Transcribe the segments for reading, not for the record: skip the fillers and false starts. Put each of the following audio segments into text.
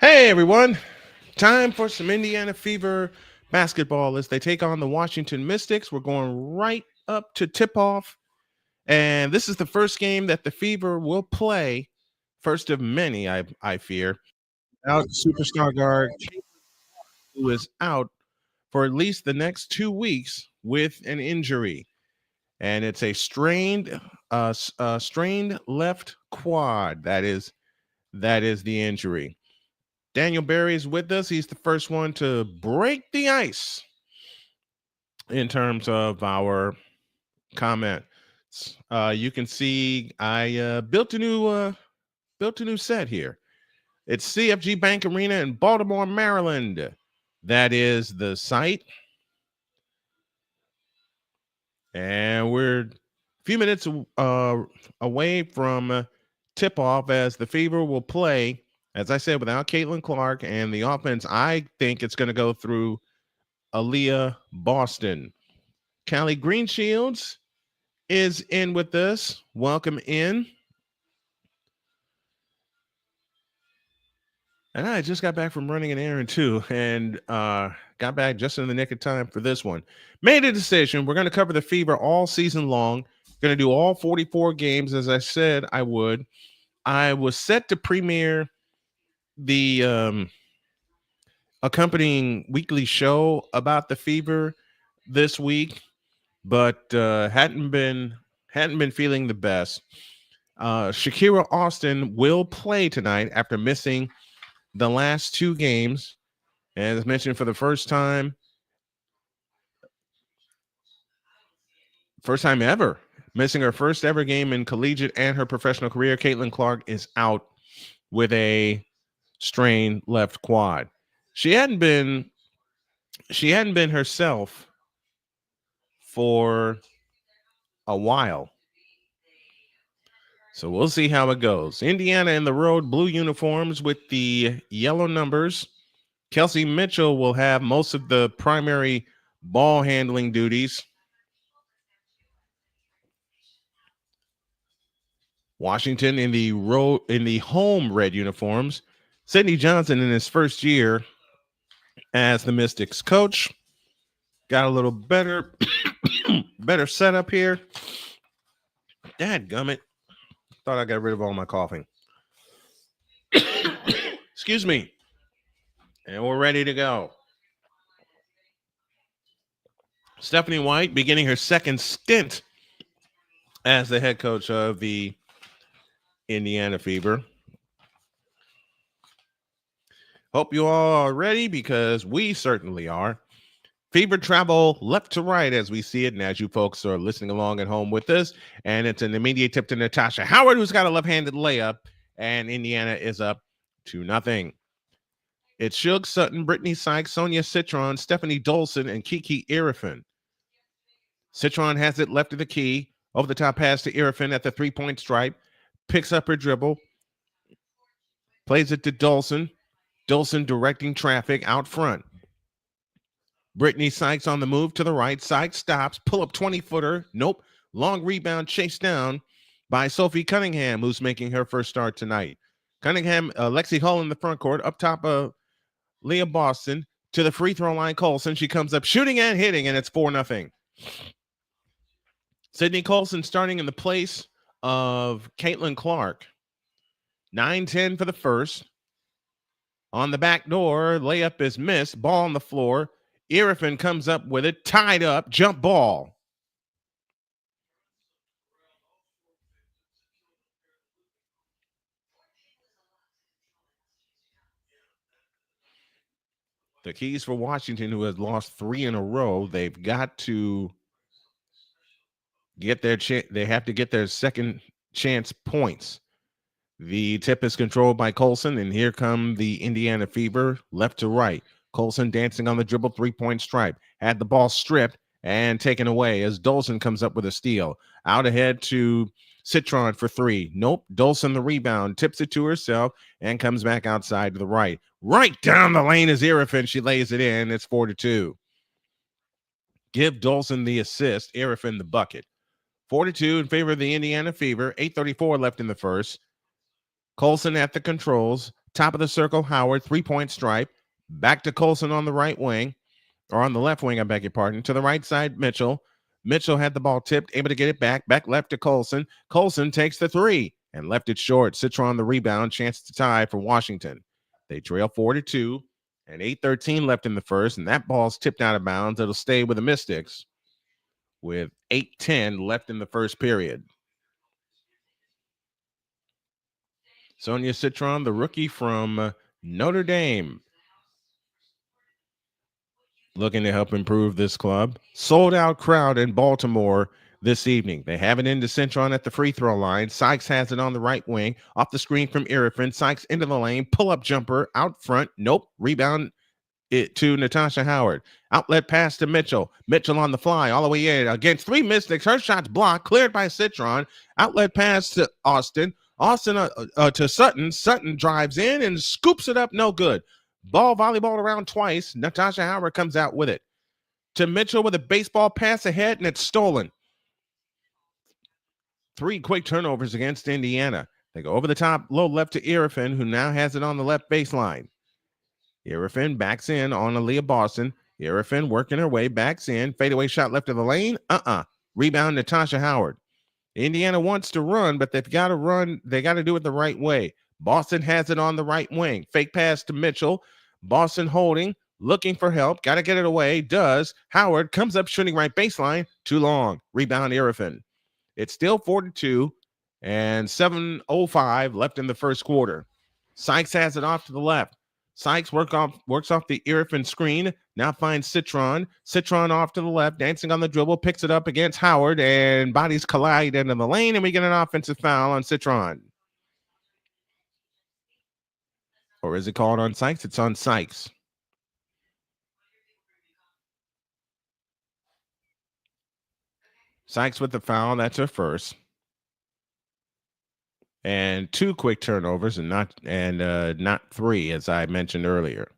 Hey everyone, time for some Indiana Fever basketball as they take on the Washington Mystics. We're going right up to tip off, and this is the first game that the Fever will play, first of many, I fear. Out superstar guard who is out for at least the next 2 weeks with an injury, and it's a strained left quad. That is the injury. Daniel Berry is with us. He's the first one to break the ice in terms of our comments. You can see I built a new set here. It's CFG Bank Arena in Baltimore, Maryland. That is the site, and we're a few minutes away from tip off as the Fever will play. As I said, without Caitlin Clark and the offense, I think it's going to go through Aaliyah Boston. Callie Greenshields is in with us. Welcome in. And I just got back from running an errand too, and got back just in the nick of time for this one. Made a decision. We're going to cover the Fever all season long. Going to do all 44 games as I said I would. I was set to premiere the accompanying weekly show about the Fever this week, but hadn't been feeling the best. Shakira Austin will play tonight after missing the last two games. As mentioned, for the first time ever, missing her first ever game in collegiate and her professional career. Caitlin Clark is out with a strained left quad. She hadn't been herself for a while. So we'll see how it goes. Indiana in the road, blue uniforms with the yellow numbers. Kelsey Mitchell will have most of the primary ball handling duties. Washington in the home red uniforms. Sidney Johnson in his first year as the Mystics coach. Got a little better better setup here. Dadgummit. Thought I got rid of all my coughing. Excuse me. And we're ready to go. Stephanie White beginning her second stint as the head coach of the Indiana Fever. Hope you all are ready because we certainly are. Fever travel left to right as we see it, and as you folks are listening along at home with us. And it's an immediate tip to Natasha Howard, who's got a left-handed layup, and Indiana is up 2-0. It's Shug Sutton, Brittany Sykes, Sonia Citron, Stephanie Dolson, and Kiki Irifin. Citron has it left of the key. Over the top pass to Irifin at the three-point stripe. Picks up her dribble. Plays it to Dolson. Dolson directing traffic out front. Brittany Sykes on the move to the right. Sykes stops. Pull up 20-footer. Nope. Long rebound chased down by Sophie Cunningham, who's making her first start tonight. Cunningham, Lexi Hull in the front court. Up top of Leah Boston to the free throw line. Colson. She comes up shooting and hitting, and it's 4-0. Sydney Colson starting in the place of Caitlin Clark. 9-10 for the first. On the back door, layup is missed. Ball on the floor. Irifin comes up with it. Tied up. Jump ball. The keys for Washington, who has lost 3 in a row, they've got to get their they have to get their second chance points. The tip is controlled by Colson, and here come the Indiana Fever left to right. Colson dancing on the dribble, three-point stripe. Had the ball stripped and taken away as Dolson comes up with a steal. Out ahead to Citron for three. Nope. Dolson the rebound, tips it to herself, and comes back outside to the right. Right down the lane is Irifin. She lays it in. It's 4-2. Give Dolson the assist. Irifin the bucket. 4-2 in favor of the Indiana Fever. 8:34 left in the first. Colson at the controls. Top of the circle, Howard, 3-point stripe. Back to Colson on the right wing, or on the left wing, I beg your pardon. To the right side, Mitchell. Mitchell had the ball tipped, able to get it back. Back left to Colson. Colson takes the three and left it short. Citron the rebound, chance to tie for Washington. They trail 4-2 and 8:13 left in the first, and that ball's tipped out of bounds. It'll stay with the Mystics with 8:10 left in the first period. Sonia Citron, the rookie from Notre Dame, looking to help improve this club. Sold out crowd in Baltimore this evening. They have it into Citron at the free throw line. Sykes has it on the right wing. Off the screen from Irrifan. Sykes into the lane. Pull-up jumper out front. Nope. Rebound it to Natasha Howard. Outlet pass to Mitchell. Mitchell on the fly all the way in against three Mystics. Her shot's blocked. Cleared by Citron. Outlet pass to Austin. Austin to Sutton. Sutton drives in and scoops it up. No good. Ball volleyball around twice. Natasha Howard comes out with it. To Mitchell with a baseball pass ahead, and it's stolen. 3 quick turnovers against Indiana. They go over the top, low left to Irrifan, who now has it on the left baseline. Irrifan backs in on Aaliyah Boston. Irrifan working her way, backs in. Fadeaway shot left of the lane. Rebound, Natasha Howard. Indiana wants to run, but they've got to run. They got to do it the right way. Boston has it on the right wing. Fake pass to Mitchell. Boston holding, looking for help. Got to get it away. Does. Howard comes up shooting right baseline. Too long. Rebound, Irrifan. It's still 4-2 and 7:05 left in the first quarter. Sykes has it off to the left. Sykes works off the Irrifan screen. Now finds Citron. Citron off to the left, dancing on the dribble, picks it up against Howard, and bodies collide into the lane, and we get an offensive foul on Citron. Or is it called on Sykes? It's on Sykes. Sykes with the foul. That's her first. And 2 quick turnovers, and not 3, as I mentioned earlier.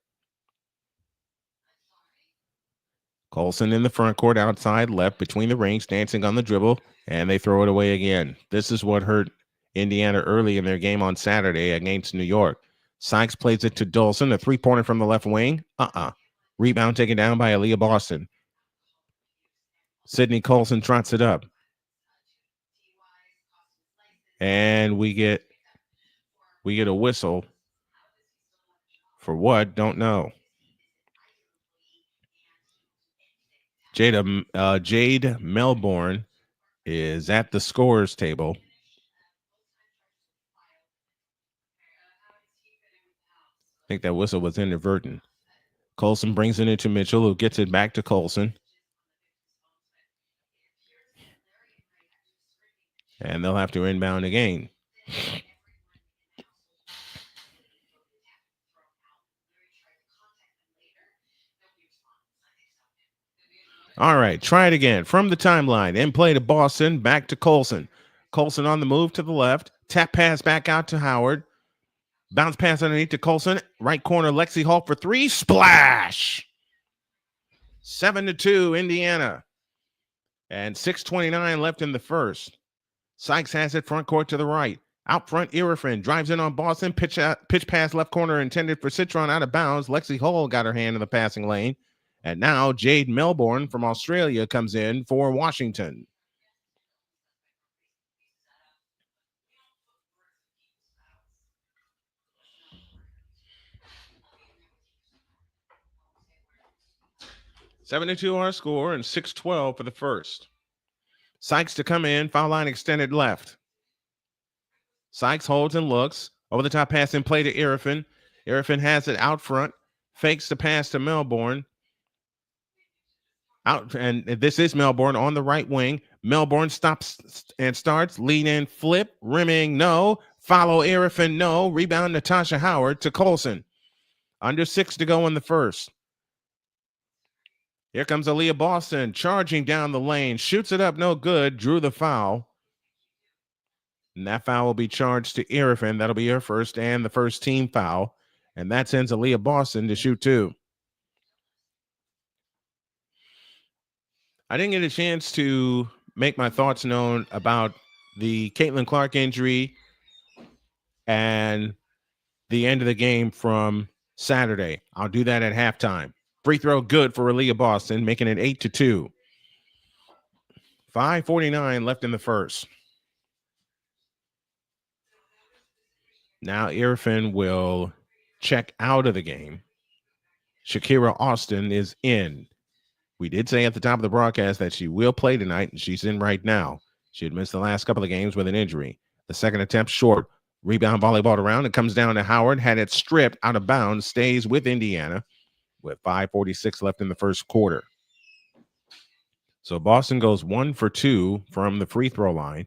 Colson in the front court, outside left, between the rings, dancing on the dribble, and they throw it away again. This is what hurt Indiana early in their game on Saturday against New York. Sykes plays it to Dolson, a 3-pointer from the left wing. Rebound taken down by Aaliyah Boston. Sydney Colson trots it up. And we get a whistle for what? Don't know. Jade Melbourne is at the scorer's table. I think that whistle was inadvertent. Colson brings it into Mitchell, who gets it back to Colson. And they'll have to inbound again. All right, try it again. From the timeline, in play to Boston, back to Colson. Colson on the move to the left. Tap pass back out to Howard. Bounce pass underneath to Colson. Right corner, Lexi Hall for 3. Splash! 7-2, Indiana. And 6:29 left in the first. Sykes has it front court to the right. Out front, Irrifan drives in on Boston. Pitch pass left corner intended for Citron, out of bounds. Lexi Hull got her hand in the passing lane. And now Jade Melbourne from Australia comes in for Washington. (7-2) our score, and 6:12 for the first. Sykes to come in, foul line extended left. Sykes holds and looks. Over the top pass in play to Irrifan. Irrifan has it out front. Fakes the pass to Melbourne. Out, and this is Melbourne on the right wing. Melbourne stops and starts. Lead in, flip, rimming, no. Follow Irrifan, no. Rebound Natasha Howard to Colson. Under 6 to go in the first. Here comes Aaliyah Boston charging down the lane. Shoots it up, no good. Drew the foul. And that foul will be charged to Irrifan. That'll be her first and the first team foul. And that sends Aaliyah Boston to shoot 2. I didn't get a chance to make my thoughts known about the Caitlin Clark injury and the end of the game from Saturday. I'll do that at halftime. Free throw good for Aaliyah Boston, making it 8-2. 5:49 left in the first. Now Irfin will check out of the game. Shakira Austin is in. We did say at the top of the broadcast that she will play tonight, and she's in right now. She had missed the last couple of games with an injury. The second attempt short. Rebound volleyball around. It comes down to Howard. Had it stripped out of bounds. Stays with Indiana with 5:46 left in the first quarter. So Boston goes 1 for 2 from the free throw line.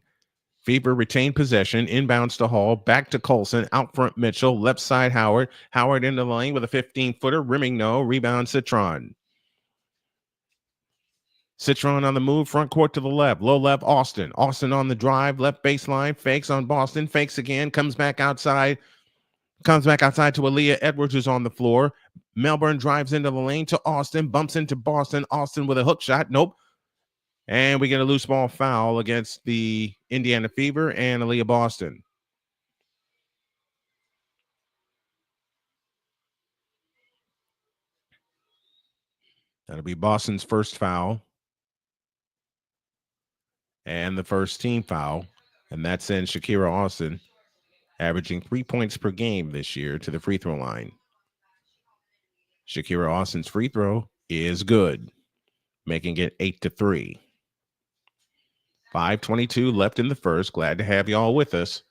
Fever retained possession. Inbounds to Hall. Back to Colson. Out front Mitchell. Left side Howard. Howard into the lane with a 15-footer. Rimming no. Rebound Citron. Citron on the move, front court to the left. Low left, Austin. Austin on the drive, left baseline, fakes on Boston, fakes again, comes back outside to Aaliyah Edwards, who's on the floor. Melbourne drives into the lane to Austin, bumps into Boston. Austin with a hook shot. Nope. And we get a loose ball foul against the Indiana Fever and Aaliyah Boston. That'll be Boston's first foul. And the first team foul, and that sends Shakira Austin, averaging 3 points per game this year, to the free throw line. Shakira Austin's free throw is good, making it 8-3. 5:22 left in the first. Glad to have y'all with us,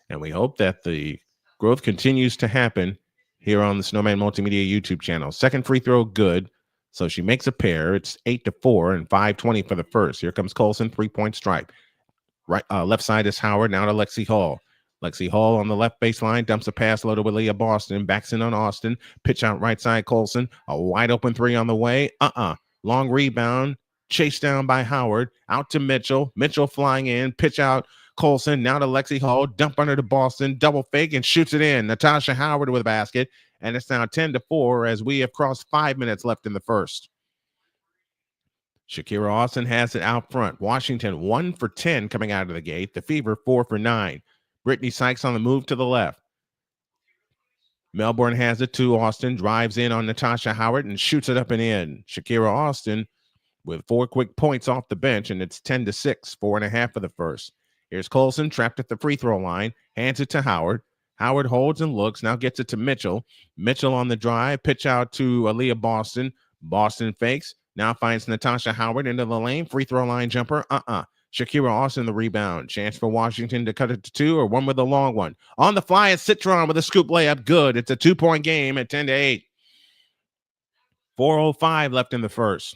and we hope that the growth continues to happen here on the Snowman Multimedia YouTube channel. Second free throw good, so she makes a pair. It's 8-4 and 5:20 for the first. Here comes Colson, 3-point strike. Right, left side is Howard, now to Lexi Hall. Lexi Hall on the left baseline, dumps a pass low to Aaliyah Boston, backs in on Austin, pitch out right side Colson, a wide open three on the way. Long rebound, chased down by Howard, out to Mitchell. Mitchell flying in, pitch out Colson, now to Lexi Hall, dump under to Boston, double fake and shoots it in. Natasha Howard with a basket, and it's now 10-4 as we have crossed 5 minutes left in the first. Shakira Austin has it out front. Washington 1 for 10 coming out of the gate. The Fever 4 for 9. Brittany Sykes on the move to the left. Melbourne has it to Austin, drives in on Natasha Howard and shoots it up and in. Shakira Austin with 4 quick points off the bench, and it's 10-6, 4.5 for the first. Here's Colson trapped at the free throw line, hands it to Howard. Howard holds and looks, now gets it to Mitchell. Mitchell on the drive, pitch out to Aaliyah Boston. Boston fakes, now finds Natasha Howard into the lane, free throw line jumper. Shakira Austin the rebound. Chance for Washington to cut it to 2 or one with a long one. On the fly is Citron with a scoop layup. Good. It's a 2-point game at 10-8. 4:05 left in the first.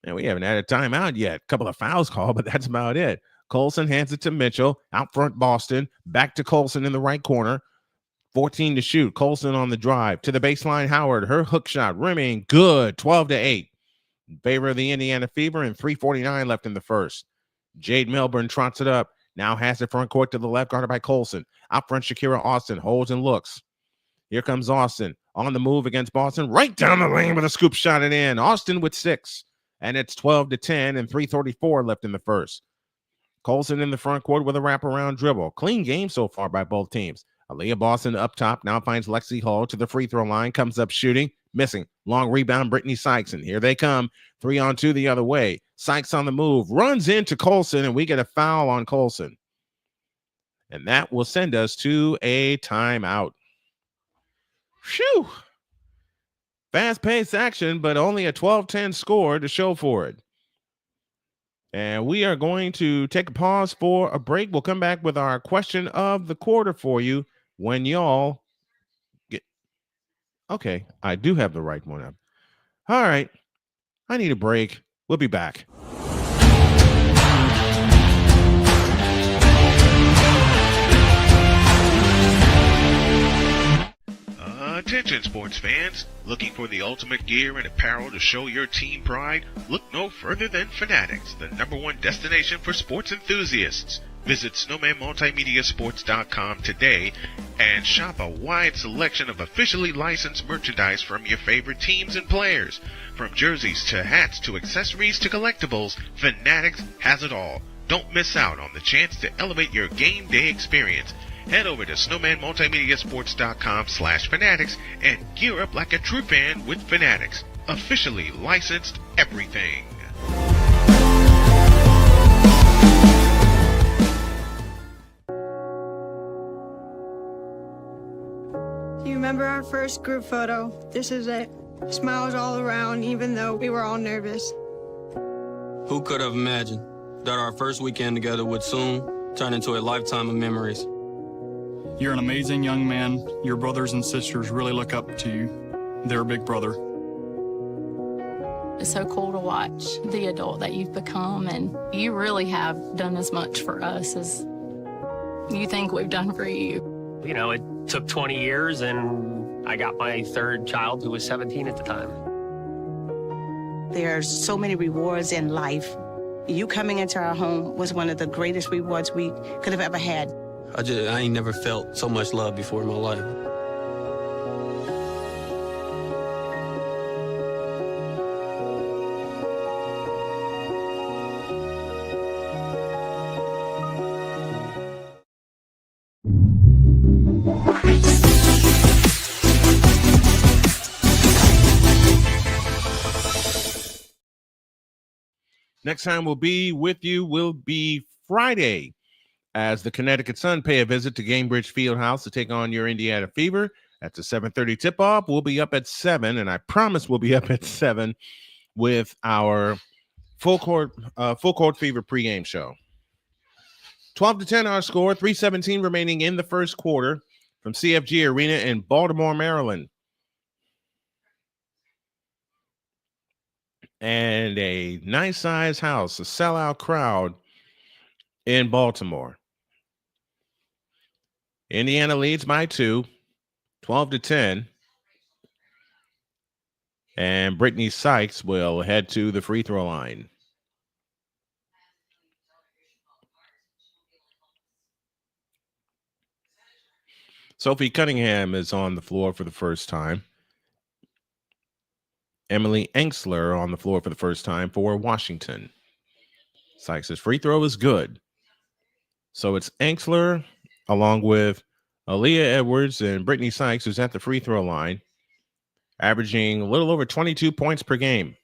And we haven't had a timeout yet. A couple of fouls called, but that's about it. Colson hands it to Mitchell. Out front Boston. Back to Colson in the right corner. 14 to shoot. Colson on the drive. To the baseline Howard. Her hook shot rimming. Good. 12-8. In favor of the Indiana Fever, and 3:49 left in the first. Jade Melbourne trots it up. Now has it front court to the left, guarded by Colson. Out front, Shakira Austin holds and looks. Here comes Austin on the move against Boston. Right down the lane with a scoop shot and in. Austin with 6. And it's 12-10 and 3:34 left in the first. Colson in the front court with a wraparound dribble. Clean game so far by both teams. Aaliyah Boston up top now finds Lexi Hall to the free throw line. Comes up shooting. Missing. Long rebound, Brittany Sykes. And here they come. 3-on-2 the other way. Sykes on the move. Runs into Colson, and we get a foul on Colson. And that will send us to a timeout. Phew. Fast-paced action, but only a 12-10 score to show for it. And we are going to take a pause for a break. We'll come back with our question of the quarter for you when y'all get... Okay, I do have the right one up. All right. I need a break. We'll be back. Attention sports fans, looking for the ultimate gear and apparel to show your team pride? Look no further than Fanatics, the #1 destination for sports enthusiasts. Visit snowmanmultimediasports.com today and shop a wide selection of officially licensed merchandise from your favorite teams and players. From jerseys to hats to accessories to collectibles, Fanatics has it all. Don't miss out on the chance to elevate your game day experience. Head over to snowmanmultimediasports.com/fanatics and gear up like a true fan with Fanatics, officially licensed everything. Do you remember our first group photo? This is it. Smiles all around, even though we were all nervous. Who could have imagined that our first weekend together would soon turn into a lifetime of memories? You're an amazing young man. Your brothers and sisters really look up to you. They're a big brother. It's so cool to watch the adult that you've become, and you really have done as much for us as you think we've done for you. You know, it took 20 years, and I got my third child, who was 17 at the time. There's so many rewards in life. You coming into our home was one of the greatest rewards we could have ever had. I ain't never felt so much love before in my life. Next time we'll be with you will be Friday as the Connecticut Sun pay a visit to Gamebridge Fieldhouse to take on your Indiana Fever. That's a 7:30 tip-off. We'll be up at 7, and I promise we'll be up at 7 with our full court Fever pregame show. 12-10 our score, 3:17 remaining in the first quarter from CFG Arena in Baltimore, Maryland. And a nice size house, a sellout crowd in Baltimore. Indiana leads by 2, 12-10. And Brittany Sykes will head to the free throw line. Sophie Cunningham is on the floor for the first time. Emily Enksler on the floor for the first time for Washington. Sykes' free throw is good. So it's Enksler along with Aaliyah Edwards and Brittany Sykes, who's at the free throw line, averaging a little over 22 points per game.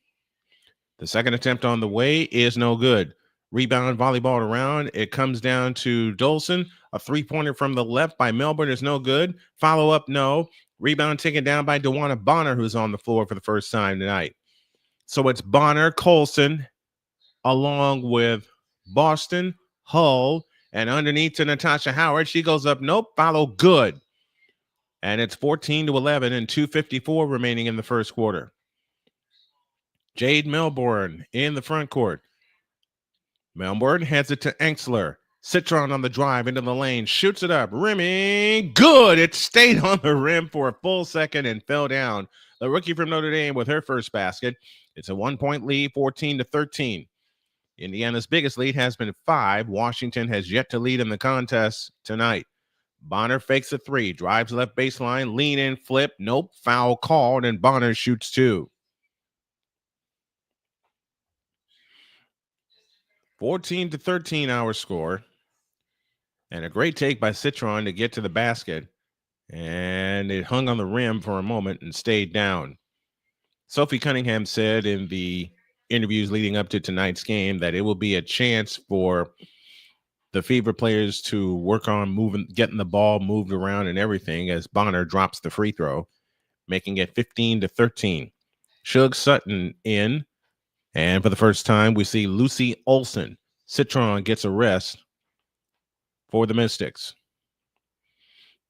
The second attempt on the way is no good. Rebound, volleyball around. It comes down to Dolson. A three-pointer from the left by Melbourne is no good. Follow-up, no. Rebound taken down by DeWanna Bonner, who's on the floor for the first time tonight. So it's Bonner, Colson, along with Boston, Hull, and underneath to Natasha Howard. She goes up, nope, follow, good. And it's 14-11 and 2:54 remaining in the first quarter. Jade Melbourne in the front court. Melbourne heads it to Enksler. Citron on the drive into the lane, shoots it up, rimming, good. It stayed on the rim for a full second and fell down. The rookie from Notre Dame with her first basket. It's a 1-point lead, 14-13. Indiana's biggest lead has been 5. Washington has yet to lead in the contest tonight. Bonner fakes a 3, drives left baseline, lean in, flip, nope, foul called, and Bonner shoots 2. 14-13 our score. And a great take by Citron to get to the basket. And it hung on the rim for a moment and stayed down. Sophie Cunningham said in the interviews leading up to tonight's game that it will be a chance for the Fever players to work on getting the ball moved around and everything as Bonner drops the free throw, making it 15-13. Shug Sutton in. And for the first time, we see Lucy Olson. Citron gets a rest for the Mystics.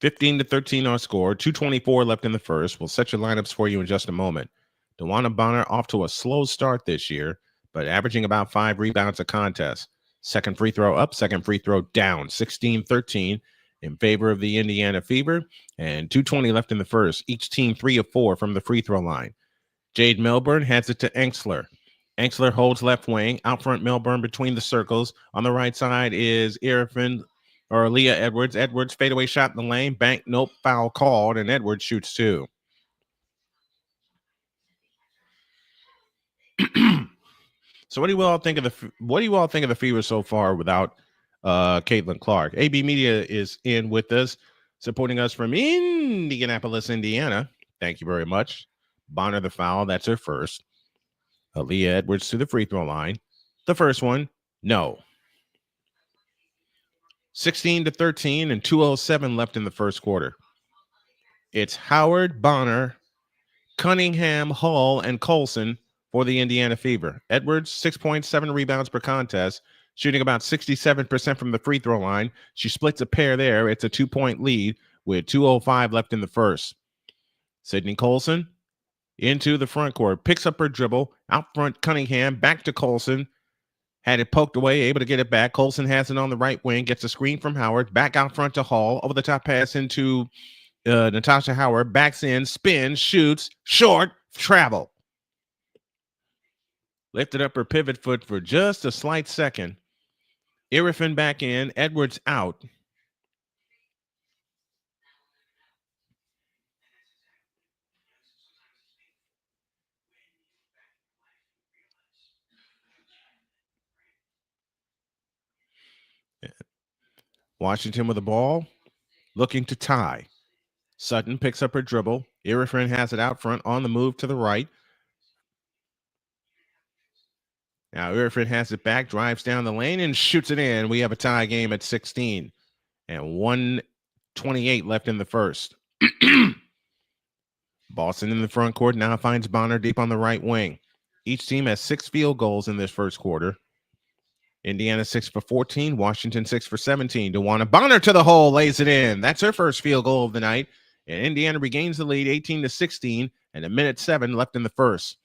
15-13 our score. 2:24 left in the first. We'll set your lineups for you in just a moment. DeWanna Bonner off to a slow start this year, but averaging about 5 rebounds a contest. Second free throw up, second free throw down. 16-13 in favor of the Indiana Fever. And 2:20 left in the first. Each team 3 of 4 from the free throw line. Jade Melbourne hands it to Enksler. Enksler holds left wing. Out front, Melbourne between the circles. On the right side is Leah Edwards. Edwards fadeaway shot in the lane. Bank, nope, foul called, and Edwards shoots 2. So what do you all think of the Fever so far without Caitlin Clark. AB Media is in with us, supporting us from Indianapolis, Indiana. Thank you very much. Bonner the foul. That's her first. Aaliyah Edwards to the free throw line. The first one, no. 16-13 and 2:07 left in the first quarter. It's Howard, Bonner, Cunningham, Hall, and Colson for the Indiana Fever. Edwards, 6.7 rebounds per contest, shooting about 67% from the free throw line. She splits a pair there. It's a 2-point lead with 2:05 left in the first. Sydney Colson into the front court, picks up her dribble, out front Cunningham, back to Colson. Had it poked away, able to get it back. Colson has it on the right wing, gets a screen from Howard, back out front to Hall, over the top pass into Natasha Howard, backs in, spins, shoots, short, travel. Lifted up her pivot foot for just a slight second. Irifin back in, Edwards out. Washington with the ball, looking to tie. Sutton picks up her dribble. Irifin has it out front on the move to the right. Now Irifin has it back, drives down the lane, and shoots it in. We have a tie game at 16 and 1:28 left in the first. Boston in the front court now finds Bonner deep on the right wing. Each team has 6 field goals in this first quarter. Indiana 6 for 14, Washington 6 for 17. DeWanna Bonner to the hole, lays it in. That's her first field goal of the night. And Indiana regains the lead 18-16 and 1:07 left in the first.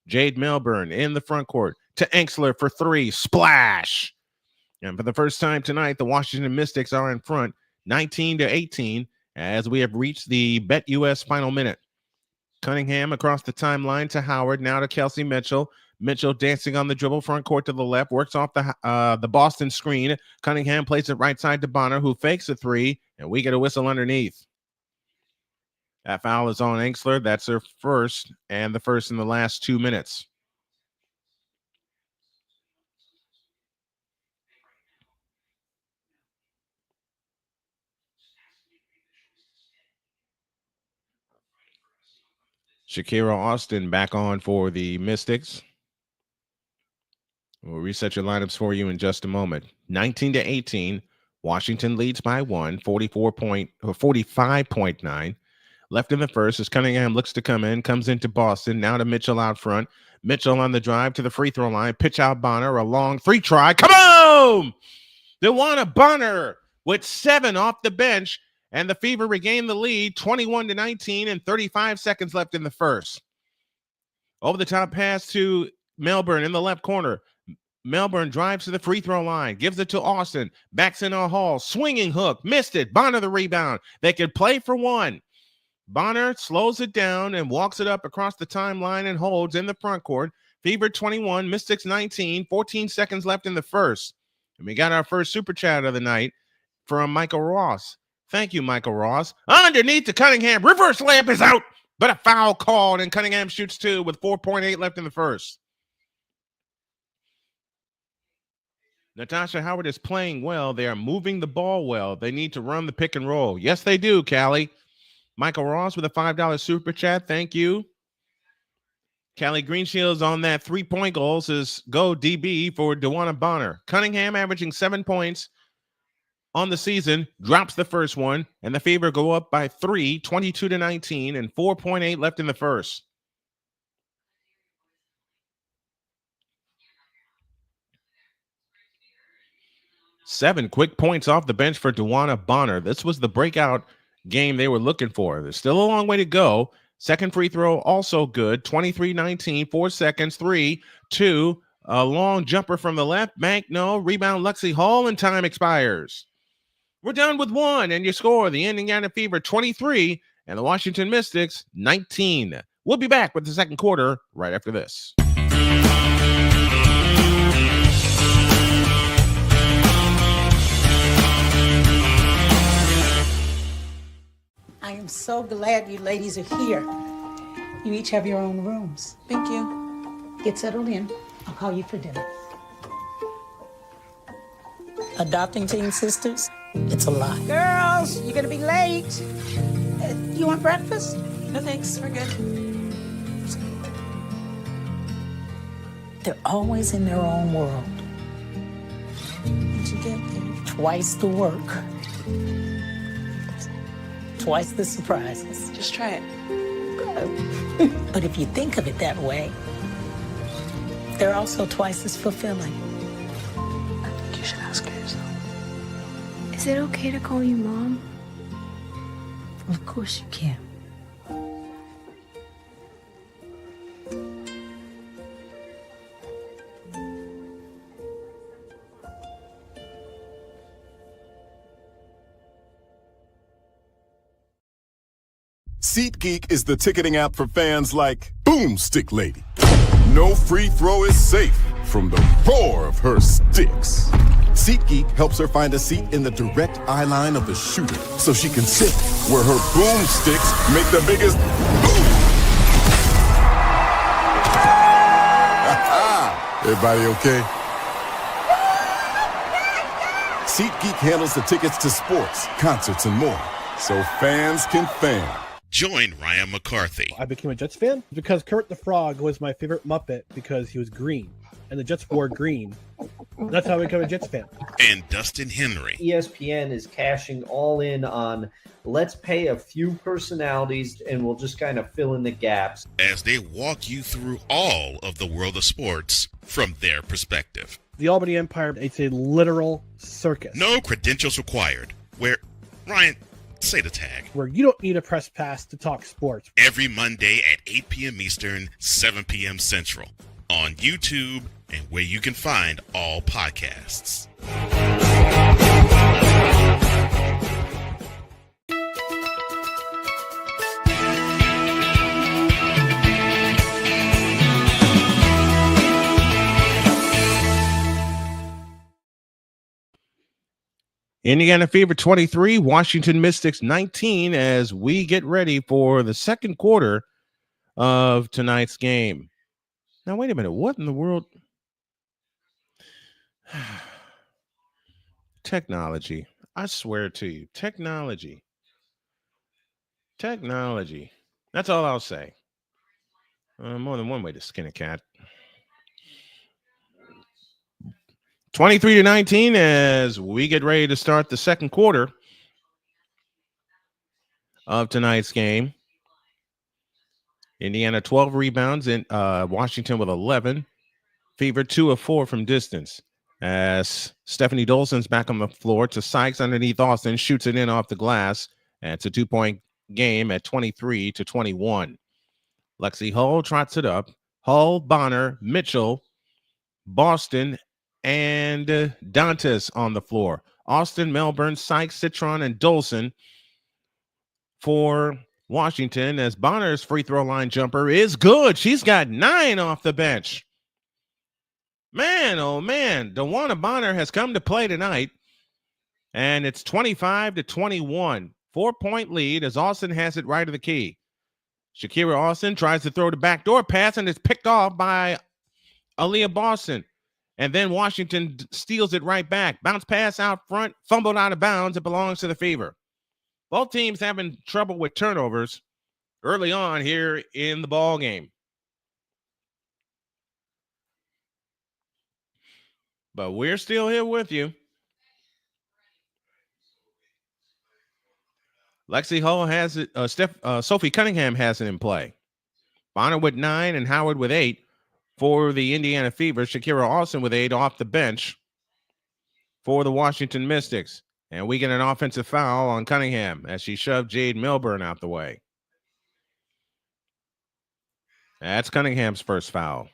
Jade Melbourne in the front court to Enxler for 3. Splash. And for the first time tonight, the Washington Mystics are in front 19-18 as we have reached the BetUS final minute. Cunningham across the timeline to Howard, now to Kelsey Mitchell. Mitchell dancing on the dribble, front court to the left, works off the Boston screen. Cunningham plays it right side to Bonner, who fakes a 3, and we get a whistle underneath. That foul is on Enxler. That's her first, and the first in the last 2 minutes. Shakira Austin back on for the Mystics. We'll reset your lineups for you in just a moment. 19-18. Washington leads by 1, 45.9. Left in the first as Cunningham looks to come in, comes into Boston. Now to Mitchell out front. Mitchell on the drive to the free throw line. Pitch out Bonner. A long 3 try. Come on! DeWanna Bonner with 7 off the bench. And the Fever regain the lead 21-19 and 35 seconds left in the first. Over the top pass to Melbourne in the left corner. Melbourne drives to the free throw line, gives it to Austin, backs in on Hall, swinging hook, missed it. Bonner the rebound. They could play for 1. Bonner slows it down and walks it up across the timeline and holds in the front court. Fever 21, Mystics 19, 14 seconds left in the first. And we got our first super chat of the night from Michael Ross. Thank you, Michael Ross. Underneath to Cunningham. Reverse layup is out, but a foul called, and Cunningham shoots 2 with 4.8 left in the first. Natasha Howard is playing well. They are moving the ball well. They need to run the pick and roll. Yes, they do, Callie. Michael Ross with a $5 super chat. Thank you. Callie Greenshields on that 3-point goal says, go DB for DeWanna Bonner. Cunningham averaging 7 points on the season, drops the first one, and the Fever go up by 3, 22-19, and 4.8 left in the first. Seven quick points off the bench for DeWanna Bonner. This was the breakout game they were looking for. There's still a long way to go. Second free throw also good. 23-19, 4 seconds, 3, 2. A long jumper from the left. Bank, no. Rebound, Luxie Hall, and time expires. We're done with 1, and your score, the Indiana Fever 23 and the Washington Mystics 19. We'll be back with the second quarter right after this. I am so glad you ladies are here. You each have your own rooms. Thank you. Get settled in. I'll call you for dinner. Adopting teen sisters, it's a lot. Girls, you're gonna be late. You want breakfast? No thanks, we're good. They're always in their own world. What'd you get there? Twice the work. Twice the surprises. Just try it. But if you think of it that way, they're also twice as fulfilling. I think you should ask her yourself. Is it okay to call you Mom? Of course you can. SeatGeek is the ticketing app for fans like Boomstick Lady. No free throw is safe from the roar of her sticks. SeatGeek helps her find a seat in the direct eye line of the shooter so she can sit where her boomsticks make the biggest boom. Everybody okay? SeatGeek handles the tickets to sports, concerts, and more, so fans can fan. Join Ryan McCarthy. I became a Jets fan because Kermit the Frog was my favorite Muppet because he was green, and the Jets wore green. That's how I became a Jets fan. And Dustin Henry. ESPN is cashing all in on let's pay a few personalities and we'll just kind of fill in the gaps. As they walk you through all of the world of sports from their perspective. The Albany Empire, it's a literal circus. No credentials required. Where, Ryan, say the tag. Where you don't need a press pass to talk sports. Every Monday at 8 p.m. Eastern, 7 p.m. Central. On YouTube and where you can find all podcasts. Indiana Fever 23, Washington Mystics 19 as we get ready for the second quarter of tonight's game. Now, wait a minute. What in the world? Technology. I swear to you. Technology. That's all I'll say. More than one way to skin a cat. 23-19 as we get ready to start the second quarter of tonight's game. Indiana 12 rebounds and Washington with 11. Fever 2 of 4 from distance. As Stephanie Dolson's back on the floor to Sykes underneath Austin, shoots it in off the glass. And it's a 2-point game at 23-21. Lexi Hull trots it up. Hull, Bonner, Mitchell, Boston, and Dantes on the floor. Austin, Melbourne, Sykes, Citron, and Dolson for Washington as Bonner's free throw line jumper is good. She's got 9 off the bench. Man, oh man, DeWanna Bonner has come to play tonight, and it's 25-21. 4-point lead as Austin has it right of the key. Shakira Austin tries to throw the backdoor pass, and it's picked off by Aaliyah Boston. And then Washington steals it right back. Bounce pass out front, fumbled out of bounds. It belongs to the Fever. Both teams having trouble with turnovers early on here in the ball game. But we're still here with you. Lexi Hull has it. Sophie Cunningham has it in play. Bonner with 9 and Howard with 8 for the Indiana Fever. Shakira Austin with 8 off the bench for the Washington Mystics. And we get an offensive foul on Cunningham as she shoved Jade Milburn out the way. That's Cunningham's first foul.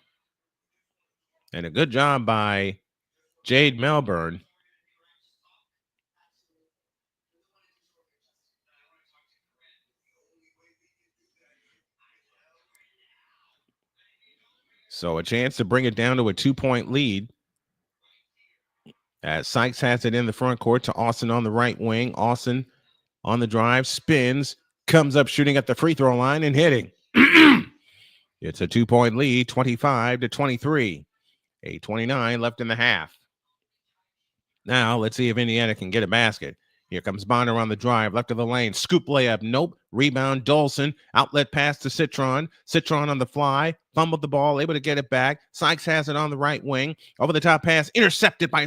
And a good job by Jade Milburn. So a chance to bring it down to a 2-point lead. As Sykes has it in the front court to Austin on the right wing. Austin on the drive, spins, comes up shooting at the free throw line and hitting. It's a 2-point lead, 25-23. 8:29 left in the half. Now, let's see if Indiana can get a basket. Here comes Bonner on the drive, left of the lane. Scoop layup. Nope. Rebound, Dolson. Outlet pass to Citron. Citron on the fly. Fumbled the ball, able to get it back. Sykes has it on the right wing. Over the top pass, intercepted by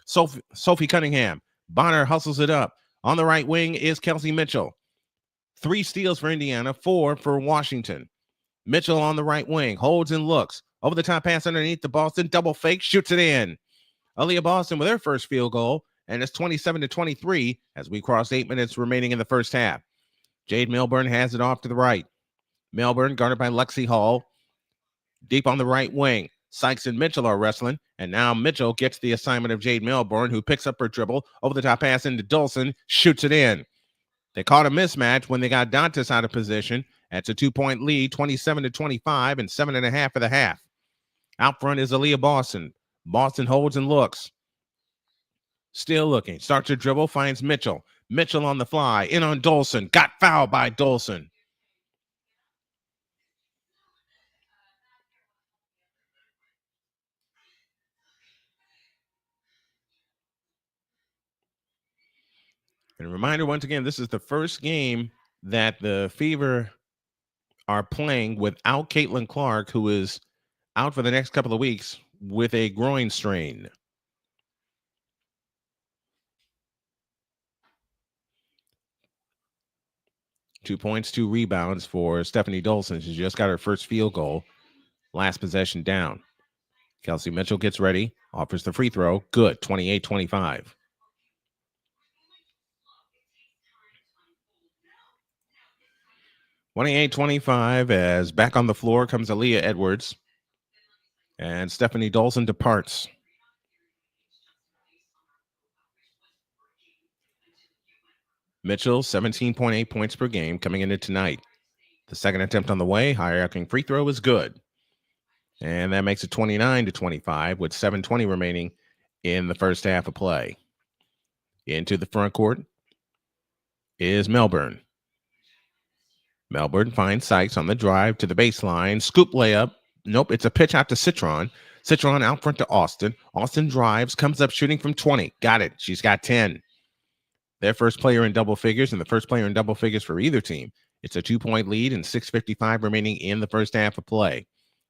Sophie Cunningham. Bonner hustles it up. On the right wing is Kelsey Mitchell. 3 steals for Indiana, 4 for Washington. Mitchell on the right wing, holds and looks. Over the top pass underneath the Boston, double fake, shoots it in. Aaliyah Boston with her first field goal, and it's 27-23 as we cross 8 minutes remaining in the first half. Jade Milburn has it off to the right. Milburn guarded by Lexi Hall. Deep on the right wing. Sykes and Mitchell are wrestling, and now Mitchell gets the assignment of Jade Milburn, who picks up her dribble, over the top pass into Dolson, shoots it in. They caught a mismatch when they got Dantas out of position. That's a 2-point lead, 27-25, and 7.5 for the half. Out front is Aaliyah Boston. Boston holds and looks. Still looking. Starts to dribble, finds Mitchell. Mitchell on the fly. In on Dolson. Got fouled by Dolson. And a reminder, once again, this is the first game that the Fever are playing without Caitlin Clark, who is out for the next couple of weeks with a groin strain. Two points, 2 rebounds for Stephanie Dolson. She just got her first field goal. Last possession down. Kelsey Mitchell gets ready, offers the free throw. Good, 28-25. As back on the floor comes Aaliyah Edwards. And Stephanie Dolson departs. Mitchell, 17.8 points per game coming into tonight. The second attempt on the way, higher arcing free throw is good. And that makes it 29-25 with 7:20 remaining in the first half of play. Into the front court is Melbourne. Melbourne finds Sykes on the drive to the baseline. Scoop layup. Nope, it's a pitch out to Citron. Citron out front to Austin. Austin drives, comes up shooting from 20. Got it. She's got 10. Their first player in double figures and the first player in double figures for either team. It's a 2-point lead and 6:55 remaining in the first half of play.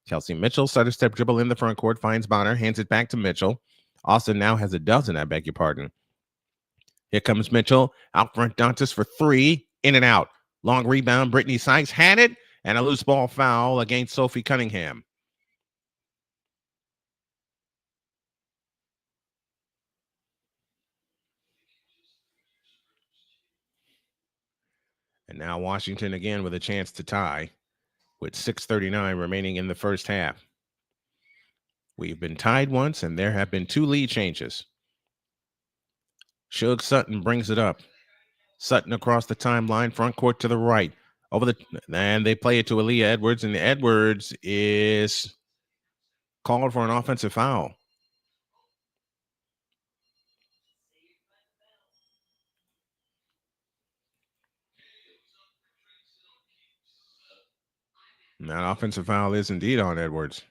Kelsey Mitchell, stutter step dribble in the front court, finds Bonner, hands it back to Mitchell. Austin now has a dozen, I beg your pardon. Here comes Mitchell, out front Dantas for 3, in and out. Long rebound, Brittany Sykes had it, and a loose ball foul against Sophie Cunningham. And now Washington again with a chance to tie with 6:39 remaining in the first half. We've been tied once, and there have been 2 lead changes. Shug Sutton brings it up. Sutton across the timeline, front court to the right. And they play it to Aaliyah Edwards, and Edwards is called for an offensive foul. And that offensive foul is indeed on Edwards.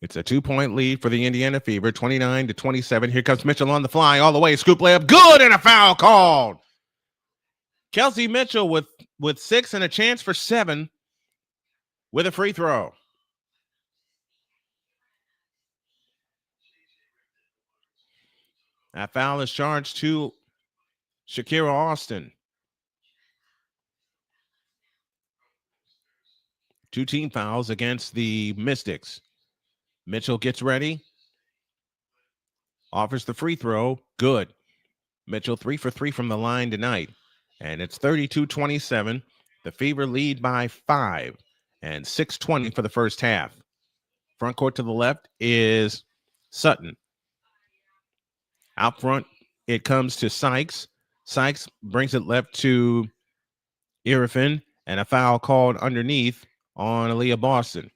It's a 2-point lead for the Indiana Fever, 29-27. Here comes Mitchell on the fly, all the way, scoop layup, good, and a foul called. Kelsey Mitchell with 6 and a chance for 7 with a free throw. That foul is charged to Shakira Austin. 2 team fouls against the Mystics. Mitchell gets ready. Offers the free throw. Good. Mitchell 3 for 3 from the line tonight. And it's 32-27. The Fever lead by 5. And 6:20 for the first half. Front court to the left is Sutton. Out front, it comes to Sykes. Sykes brings it left to Irifin. And a foul called underneath on Aaliyah Boston.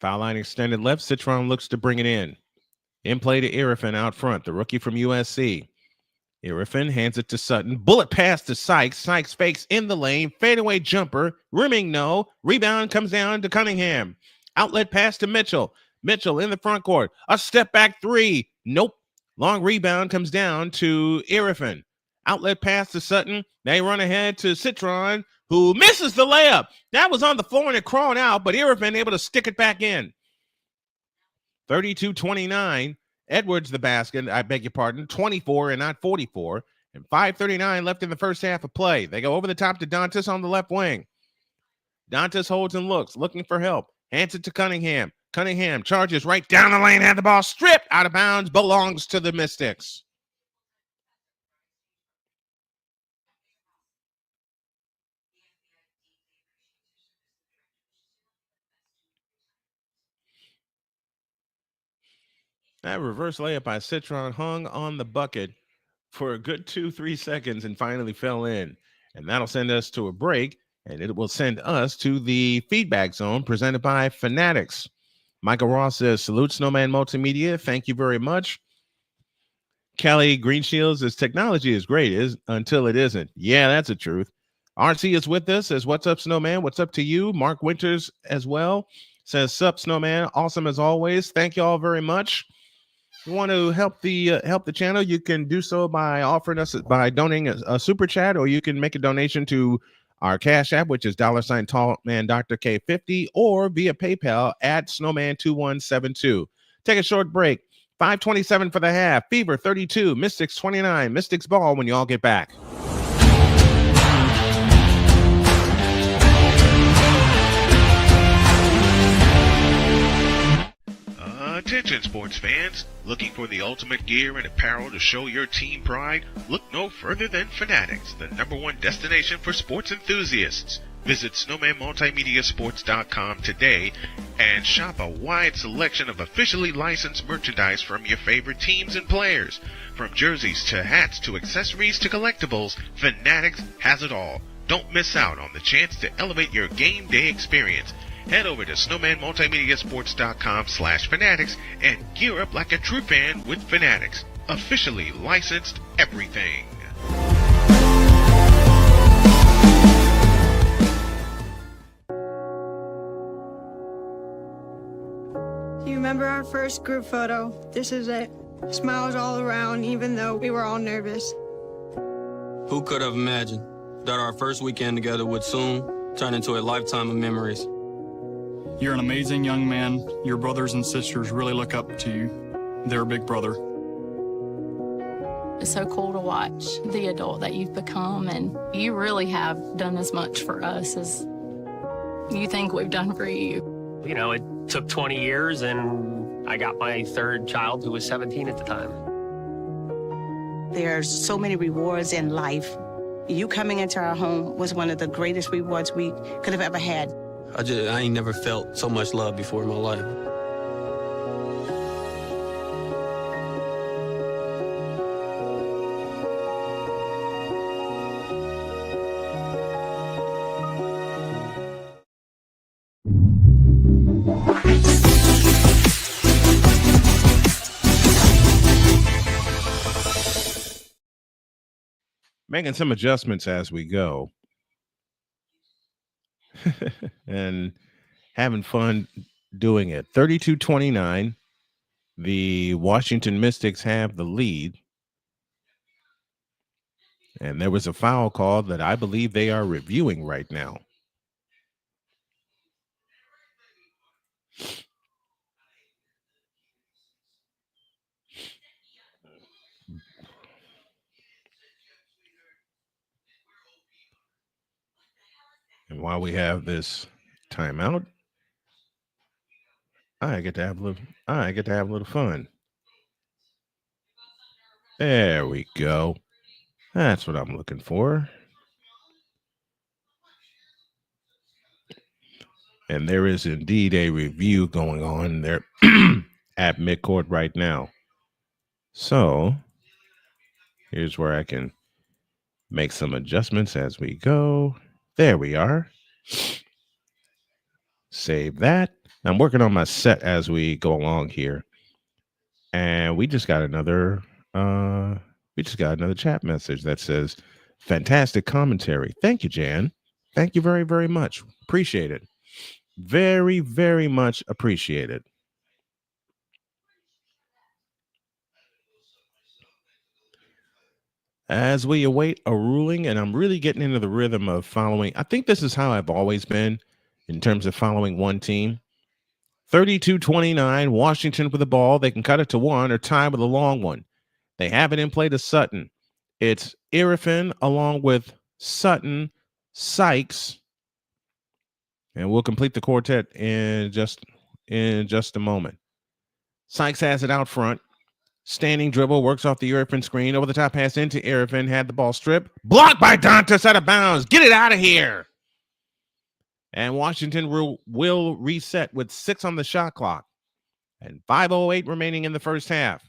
Foul line extended left. Citron looks to bring it in. In play to Irifin out front, the rookie from USC. Irrifan hands it to Sutton. Bullet pass to Sykes. Sykes fakes in the lane. Fadeaway jumper. Rimming no. Rebound comes down to Cunningham. Outlet pass to Mitchell. Mitchell in the front court. A step back three. Nope. Long rebound comes down to Irrifan. Outlet pass to Sutton. They run ahead to Citron, who misses the layup. That was on the floor and it crawled out, but Irrifan able to stick it back in. 32-29. Edwards the basket, I beg your pardon, 24 and not 44. And 5:39 left in the first half of play. They go over the top to Dantas on the left wing. Dantas holds and looks, looking for help. Hands it to Cunningham. Cunningham charges right down the lane, had the ball stripped out of bounds, belongs to the Mystics. That reverse layup by Citron hung on the bucket for a good 2-3 seconds and finally fell in. And that'll send us to a break, and it will send us to the feedback zone presented by Fanatics. Michael Ross says, salute Snowman Multimedia. Thank you very much. Kelly Greenshields says, technology is great until it isn't. Yeah, that's the truth. RC is with us, says, what's up, Snowman? What's up to you? Mark Winters as well says, sup, Snowman? Awesome as always. Thank you all very much. If you want to help the channel, you can do so by donating a super chat, or you can make a donation to our Cash App, which is $ Tallman Dr. K50, or via PayPal at Snowman2172. Take a short break. 5:27 for the half. Fever 32, Mystics 29. Mystics ball when you all get back. Attention sports fans, looking for the ultimate gear and apparel to show your team pride? Look no further than Fanatics, the #1 destination for sports enthusiasts. Visit snowmanmultimediasports.com today and shop a wide selection of officially licensed merchandise from your favorite teams and players. From jerseys to hats to accessories to collectibles, Fanatics has it all. Don't miss out on the chance to elevate your game day experience. Head over to snowmanmultimediasports.com/fanatics and gear up like a true fan with Fanatics. Officially licensed everything. Do you remember our first group photo? This is it. Smiles all around, even though we were all nervous. Who could have imagined that our first weekend together would soon turn into a lifetime of memories? You're an amazing young man. Your brothers and sisters really look up to you. They're big brother. It's so cool to watch the adult that you've become, and you really have done as much for us as you think we've done for you. You know, it took 20 years, and I got my third child who was 17 at the time. There's so many rewards in life. You coming into our home was one of the greatest rewards we could have ever had. I ain't never felt so much love before in my life. Making some adjustments as we go. And having fun doing it. 32-29. The Washington Mystics have the lead. And there was a foul call that I believe they are reviewing right now. And while we have this timeout, I get to have a little fun. There we go. That's what I'm looking for. And there is indeed a review going on there at midcourt right now. So here's where I can make some adjustments as we go. There we are. Save that. I'm working on my set as we go along here. And we just got another We just got another chat message that says, fantastic commentary. Thank you, Jan. Thank you very, very much. Appreciate it. Very, very much appreciated. As we await a ruling, and I'm really getting into the rhythm of following, I think this is how I've always been in terms of following one team. 32-29, Washington with the ball. They can cut it to one or tie with a long one. They have it in play to Sutton. It's Irrifan along with Sutton, Sykes, and we'll complete the quartet in just a moment. Sykes has it out front. Standing dribble, works off the Irrifan screen. Over the top pass into Irrifan. Had the ball stripped. Blocked by Dantas out of bounds. Get it out of here. And Washington will reset with 6 on the shot clock. And 5:08 remaining in the first half.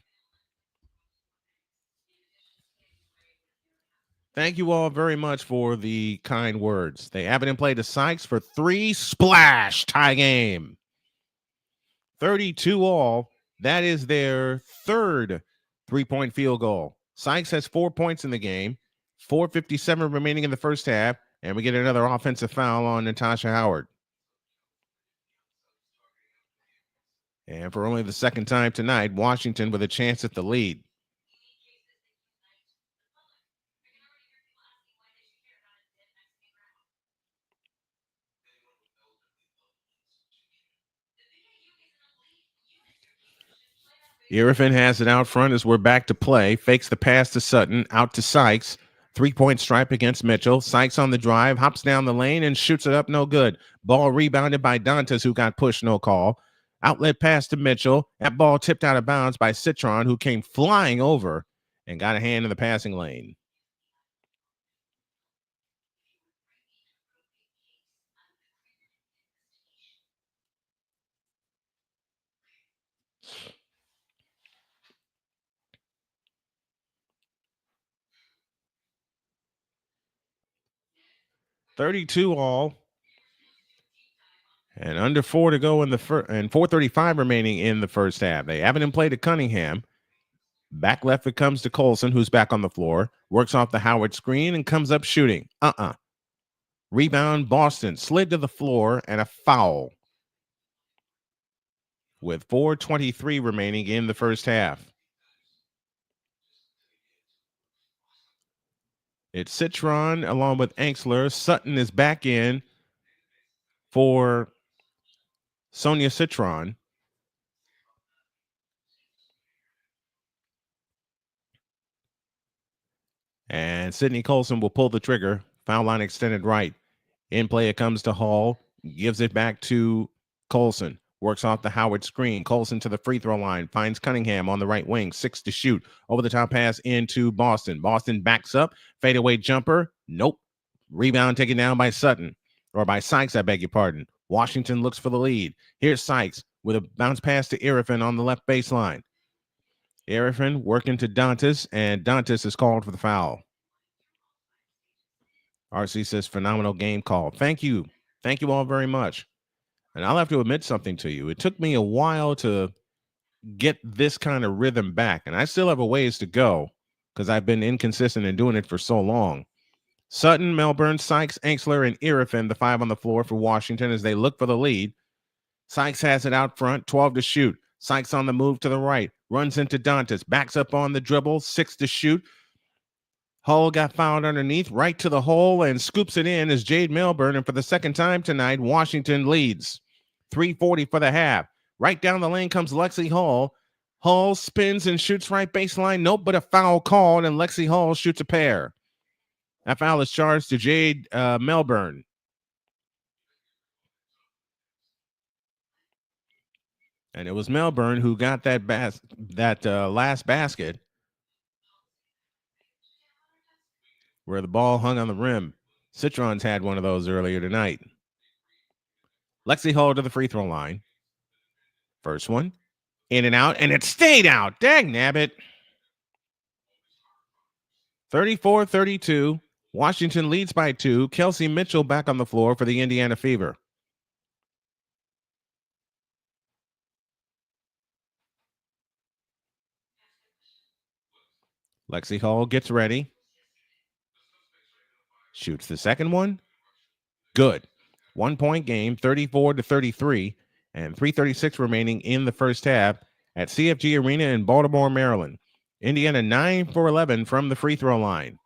Thank you all very much for the kind words. They have it in play to Sykes for 3. Splash. Tie game. 32 all. That is their third 3-point field goal. Sykes has 4 points in the game. 4:57 remaining in the first half. And we get another offensive foul on Natasha Howard. And for only the second time tonight, Washington with a chance at the lead. Irrifan has it out front as we're back to play. Fakes the pass to Sutton, out to Sykes. 3-point stripe against Mitchell. Sykes on the drive, hops down the lane and shoots it up, no good. Ball rebounded by Dantas, who got pushed, no call. Outlet pass to Mitchell. That ball tipped out of bounds by Citron, who came flying over and got a hand in the passing lane. $32 all. And under 4 to go in the first, and 4:35 remaining in the first half. They haven't in play to Cunningham. Back left it comes to Colson, who's back on the floor. Works off the Howard screen and comes up shooting. Rebound Boston. Slid to the floor and a foul. With 4:23 remaining in the first half. It's Citron along with Anxler. Sutton is back in for Sonia Citron. And Sydney Colson will pull the trigger. Foul line extended right. In play, it comes to Hall. Gives it back to Colson. Works off the Howard screen. Colson to the free throw line. Finds Cunningham on the right wing. 6 to shoot. Over the top pass into Boston. Boston backs up. Fadeaway jumper. Nope. Rebound taken down by Sutton. Or by Sykes, I beg your pardon. Washington looks for the lead. Here's Sykes with a bounce pass to Irrifan on the left baseline. Irrifan working to Dantas, and Dantas is called for the foul. RC says, phenomenal game call. Thank you. Thank you all very much. And I'll have to admit something to you. It took me a while to get this kind of rhythm back, and I still have a ways to go because I've been inconsistent in doing it for so long. Sutton, Melbourne, Sykes, Anxler, and Irrifan, the 5 on the floor for Washington as they look for the lead. Sykes has it out front, 12 to shoot. Sykes on the move to the right, runs into Dantas, backs up on the dribble, 6 to shoot. Hull got fouled underneath, right to the hole, and scoops it in as Jade Melbourne. And for the second time tonight, Washington leads. 3:40 for the half. Right down the lane comes Lexi Hull. Hull spins and shoots right baseline. Nope, but a foul called, and Lexi Hull shoots a pair. That foul is charged to Jade Melbourne. And it was Melbourne who got that last basket where the ball hung on the rim. Citron's had one of those earlier tonight. Lexi Hull to the free throw line. First one. In and out, and it stayed out. Dang nabbit. 34-32. Washington leads by 2. Kelsey Mitchell back on the floor for the Indiana Fever. Lexi Hall gets ready. Shoots the second one. Good. 1 point game, 34-33, and 3:36 remaining in the first half at CFG Arena in Baltimore, Maryland. Indiana 9 for 11 from the free throw line.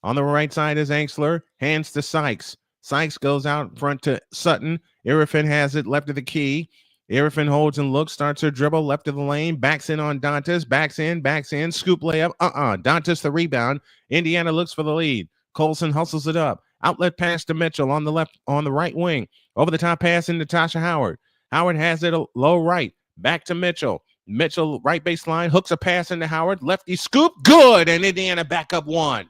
On the right side is Angsler, hands to Sykes. Sykes goes out front to Sutton. Irrifan has it left of the key. Irrifan holds and looks, starts her dribble left of the lane, backs in on Dantas, backs in, scoop layup. Dantas the rebound. Indiana looks for the lead. Colson hustles it up. Outlet pass to Mitchell on the right wing. Over the top pass into Tasha Howard. Howard has it low right. Back to Mitchell. Mitchell right baseline hooks a pass into Howard. Lefty scoop. Good. And Indiana back up one.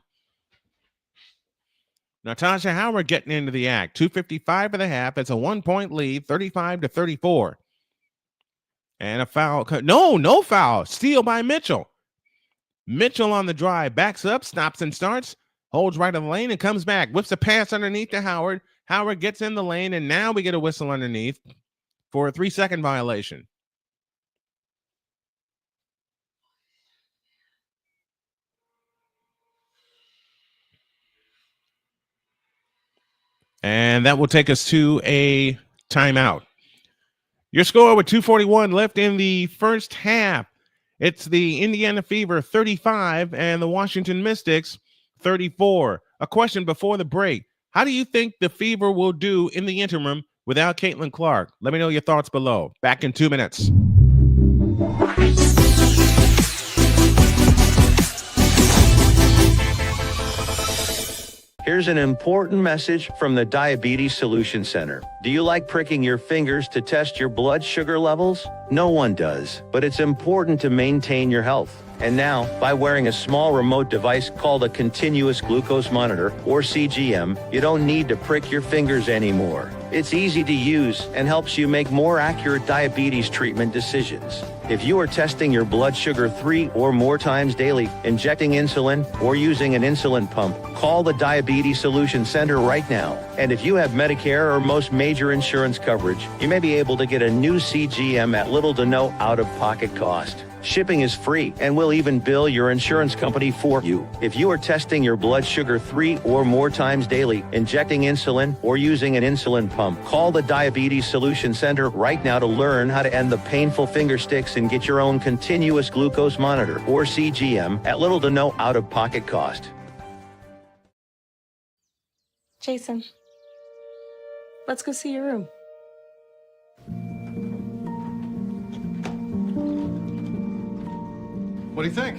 Natasha Howard getting into the act. 2:55 for the half. It's a 1 point lead, 35-34. And a foul. No foul. Steal by Mitchell. Mitchell on the drive. Backs up, stops and starts. Holds right in the lane and comes back. Whips a pass underneath to Howard. Howard gets in the lane, and now we get a whistle underneath for a 3-second violation. And that will take us to a timeout. Your score with 2:41 left in the first half. It's the Indiana Fever 35 and the Washington Mystics 34. A question before the break. How do you think the Fever will do in the interim without Caitlin Clark? Let me know your thoughts below. Back in 2 minutes. Here's an important message from the Diabetes Solution Center. Do you like pricking your fingers to test your blood sugar levels? No one does, but it's important to maintain your health. And now, by wearing a small remote device called a continuous glucose monitor, or CGM, you don't need to prick your fingers anymore. It's easy to use and helps you make more accurate diabetes treatment decisions. If you are testing your blood sugar 3 or more times daily, injecting insulin, or using an insulin pump, call the Diabetes Solution Center right now. And if you have Medicare or most major insurance coverage, you may be able to get a new CGM at little to no out-of-pocket cost. Shipping is free, and we'll even bill your insurance company for you. If you are testing your blood sugar 3 or more times daily, injecting insulin, or using an insulin pump, call the Diabetes Solution Center right now to learn how to end the painful finger sticks and get your own continuous glucose monitor, or CGM, at little to no out-of-pocket cost. Jason, let's go see your room. What do you think?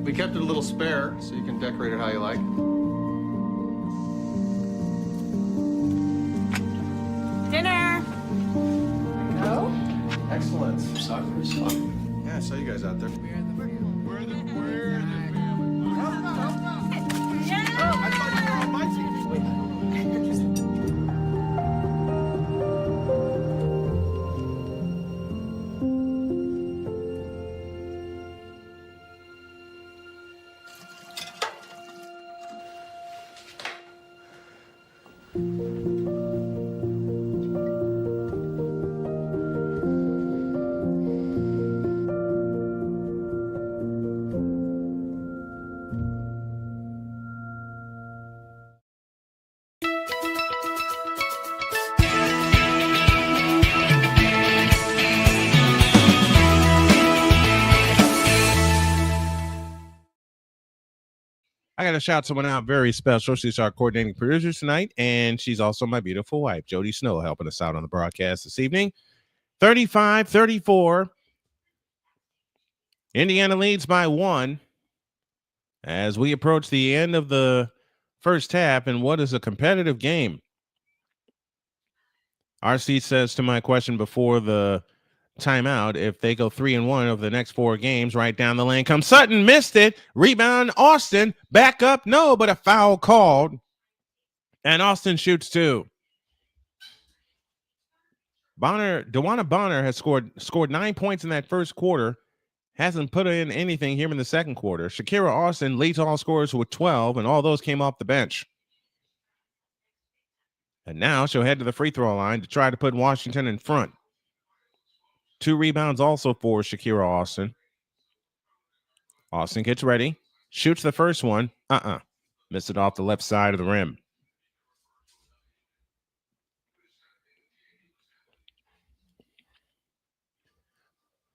We kept it a little spare, so you can decorate it how you like. Dinner! Oh? Excellent. Soccer. Yeah, I saw you guys out there. We're the I thought you were on my team. I got to shout someone out very special. She's our coordinating producer tonight, and she's also my beautiful wife, Jody Snow, helping us out on the broadcast this evening. 35-34. Indiana leads by 1 as we approach the end of the first half in what is a competitive game. RC says to my question before the timeout, if they go 3-1 over the next 4 games, right down the lane comes Sutton, missed it, rebound Austin, back up, no, but a foul called, and Austin shoots 2. DeWanna Bonner has scored 9 points in that first quarter, hasn't put in anything here in the second quarter. Shakira Austin leads all scorers with 12, and all those came off the bench. And now she'll head to the free throw line to try to put Washington in front. 2 rebounds also for Shakira Austin. Austin gets ready. Shoots the first one. Missed it off the left side of the rim.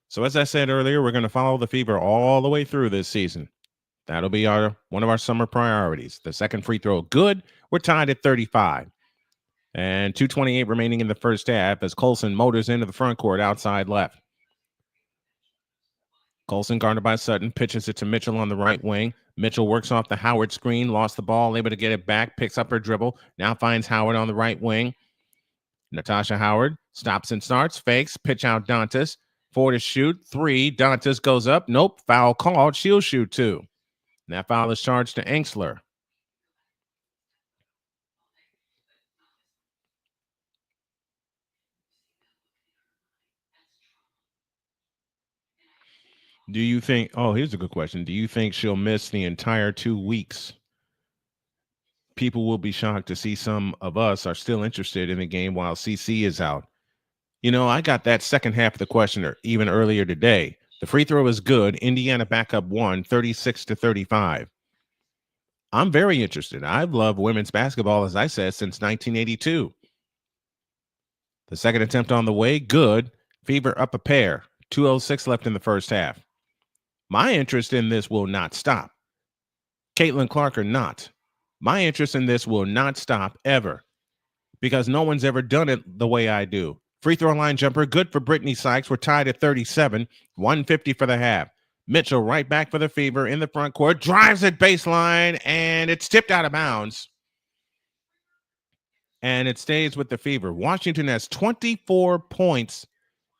So as I said earlier, we're going to follow the Fever all the way through this season. That'll be one of our summer priorities. The second free throw, good. We're tied at 35. And 2:28 remaining in the first half as Colson motors into the front court outside left. Colson guarded by Sutton, pitches it to Mitchell on the right wing. Mitchell works off the Howard screen, lost the ball, able to get it back, picks up her dribble, now finds Howard on the right wing. Natasha Howard stops and starts, fakes, pitch out Dantas. 4 to shoot, 3. Dantas goes up. Nope, foul called. She'll shoot 2. And that foul is charged to Enxler. Do you think, here's a good question. Do you think she'll miss the entire 2 weeks? People will be shocked to see some of us are still interested in the game while CC is out. You know, I got that second half of the questioner even earlier today. The free throw is good. Indiana back up 1, 36-35. I'm very interested. I've loved women's basketball, as I said, since 1982. The second attempt on the way, good. Fever up a pair. 2:06 left in the first half. My interest in this will not stop. Caitlin Clark or not. My interest in this will not stop ever because no one's ever done it the way I do. Free throw line jumper, good for Brittany Sykes. We're tied at 37, 150 for the half. Mitchell right back for the Fever in the front court, drives it baseline, and it's tipped out of bounds. And it stays with the Fever. Washington has 24 points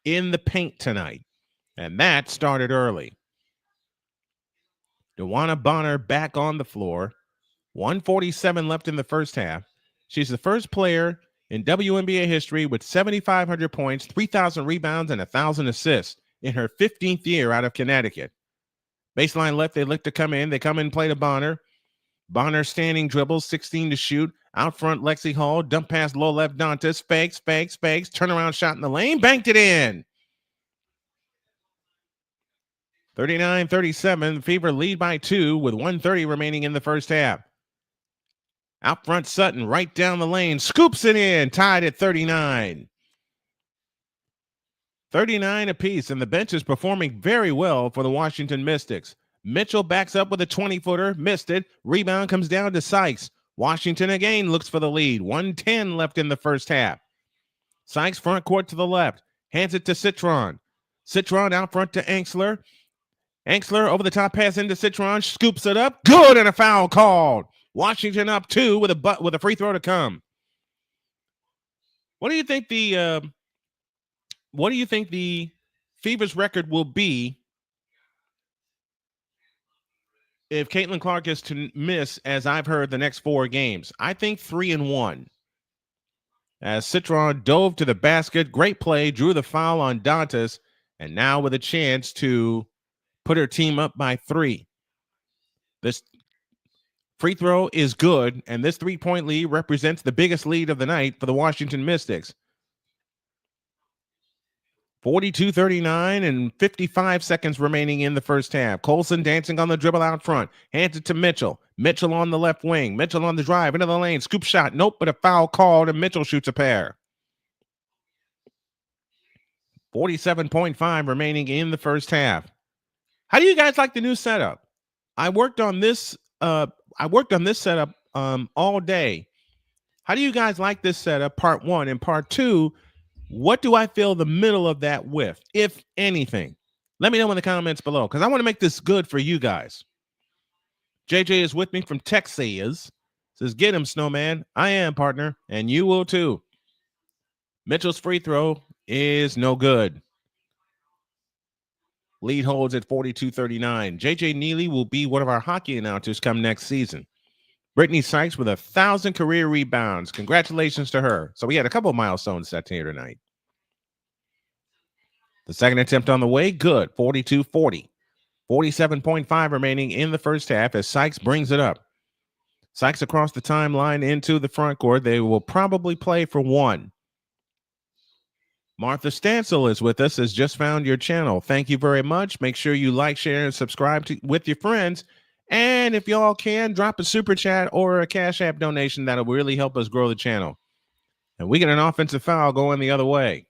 in the paint tonight, and that started early. DeWanna Bonner back on the floor. 147 left in the first half. She's the first player in WNBA history with 7,500 points, 3,000 rebounds, and 1,000 assists in her 15th year out of Connecticut. Baseline left, they look to come in. They come in and play to Bonner. Bonner standing dribbles, 16 to shoot. Out front, Lexi Hall. Dump pass low left, Dantas. Fakes. Turnaround shot in the lane. Banked it in. 39-37. Fever lead by 2 with 1:30 remaining in the first half. Out front, Sutton right down the lane. Scoops it in. Tied at 39. 39 apiece, and the bench is performing very well for the Washington Mystics. Mitchell backs up with a 20-footer. Missed it. Rebound comes down to Sykes. Washington again looks for the lead. 1:10 left in the first half. Sykes front court to the left. Hands it to Citron. Citron out front to Enxler. Enxler over the top pass into Citron. Scoops it up. Good, and a foul called. Washington up 2 with a free throw to come. What do you think the Fever's record will be if Caitlin Clark is to miss, as I've heard, the next 4 games? I think 3-1. As Citron dove to the basket, great play, drew the foul on Dantas, and now with a chance to put her team up by 3. This free throw is good, and this 3-point lead represents the biggest lead of the night for the Washington Mystics. 42-39 and 55 seconds remaining in the first half. Colson dancing on the dribble out front. Hands it to Mitchell. Mitchell on the left wing. Mitchell on the drive into the lane. Scoop shot. Nope, but a foul called, and Mitchell shoots a pair. 47.5 remaining in the first half. How do you guys like the new setup? I worked on this setup all day. How do you guys like this setup? Part 1 and part 2. What do I fill the middle of that with, if anything? Let me know in the comments below, because I want to make this good for you guys. JJ is with me from Texas. Says, get him, Snowman. I am, partner, and you will too. Mitchell's free throw is no good. Lead holds at 42-39. JJ Neely will be one of our hockey announcers come next season. Brittany Sykes with 1,000 career rebounds. Congratulations to her. So we had a couple of milestones set here tonight. The second attempt on the way, good. 42-40. 47.5 remaining in the first half as Sykes brings it up. Sykes across the timeline into the front court. They will probably play for 1. Martha Stansel is with us, has just found your channel. Thank you very much. Make sure you like, share, and subscribe with your friends. And if y'all can, drop a super chat or a Cash App donation. That'll really help us grow the channel. And we get an offensive foul going the other way.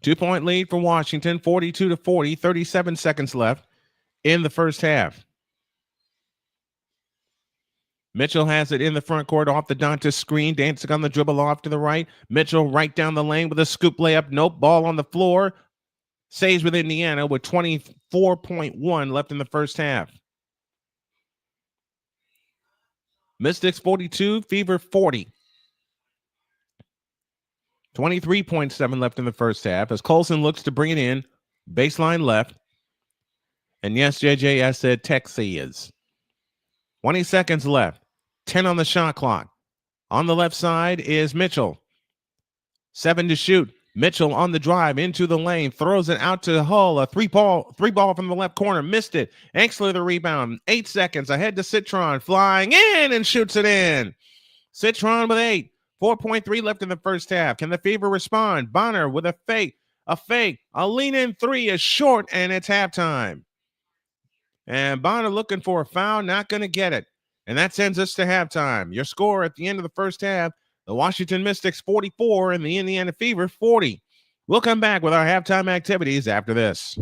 Two-point lead for Washington, 42-40, 37 seconds left in the first half. Mitchell has it in the front court off the Dantas screen, dancing on the dribble off to the right. Mitchell right down the lane with a scoop layup. Nope, ball on the floor. Stays with Indiana with 24.1 left in the first half. Mystics 42, Fever 40. 23.7 left in the first half as Colson looks to bring it in. Baseline left. And yes, JJ, I said Texas. 20 seconds left. 10 on the shot clock. On the left side is Mitchell. 7 to shoot. Mitchell on the drive into the lane. Throws it out to Hull. A three ball from the left corner. Missed it. Anxler the rebound. 8 seconds. Ahead to Citron. Flying in and shoots it in. Citron with 8. 4.3 left in the first half. Can the Fever respond? Bonner with a fake. A lean-in three is short, and it's halftime. And Bonner looking for a foul, not going to get it. And that sends us to halftime. Your score at the end of the first half, the Washington Mystics 44 and the Indiana Fever 40. We'll come back with our halftime activities after this.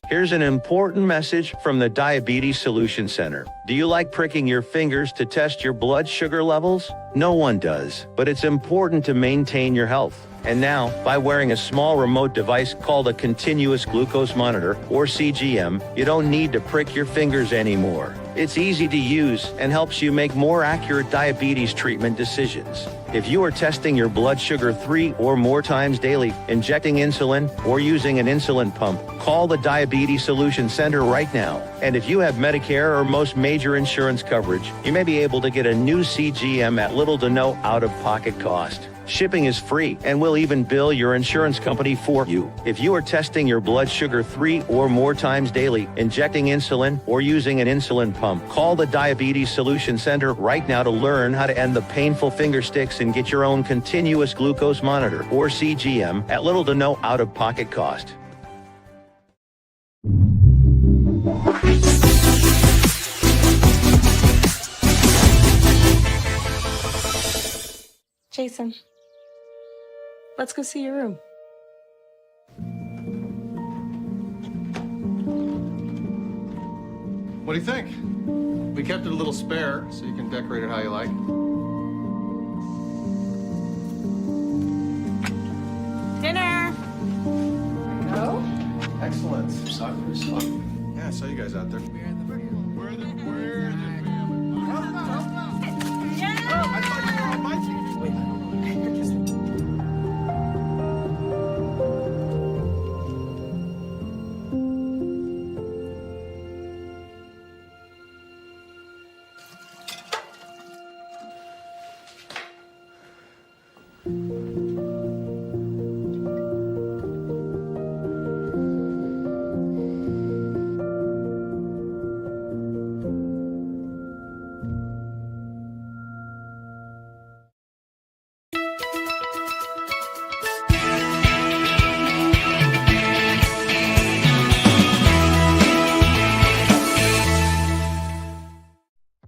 Here's an important message from the Diabetes Solution Center. Do you like pricking your fingers to test your blood sugar levels? No one does, but it's important to maintain your health. And now, by wearing a small remote device called a continuous glucose monitor, or CGM, you don't need to prick your fingers anymore. It's easy to use and helps you make more accurate diabetes treatment decisions. If you are testing your blood sugar 3 or more times daily, injecting insulin, or using an insulin pump, call the Diabetes Solution Center right now. And if you have Medicare or most major insurance coverage, you may be able to get a new CGM at little to no out-of-pocket cost. Shipping is free, and we'll even bill your insurance company for you. If you are testing your blood sugar 3 or more times daily, injecting insulin, or using an insulin pump, call the Diabetes Solution Center right now to learn how to end the painful finger sticks and get your own continuous glucose monitor, or CGM, at little to no out-of-pocket cost. Jason, let's go see your room. What do you think? We kept it a little spare, so you can decorate it how you like. Dinner. No? Excellent. Soccer is fun. Yeah, I saw you guys out there.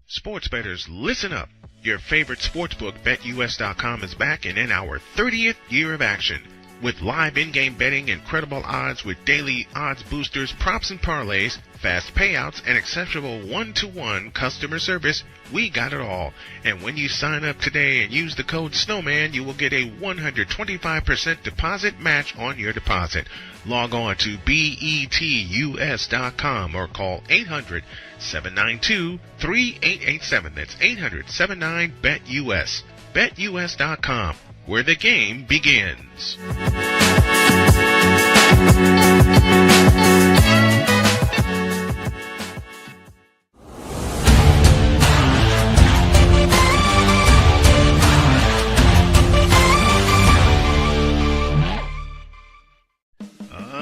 Sports bettors, listen up. Your favorite sportsbook, BetUS.com, is back and in our 30th year of action. With live in-game betting, incredible odds with daily odds boosters, props and parlays, fast payouts, and exceptional one-to-one customer service, we got it all. And when you sign up today and use the code SNOWMAN, you will get a 125% deposit match on your deposit. Log on to BETUS.com or call 800-792-3887. That's 800-79-BET-US. BetUS.com, where the game begins.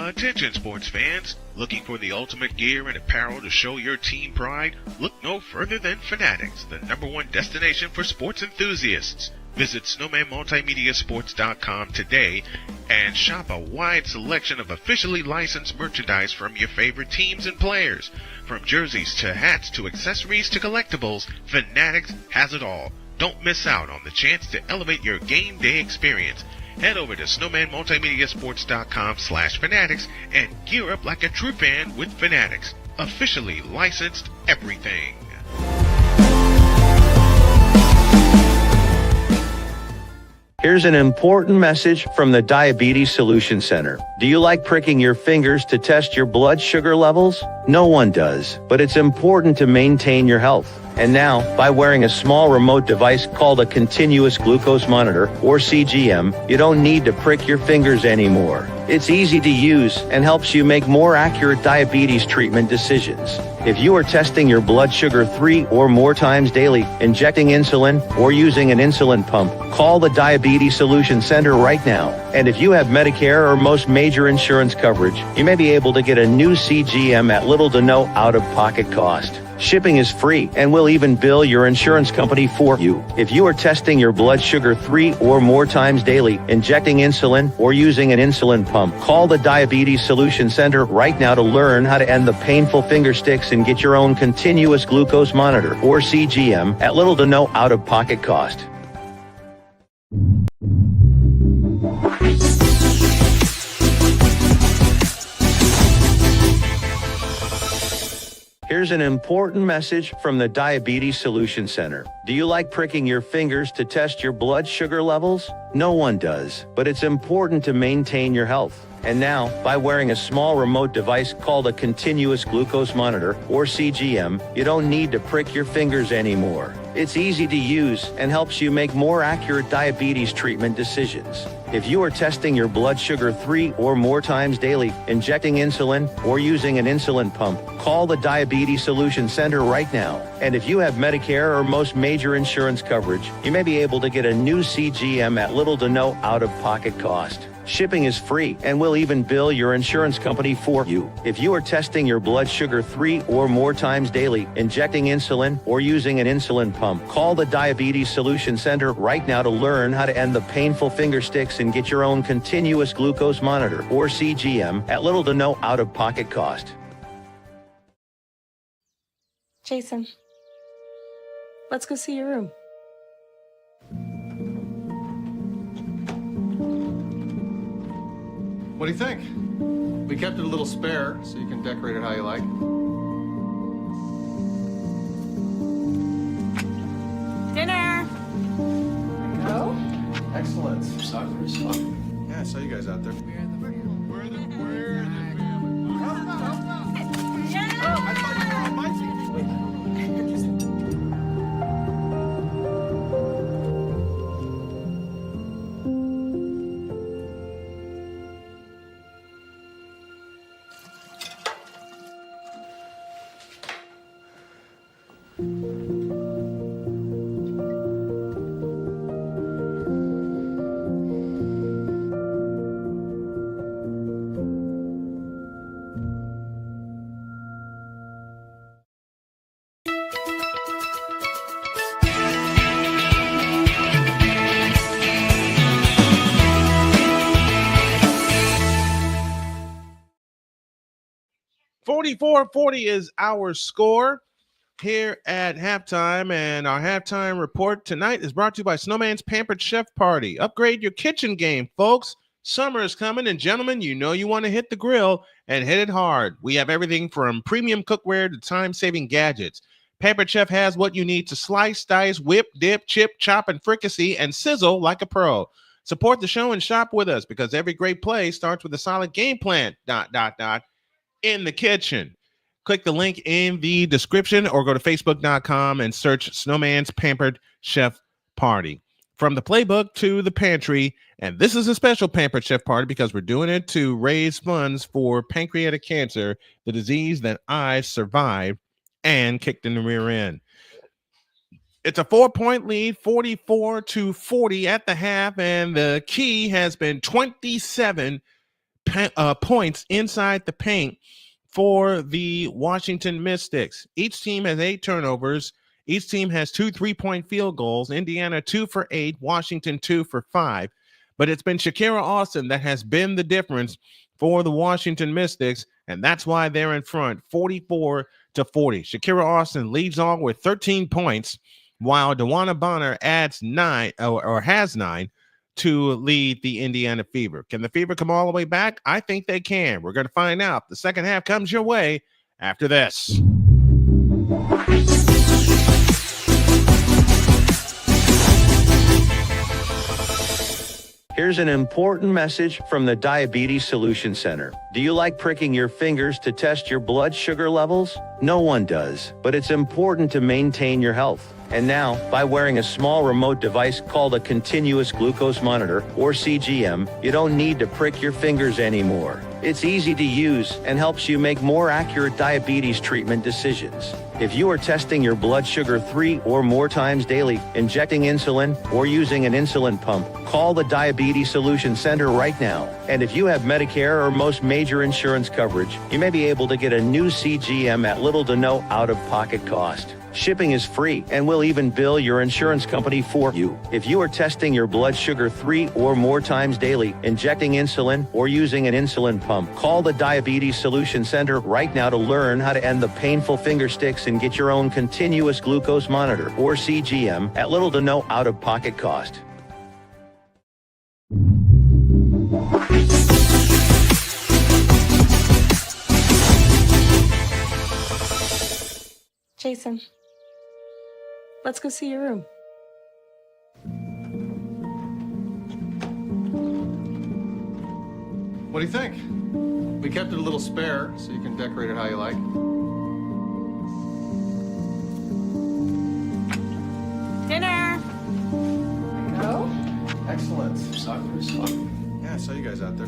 Attention sports fans? Looking for the ultimate gear and apparel to show your team pride? Look no further than Fanatics, the #1 destination for sports enthusiasts. Visit snowmanmultimediasports.com today and shop a wide selection of officially licensed merchandise from your favorite teams and players. From jerseys to hats to accessories to collectibles, Fanatics has it all. Don't miss out on the chance to elevate your game day experience. Head over to snowmanmultimediasports.com/fanatics and gear up like a true fan with Fanatics. Officially licensed everything. Here's an important message from the Diabetes Solution Center. Do you like pricking your fingers to test your blood sugar levels? No one does, but it's important to maintain your health. And now, by wearing a small remote device called a continuous glucose monitor, or CGM, you don't need to prick your fingers anymore. It's easy to use and helps you make more accurate diabetes treatment decisions. If you are testing your blood sugar 3 or more times daily, injecting insulin, or using an insulin pump, call the Diabetes Solution Center right now. And if you have Medicare or most major insurance coverage, you may be able to get a new CGM at little to no out-of-pocket cost. Shipping is free, and we'll even bill your insurance company for you. If you are testing your blood sugar 3 or more times daily, injecting insulin, or using an insulin pump, call the Diabetes Solution Center right now to learn how to end the painful finger sticks and get your own continuous glucose monitor, or CGM, at little to no out-of-pocket cost. Here's an important message from the Diabetes Solution Center. Do you like pricking your fingers to test your blood sugar levels? No one does, but it's important to maintain your health. And now, by wearing a small remote device called a continuous glucose monitor, or CGM, you don't need to prick your fingers anymore. It's easy to use and helps you make more accurate diabetes treatment decisions. If you are testing your blood sugar 3 or more times daily, injecting insulin, or using an insulin pump, call the Diabetes Solution Center right now. And if you have Medicare or most major insurance coverage, you may be able to get a new CGM at little to no out-of-pocket cost. Shipping is free, and we'll even bill your insurance company for you. If you are testing your blood sugar 3 or more times daily, injecting insulin, or using an insulin pump, call the Diabetes Solution Center right now to learn how to end the painful finger sticks and get your own continuous glucose monitor, or CGM, at little to no out-of-pocket cost. Jason, let's go see your room. What do you think? We kept it a little spare, so you can decorate it how you like. Dinner! Go? Excellent. Soccer is fun. Yeah, I saw you guys out there. .44-40 is our score here at halftime, and our halftime report tonight is brought to you by Snowman's Pampered Chef Party. Upgrade your kitchen game, folks. Summer is coming, and gentlemen, you know you want to hit the grill and hit it hard. We have everything from premium cookware to time-saving gadgets. Pampered Chef has what you need to slice, dice, whip, dip, chip, chop, and fricassee and sizzle like a pro. Support the show and shop with us, because every great play starts with a solid game plan, ... in the kitchen. Click the link in the description or go to facebook.com and search Snowman's Pampered Chef Party. From the playbook to the pantry, and this is a special Pampered Chef Party because we're doing it to raise funds for pancreatic cancer, the disease that I survived and kicked in the rear end. It's a 4-point lead, 44-40 at the half, and the key has been 27 points inside the paint for the Washington Mystics. Each team has 8 turnovers. Each team has 2 3-point field goals. Indiana 2 for 8, Washington 2 for 5. But it's been Shakira Austin that has been the difference for the Washington Mystics, and that's why they're in front, 44-40. Shakira Austin leads on with 13 points, while DeWanna Bonner adds 9 or has 9 to lead the Indiana Fever. Can the Fever come all the way back? I think they can. We're going to find out. The second half comes your way after this. Here's an important message from the Diabetes Solution Center. Do you like pricking your fingers to test your blood sugar levels? No one does, but it's important to maintain your health. And now, by wearing a small remote device called a continuous glucose monitor, or CGM, you don't need to prick your fingers anymore. It's easy to use and helps you make more accurate diabetes treatment decisions. If you are testing your blood sugar 3 or more times daily, injecting insulin, or using an insulin pump, call the Diabetes Solution Center right now. And if you have Medicare or most major insurance coverage, you may be able to get a new CGM at little to no out-of-pocket cost. Shipping is free, and we'll even bill your insurance company for you. If you are testing your blood sugar 3 or more times daily, injecting insulin, or using an insulin pump, call the Diabetes Solution Center right now to learn how to end the painful finger sticks and get your own continuous glucose monitor, or CGM, at little to no out-of-pocket cost. Jason, let's go see your room. What do you think? We kept it a little spare, so you can decorate it how you like. Dinner! Go? Excellent. Soccer is fun. Yeah, I saw you guys out there.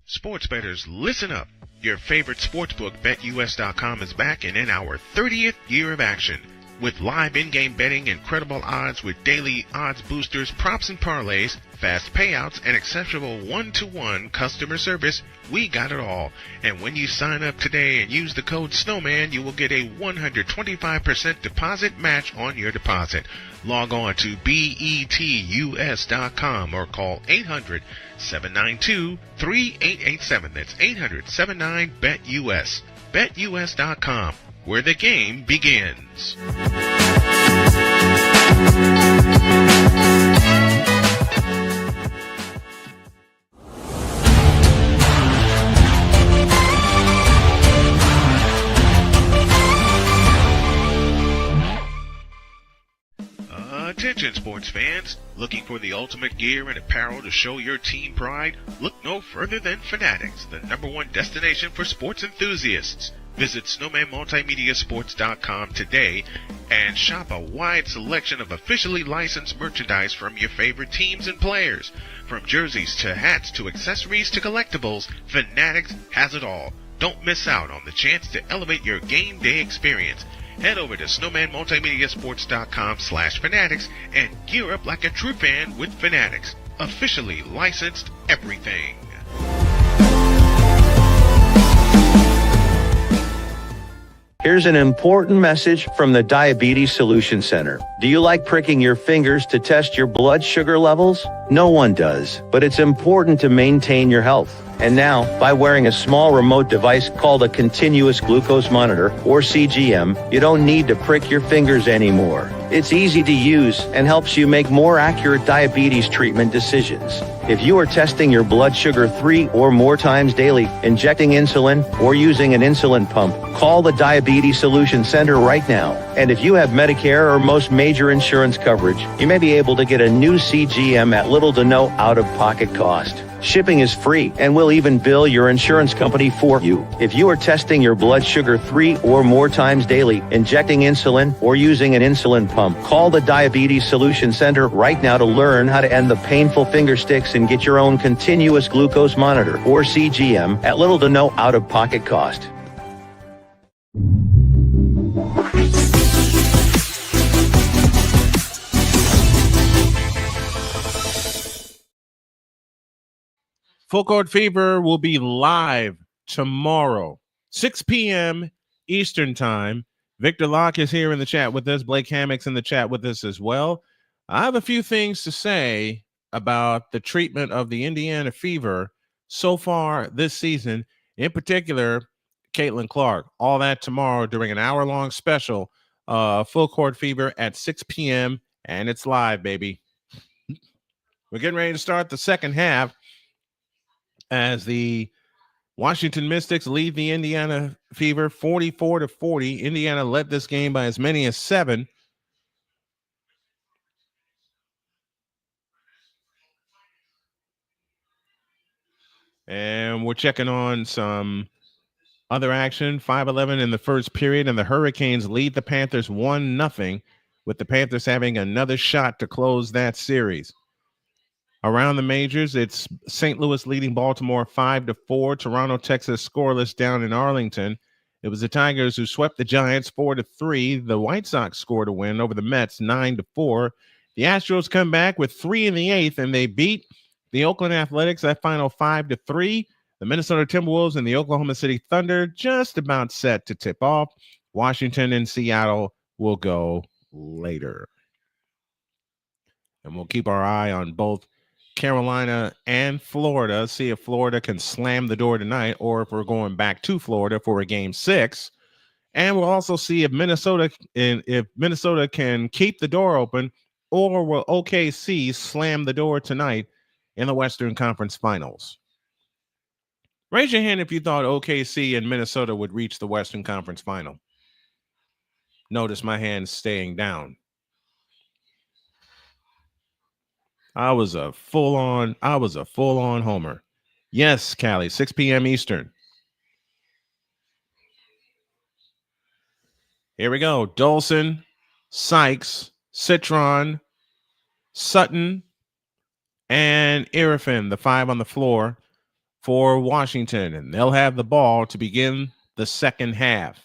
Sports bettors, listen up. Your favorite sportsbook, BetUS.com, is back and in our 30th year of action. With live in-game betting, incredible odds with daily odds boosters, props and parlays, fast payouts, and exceptional one-to-one customer service, we got it all. And when you sign up today and use the code SNOWMAN, you will get a 125% deposit match on your deposit. Log on to BETUS.com or call 800-792-3887. That's 800-79-BET-US. BetUS.com, where the game begins. Attention sports fans, looking for the ultimate gear and apparel to show your team pride? Look no further than Fanatics, the #1 destination for sports enthusiasts. Visit snowmanmultimediasports.com today and shop a wide selection of officially licensed merchandise from your favorite teams and players. From jerseys to hats to accessories to collectibles, Fanatics has it all. Don't miss out on the chance to elevate your game day experience. Head over to snowmanmultimediasports.com/fanatics and gear up like a true fan with Fanatics. Officially licensed everything. Here's an important message from the Diabetes Solution Center. Do you like pricking your fingers to test your blood sugar levels? No one does, but it's important to maintain your health. And now, by wearing a small remote device called a continuous glucose monitor, or CGM, you don't need to prick your fingers anymore. It's easy to use and helps you make more accurate diabetes treatment decisions. If you are testing your blood sugar 3 or more times daily, injecting insulin, or using an insulin pump, call the Diabetes Solution Center right now. And if you have Medicare or most major insurance coverage, you may be able to get a new CGM at little to no out-of-pocket cost. Shipping is free, and we'll even bill your insurance company for you. If you are testing your blood sugar 3 or more times daily, injecting insulin, or using an insulin pump, call the Diabetes Solution Center right now to learn how to end the painful finger sticks and get your own continuous glucose monitor, or CGM, at little to no out-of-pocket cost. Full Court Fever will be live tomorrow, 6 p.m. Eastern Time. Victor Locke is here in the chat with us. Blake Hammock's in the chat with us as well. I have a few things to say about the treatment of the Indiana Fever so far this season, in particular, Caitlin Clark. All that tomorrow during an hour-long special, Full Court Fever at 6 p.m., and it's live, baby. We're getting ready to start the second half as the Washington Mystics lead the Indiana Fever 44-40. Indiana led this game by as many as 7. And we're checking on some other action. 5-11 in the first period, and the Hurricanes lead the Panthers 1-0, with the Panthers having another shot to close that series. Around the majors, it's St. Louis leading Baltimore 5-4. Toronto, Texas scoreless down in Arlington. It was the Tigers who swept the Giants 4-3. The White Sox scored a win over the Mets 9-4. The Astros come back with 3 in the 8th, and they beat the Oakland Athletics that final 5-3. The Minnesota Timberwolves and the Oklahoma City Thunder just about set to tip off. Washington and Seattle will go later. And we'll keep our eye on both Carolina and Florida, see if Florida can slam the door tonight, or if we're going back to Florida for a game 6. And we'll also see if Minnesota can keep the door open, or will OKC slam the door tonight in the Western Conference Finals. Raise your hand if you thought OKC and Minnesota would reach the Western Conference Final. Notice my hand staying down. I was a full-on homer. Yes, Callie, 6 p.m. Eastern. Here we go. Dolson, Sykes, Citron, Sutton, and Irrifin, the 5 on the floor for Washington. And they'll have the ball to begin the second half.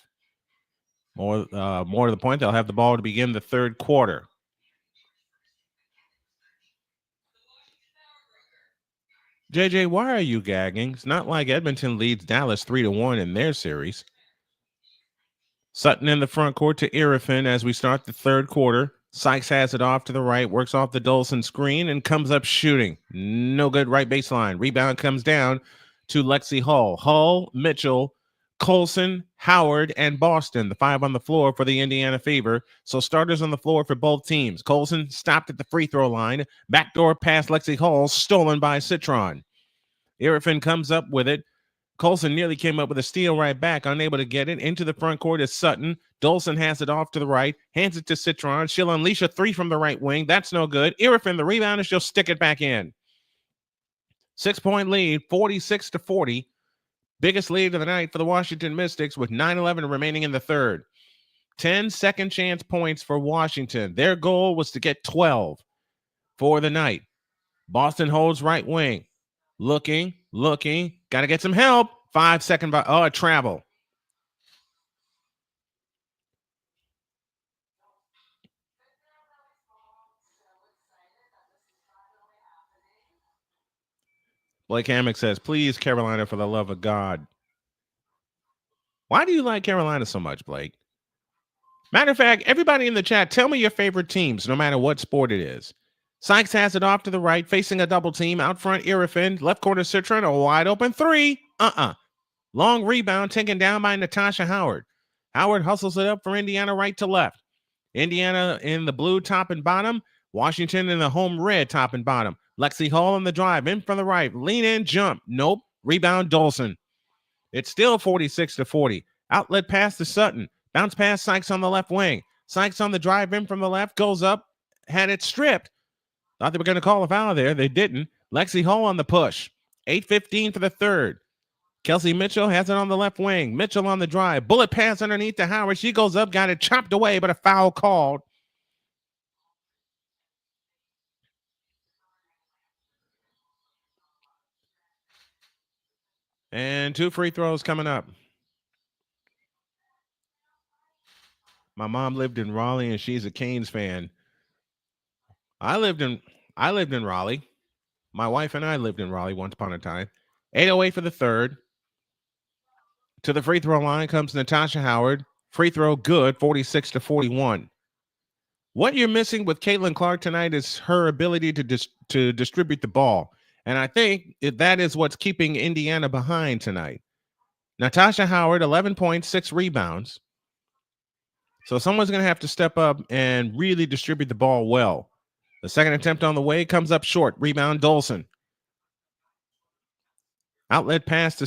More to the point, they'll have the ball to begin the third quarter. JJ, why are you gagging? It's not like Edmonton leads Dallas 3-1 in their series. Sutton in the front court to Irrifin as we start the third quarter. Sykes has it off to the right, works off the Dolson screen, and comes up shooting. No good, right baseline. Rebound comes down to Lexi Hull. Hull, Mitchell, Colson, Howard, and Boston, the 5 on the floor for the Indiana Fever. So starters on the floor for both teams. Colson stopped at the free throw line. Backdoor pass Lexi Hull, stolen by Citron. Irrifin comes up with it. Colson nearly came up with a steal right back, unable to get it. Into the front court is Sutton. Dolson has it off to the right, hands it to Citron. She'll unleash a 3 from the right wing. That's no good. Irrifin, the rebound, and she'll stick it back in. 6-point lead, 46-40. Biggest lead of the night for the Washington Mystics with 9:11 remaining in the third. 10 second chance points for Washington. Their goal was to get 12 for the night. Boston holds right wing. Looking. Got to get some help. 5-second travel. Blake Hammock says, please, Carolina, for the love of God. Why do you like Carolina so much, Blake? Matter of fact, everybody in the chat, tell me your favorite teams, no matter what sport it is. Sykes has it off to the right, facing a double team. Out front, Irifin. Left corner, Citron. A wide open three. Long rebound taken down by Natasha Howard. Howard hustles it up for Indiana right to left. Indiana in the blue top and bottom. Washington in the home red top and bottom. Lexi Hall on the drive. In from the right. Lean in, jump. Nope. Rebound, Dolson. It's still 46-40. Outlet pass to Sutton. Bounce pass Sykes on the left wing. Sykes on the drive in from the left. Goes up. Had it stripped. Thought they were going to call a foul there. They didn't. Lexi Hall on the push. 8:15 for the third. Kelsey Mitchell has it on the left wing. Mitchell on the drive. Bullet pass underneath to Howard. She goes up, got it chopped away, but a foul called. And 2 free throws coming up. My mom lived in Raleigh, and she's a Canes fan. I lived in Raleigh. My wife and I lived in Raleigh once upon a time. 8:08 for the third. To the free throw line comes Natasha Howard. Free throw good, 46-41. What you're missing with Caitlin Clark tonight is her ability to distribute the ball. And I think that is what's keeping Indiana behind tonight. Natasha Howard, 11 points, 6 rebounds. So someone's going to have to step up and really distribute the ball well. The second attempt on the way comes up short. Rebound, Dolson. Outlet pass to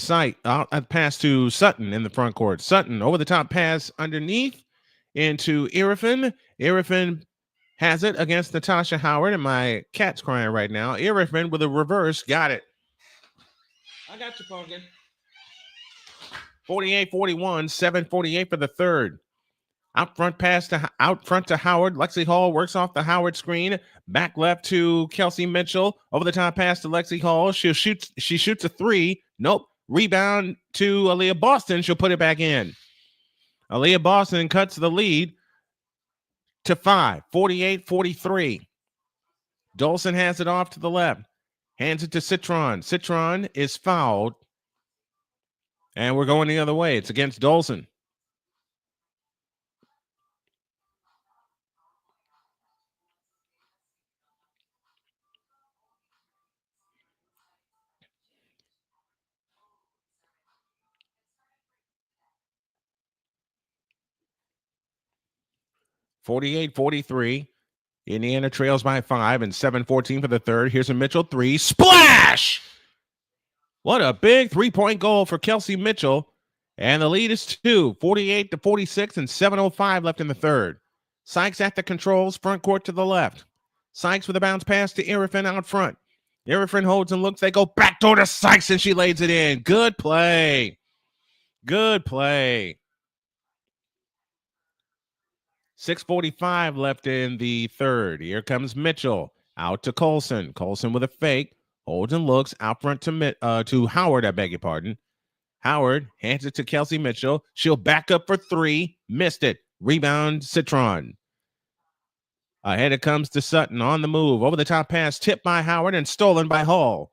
Sutton in the front court. Sutton over the top pass underneath into Irifin. Irifin has it against Natasha Howard, and my cat's crying right now. Irifin with a reverse. Got it. I got you, Pumpkin. 48-41, 7:48 for the third. Out front to Howard. Lexi Hall works off the Howard screen. Back left to Kelsey Mitchell. Over the top pass to Lexi Hall. She shoots a three. Nope. Rebound to Aaliyah Boston. She'll put it back in. Aaliyah Boston cuts the lead to 5. 48-43. Dolson has it off to the left. Hands it to Citron. Citron is fouled. And we're going the other way. It's against Dolson. (48-43). Indiana trails by 5 and 7:14 for the third. Here's a Mitchell three. Splash! What a big three-point goal for Kelsey Mitchell. And the lead is 2, 48-46, and 7:05 left in the third. Sykes at the controls, front court to the left. Sykes with a bounce pass to Irifin out front. Irifin holds and looks. They go back door to Sykes, and she lays it in. Good play. Good play. 6:45 left in the third. Here comes Mitchell. Out to Colson. Colson with a fake. Holds and looks. Out front to Howard, I beg your pardon. Howard hands it to Kelsey Mitchell. She'll back up for 3. Missed it. Rebound, Citron. Ahead it comes to Sutton on the move. Over the top pass. Tipped by Howard and stolen by Hall.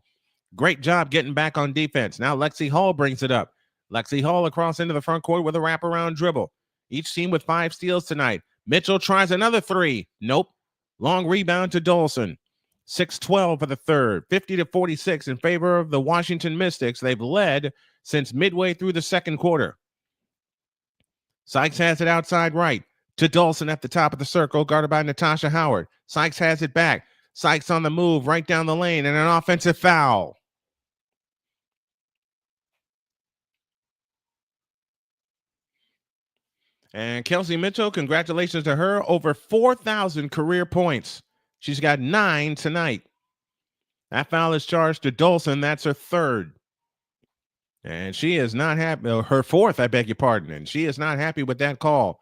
Great job getting back on defense. Now Lexi Hall brings it up. Lexi Hall across into the front court with a wraparound dribble. Each team with 5 steals tonight. Mitchell tries another 3. Nope. Long rebound to Dolson. 6:12 for the third. 50-46 in favor of the Washington Mystics. They've led since midway through the second quarter. Sykes has it outside right to Dolson at the top of the circle, guarded by Natasha Howard. Sykes has it back. Sykes on the move right down the lane, and an offensive foul. And Kelsey Mitchell, congratulations to her. Over 4,000 career points. She's got 9 tonight. That foul is charged to Dolson. That's her third. And she is not happy. Her fourth, I beg your pardon. And she is not happy with that call.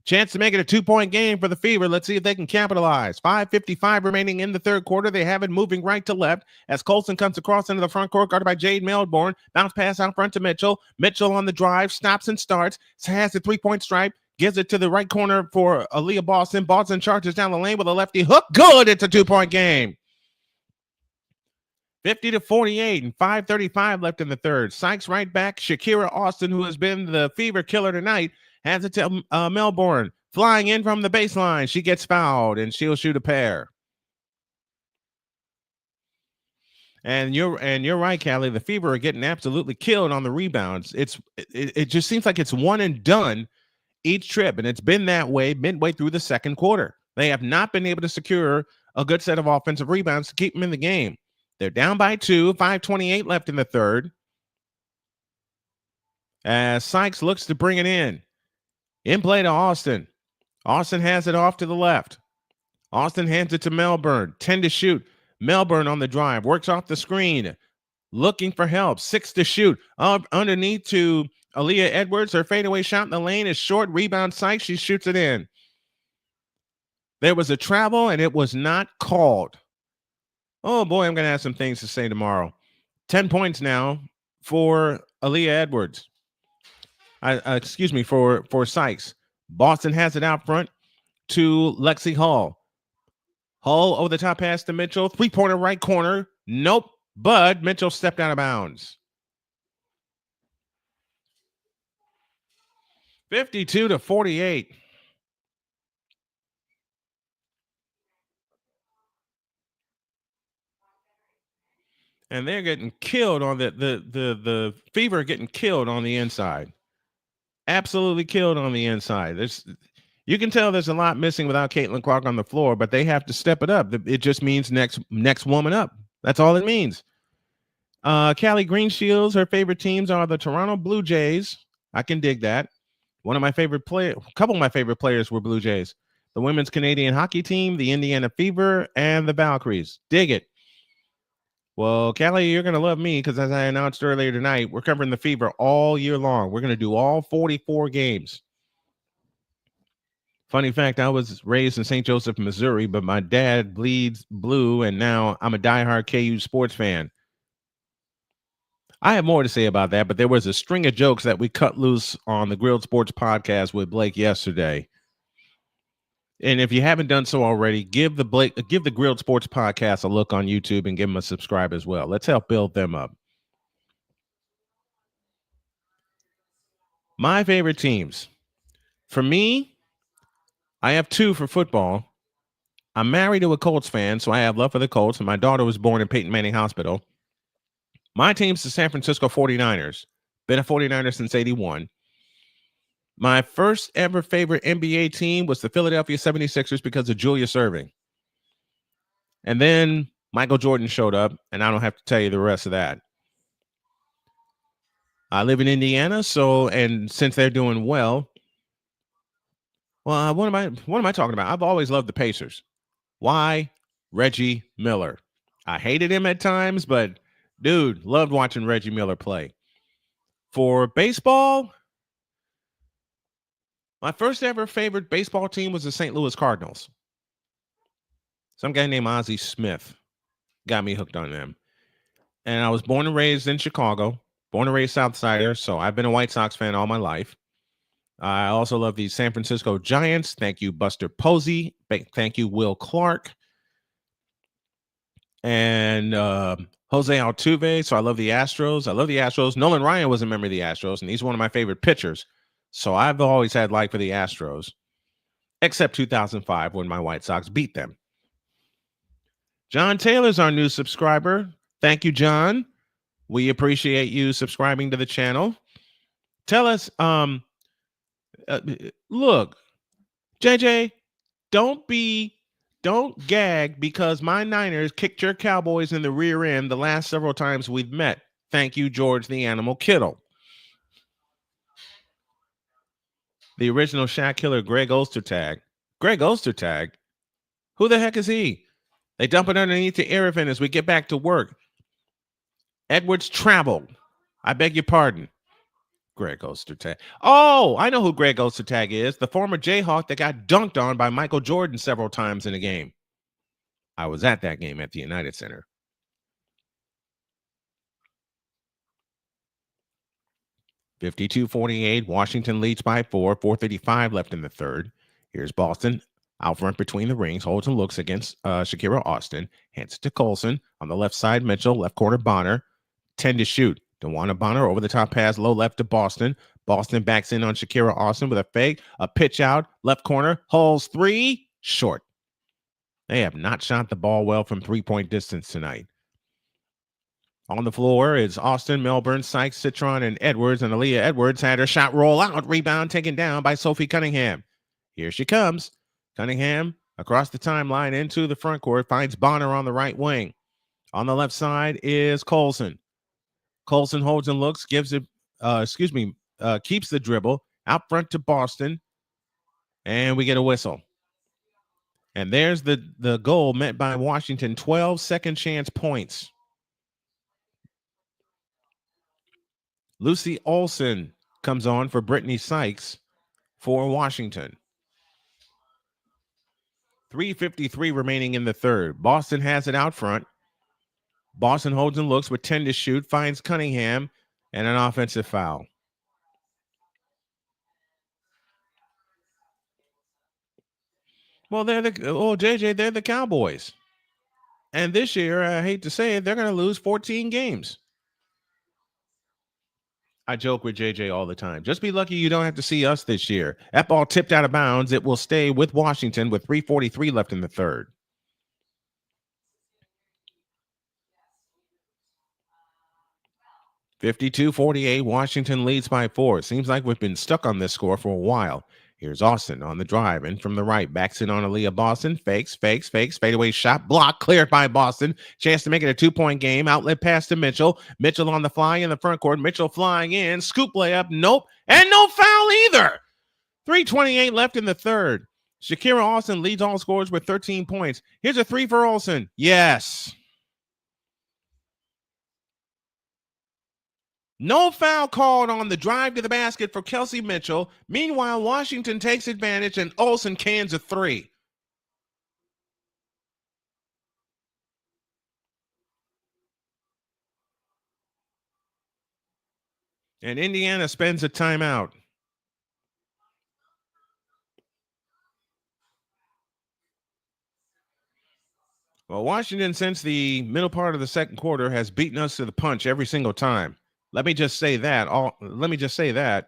Chance to make it a 2-point game for the Fever. Let's see if they can capitalize. 5:55 remaining in the third quarter. They have it moving right to left as Colson comes across into the front court, guarded by Jade Melbourne. Bounce pass out front to Mitchell. Mitchell on the drive, stops and starts. Has the 3-point stripe. Gives it to the right corner for Aaliyah Boston. Boston charges down the lane with a lefty hook. Good. It's a 2-point game. 50-48 and 5:35 left in the third. Sykes right back. Shakira Austin, who has been the Fever killer tonight, has it to Melbourne. Flying in from the baseline. She gets fouled, and she'll shoot a pair. And you're right, Callie. The Fever are getting absolutely killed on the rebounds. It just seems like it's one and done each trip, and it's been that way midway through the second quarter. They have not been able to secure a good set of offensive rebounds to keep them in the game. They're down by 2, 5:28 left in the third. As Sykes looks to bring it in play to Austin. Austin has it off to the left. Austin hands it to Melbourne. 10 to shoot. Melbourne on the drive. Works off the screen. Looking for help. 6 to shoot. Up underneath to Aaliyah Edwards. Her fadeaway shot in the lane is short. Rebound Sykes. She shoots it in. There was a travel, and it was not called. Oh, boy, I'm going to have some things to say tomorrow. 10 points now for Aaliyah Edwards. Excuse me, for Sykes. Boston has it out front to Lexi Hall. Hall over the top pass to Mitchell. Three-pointer right corner. Nope. But Mitchell stepped out of bounds. 52-48. And they're getting killed on the Fever getting killed on the inside. Absolutely killed on the inside. You can tell there's a lot missing without Caitlin Clark on the floor, but they have to step it up. It just means next woman up. That's all it means. Callie Greenshields, her favorite teams are the Toronto Blue Jays. I can dig that. A couple of my favorite players were Blue Jays. The women's Canadian hockey team, the Indiana Fever, and the Valkyries. Dig it. Well, Callie, you're going to love me because as I announced earlier tonight, we're covering the Fever all year long. We're going to do all 44 games. Funny fact, I was raised in St. Joseph, Missouri, but my dad bleeds blue, and now I'm a diehard KU sports fan. I have more to say about that, but there was a string of jokes that we cut loose on the Grilled Sports podcast with Blake yesterday. And if you haven't done so already, give the Grilled Sports podcast a look on YouTube and give them a subscribe as well. Let's help build them up. My favorite teams. For me, I have two for football. I'm married to a Colts fan, so I have love for the Colts, and my daughter was born in Peyton Manning Hospital. My team's the San Francisco 49ers. Been a 49er since 81. My first ever favorite NBA team was the Philadelphia 76ers because of Julius Erving. And then Michael Jordan showed up, and I don't have to tell you the rest of that. I live in Indiana, and since they're doing well, what am I talking about? I've always loved the Pacers. Why? Reggie Miller. I hated him at times, but dude, loved watching Reggie Miller play. For baseball, my first ever favorite baseball team was the St. Louis Cardinals. Some guy named Ozzie Smith got me hooked on them. And I was born and raised in Chicago, born and raised Southsider, so I've been a White Sox fan all my life. I also love the San Francisco Giants. Thank you, Buster Posey. Thank you, Will Clark. And Jose Altuve. So I love the Astros. Nolan Ryan was a member of the Astros, and he's one of my favorite pitchers. So I've always had like for the Astros, except 2005 when my White Sox beat them. John Taylor's our new subscriber. Thank you, John. We appreciate you subscribing to the channel. Tell us, look, JJ, don't gag because my Niners kicked your Cowboys in the rear end the last several times we've met. Thank you, George the Animal Kittle. The original Shaq killer, Greg Ostertag. Greg Ostertag? Who the heck is he? They dump it underneath the air vent as we get back to work. Edwards traveled. I beg your pardon. Greg Ostertag. Oh, I know who Greg Ostertag is. The former Jayhawk that got dunked on by Michael Jordan several times in a game. I was at that game at the United Center. (52-48). Washington leads by 4. 4:35 left in the third. Here's Boston out front between the rings. Holds and looks against Shakira Austin. Hands it to Colson. On the left side, Mitchell. Left corner, Bonner. 10 to shoot. DeWanna Bonner over the top pass, low left to Boston. Boston backs in on Shakira Austin with a fake. A pitch out. Left corner. Hulls three. Short. They have not shot the ball well from three-point distance tonight. On the floor is Austin, Melbourne, Sykes, Citron, and Edwards. And Aaliyah Edwards had her shot roll out. Rebound taken down by Sophie Cunningham. Here she comes. Cunningham across the timeline into the front court. Finds Bonner on the right wing. On the left side is Colson. Colson holds and looks. Gives it, keeps the dribble. Out front to Boston. And we get a whistle. And there's the goal met by Washington. 12 second chance points. Lucy Olsen comes on for Brittany Sykes for Washington. 3:53 remaining in the third. Boston has it out front. Boston holds and looks with 10 to shoot, finds Cunningham, and an offensive foul. Well, JJ, they're the Cowboys. And this year, I hate to say it, they're going to lose 14 games. I joke with JJ all the time. Just be lucky you don't have to see us this year. That ball tipped out of bounds. It will stay with Washington with 3:43 left in the third. (52-48), Washington leads by 4. Seems like we've been stuck on this score for a while. Here's Austin on the drive and from the right. Backs in on Aaliyah Boston. Fakes. Fadeaway shot. Block cleared by Boston. Chance to make it a 2-point game. Outlet pass to Mitchell. Mitchell on the fly in the front court. Mitchell flying in. Scoop layup. Nope. And no foul either. 3:28 left in the third. Shakira Austin leads all scorers with 13 points. Here's a 3 for Olsen. Yes. No foul called on the drive to the basket for Kelsey Mitchell. Meanwhile, Washington takes advantage and Olsen cans a 3. And Indiana spends a timeout. Well, Washington, since the middle part of the second quarter, has beaten us to the punch every single time. Let me just say that.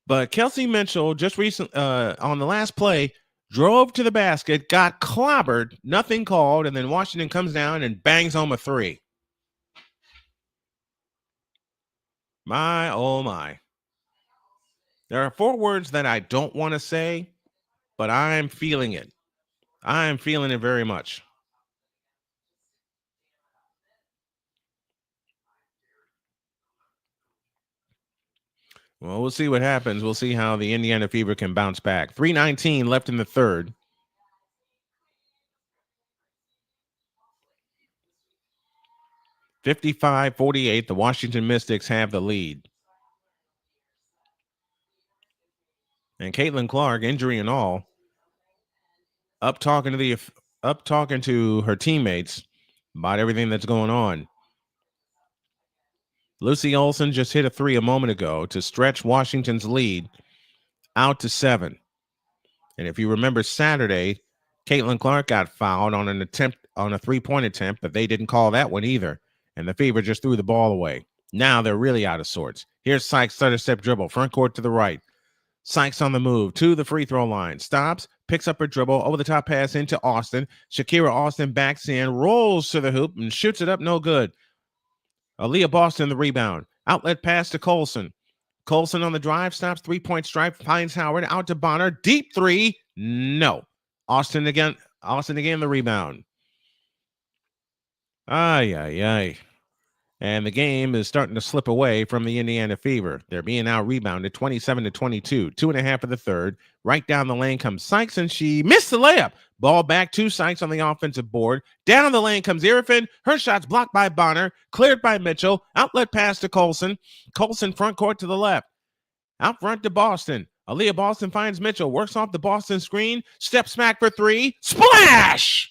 But Kelsey Mitchell just recently, on the last play, drove to the basket, got clobbered, nothing called, and then Washington comes down and bangs home a 3. My, oh my. There are 4 words that I don't want to say, but I'm feeling it. I'm feeling it very much. Well, we'll see what happens. We'll see how the Indiana Fever can bounce back. 3:19 left in the third. (55-48), the Washington Mystics have the lead. And Caitlin Clark, injury and all, up talking to her teammates about everything that's going on. Lucy Olsen just hit a 3 a moment ago to stretch Washington's lead out to 7. And if you remember Saturday, Caitlin Clark got fouled on a 3-point attempt, but they didn't call that one either. And the Fever just threw the ball away. Now they're really out of sorts. Here's Sykes' 30-step dribble, front court to the right. Sykes on the move to the free throw line. Stops, picks up her dribble, over the top pass into Austin. Shakira Austin backs in, rolls to the hoop, and shoots it up, no good. Aaliyah Boston the rebound. Outlet pass to Colson. Colson on the drive, stops, 3-point stripe, finds Howard, out to Bonner. Deep 3, no. Austin again the rebound. Ay. And the game is starting to slip away from the Indiana Fever. They're being out rebounded 27-22. 2.5 of the third. Right down the lane comes Sykes, and she missed the layup. Ball back to Sykes on the offensive board. Down the lane comes Irfin. Her shot's blocked by Bonner. Cleared by Mitchell. Outlet pass to Colson. Colson front court to the left. Out front to Boston. Aaliyah Boston finds Mitchell. Works off the Boston screen. Steps back for 3. Splash!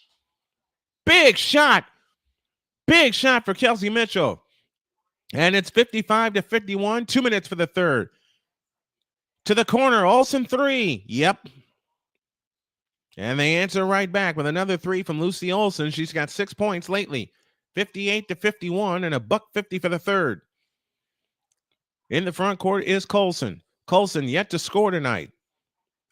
Big shot. Big shot for Kelsey Mitchell. And it's 55-51. 2 minutes for the third. To the corner. Olsen 3. Yep. And they answer right back with another 3 from Lucy Olsen. She's got 6 points lately. 58-51 and $1.50 for the third. In the front court is Colson. Colson yet to score tonight.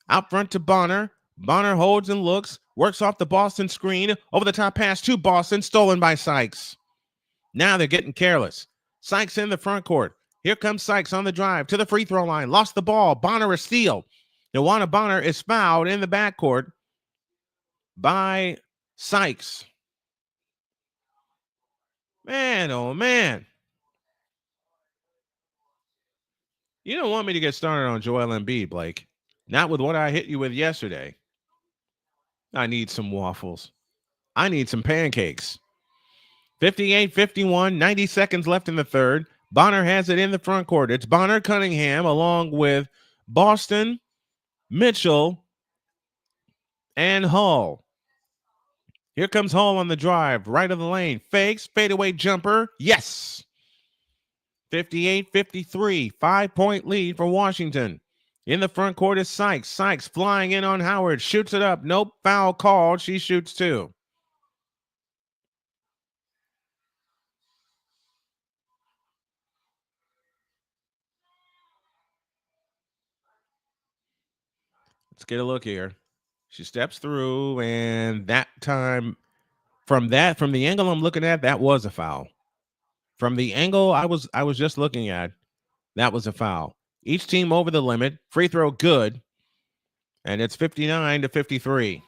Out front to Bonner. Bonner holds and looks. Works off the Boston screen. Over the top pass to Boston. Stolen by Sykes. Now they're getting careless. Sykes in the front court. Here comes Sykes on the drive to the free throw line. Lost the ball. Bonner a steal. Joanna Bonner is fouled in the backcourt by Sykes. Man, oh man. You don't want me to get started on Joel Embiid, Blake. Not with what I hit you with yesterday. I need some waffles. I need some pancakes. 58-51, 90 seconds left in the third. Bonner has it in the front court. It's Bonner, Cunningham, along with Boston, Mitchell, and Hull. Here comes Hull on the drive, right of the lane. Fakes, fadeaway jumper. Yes. 58-53, 5-point lead for Washington. In the front court is Sykes. Sykes flying in on Howard. Shoots it up. Nope. Foul called. She shoots two. Let's get a look here. She steps through, and that time, from the angle I'm looking at, that was a foul. From the angle I was just looking at, that was a foul. Each team over the limit. Free throw good. And it's 59-53.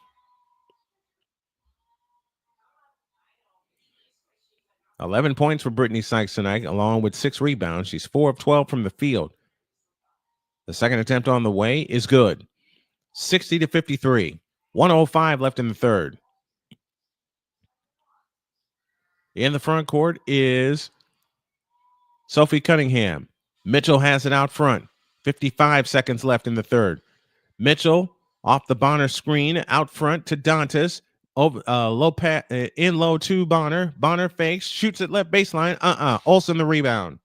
$11 points for Brittany Sykes tonight, along with 6 rebounds. She's 4 of 12 from the field. The second attempt on the way is good. 60-53. 1:05 left in the third. In the front court is Sophie Cunningham. Mitchell has it out front. 55 seconds left in the third. Mitchell off the Bonner screen out front to Dantas. Over in low to Bonner. Bonner fakes, shoots at left baseline. Olsen the rebound.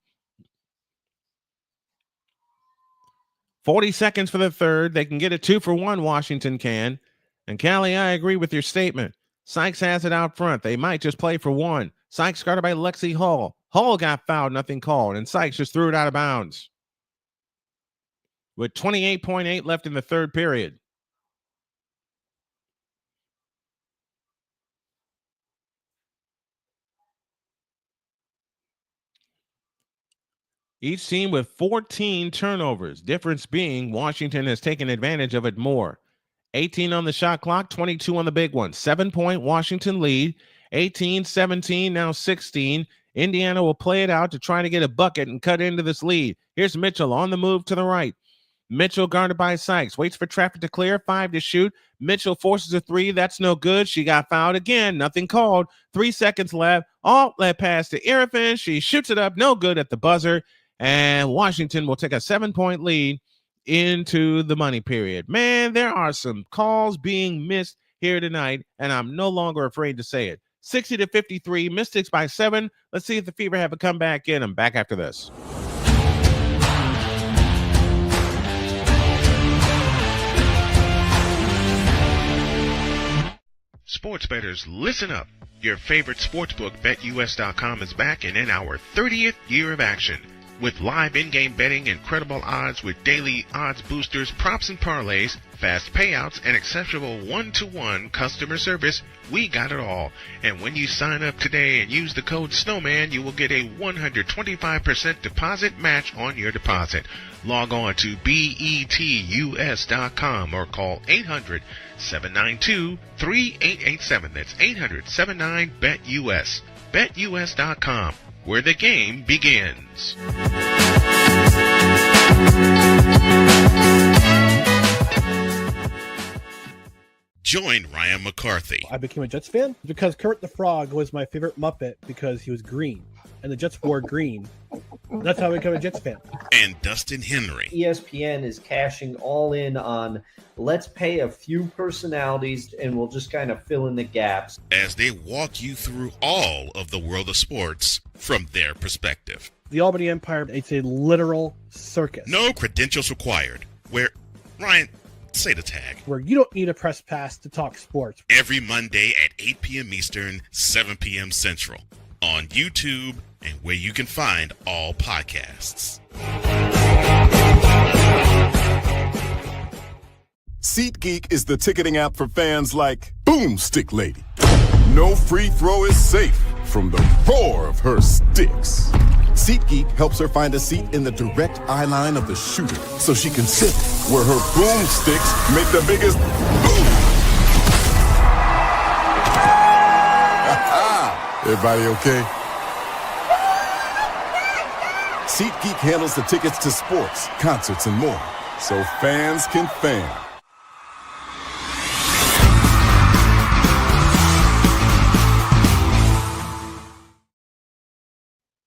40 seconds for the third. They can get a 2-for-1. Washington can. And Callie, I agree with your statement. Sykes has it out front. They might just play for one. Sykes guarded by Lexi Hull. Hull got fouled, nothing called, and Sykes just threw it out of bounds. With 28.8 left in the third period. Each team with 14 turnovers. Difference being Washington has taken advantage of it more. 18 on the shot clock, 22 on the big one. 7-point Washington lead. 18-17, now 16. Indiana will play it out to try to get a bucket and cut into this lead. Here's Mitchell on the move to the right. Mitchell guarded by Sykes. Waits for traffic to clear. 5 to shoot. Mitchell forces a 3. That's no good. She got fouled again. Nothing called. 3 seconds left. Let pass to Irfin. She shoots it up. No good at the buzzer. And Washington will take a 7-point lead into the money period. Man, there are some calls being missed here tonight, and I'm no longer afraid to say it. 60-53, Mystics by 7. Let's see if the Fever have a comeback in. I'm back after this. Sports bettors, listen up. Your favorite sportsbook, BetUS.com, is back and in our 30th year of action. With live in-game betting, incredible odds with daily odds boosters, props and parlays, fast payouts, and exceptional one-to-one customer service, we got it all. And when you sign up today and use the code SNOWMAN, you will get a 125% deposit match on your deposit. Log on to betus.com or call 800-792-3887. That's 800-79-BET-US. BetUS.com, where the game begins. Join Ryan McCarthy. I became a Jets fan because Kurt the Frog was my favorite Muppet because he was green, and the Jets wore green. That's how I became a Jets fan. And Dustin Henry. ESPN is cashing all in on let's pay a few personalities and we'll just kind of fill in the gaps. As they walk you through all of the world of sports from their perspective. The Albany Empire, it's a literal circus. No credentials required. Where, Ryan, say the tag. Where you don't need a press pass to talk sports. Every Monday at 8 p.m. Eastern, 7 p.m. Central. On YouTube and where you can find all podcasts. SeatGeek is the ticketing app for fans like Boomstick Lady. No free throw is safe from the roar of her sticks. SeatGeek helps her find a seat in the direct eye line of the shooter so she can sit where her boomsticks make the biggest boom. Everybody okay? SeatGeek handles the tickets to sports, concerts, and more, so fans can fan.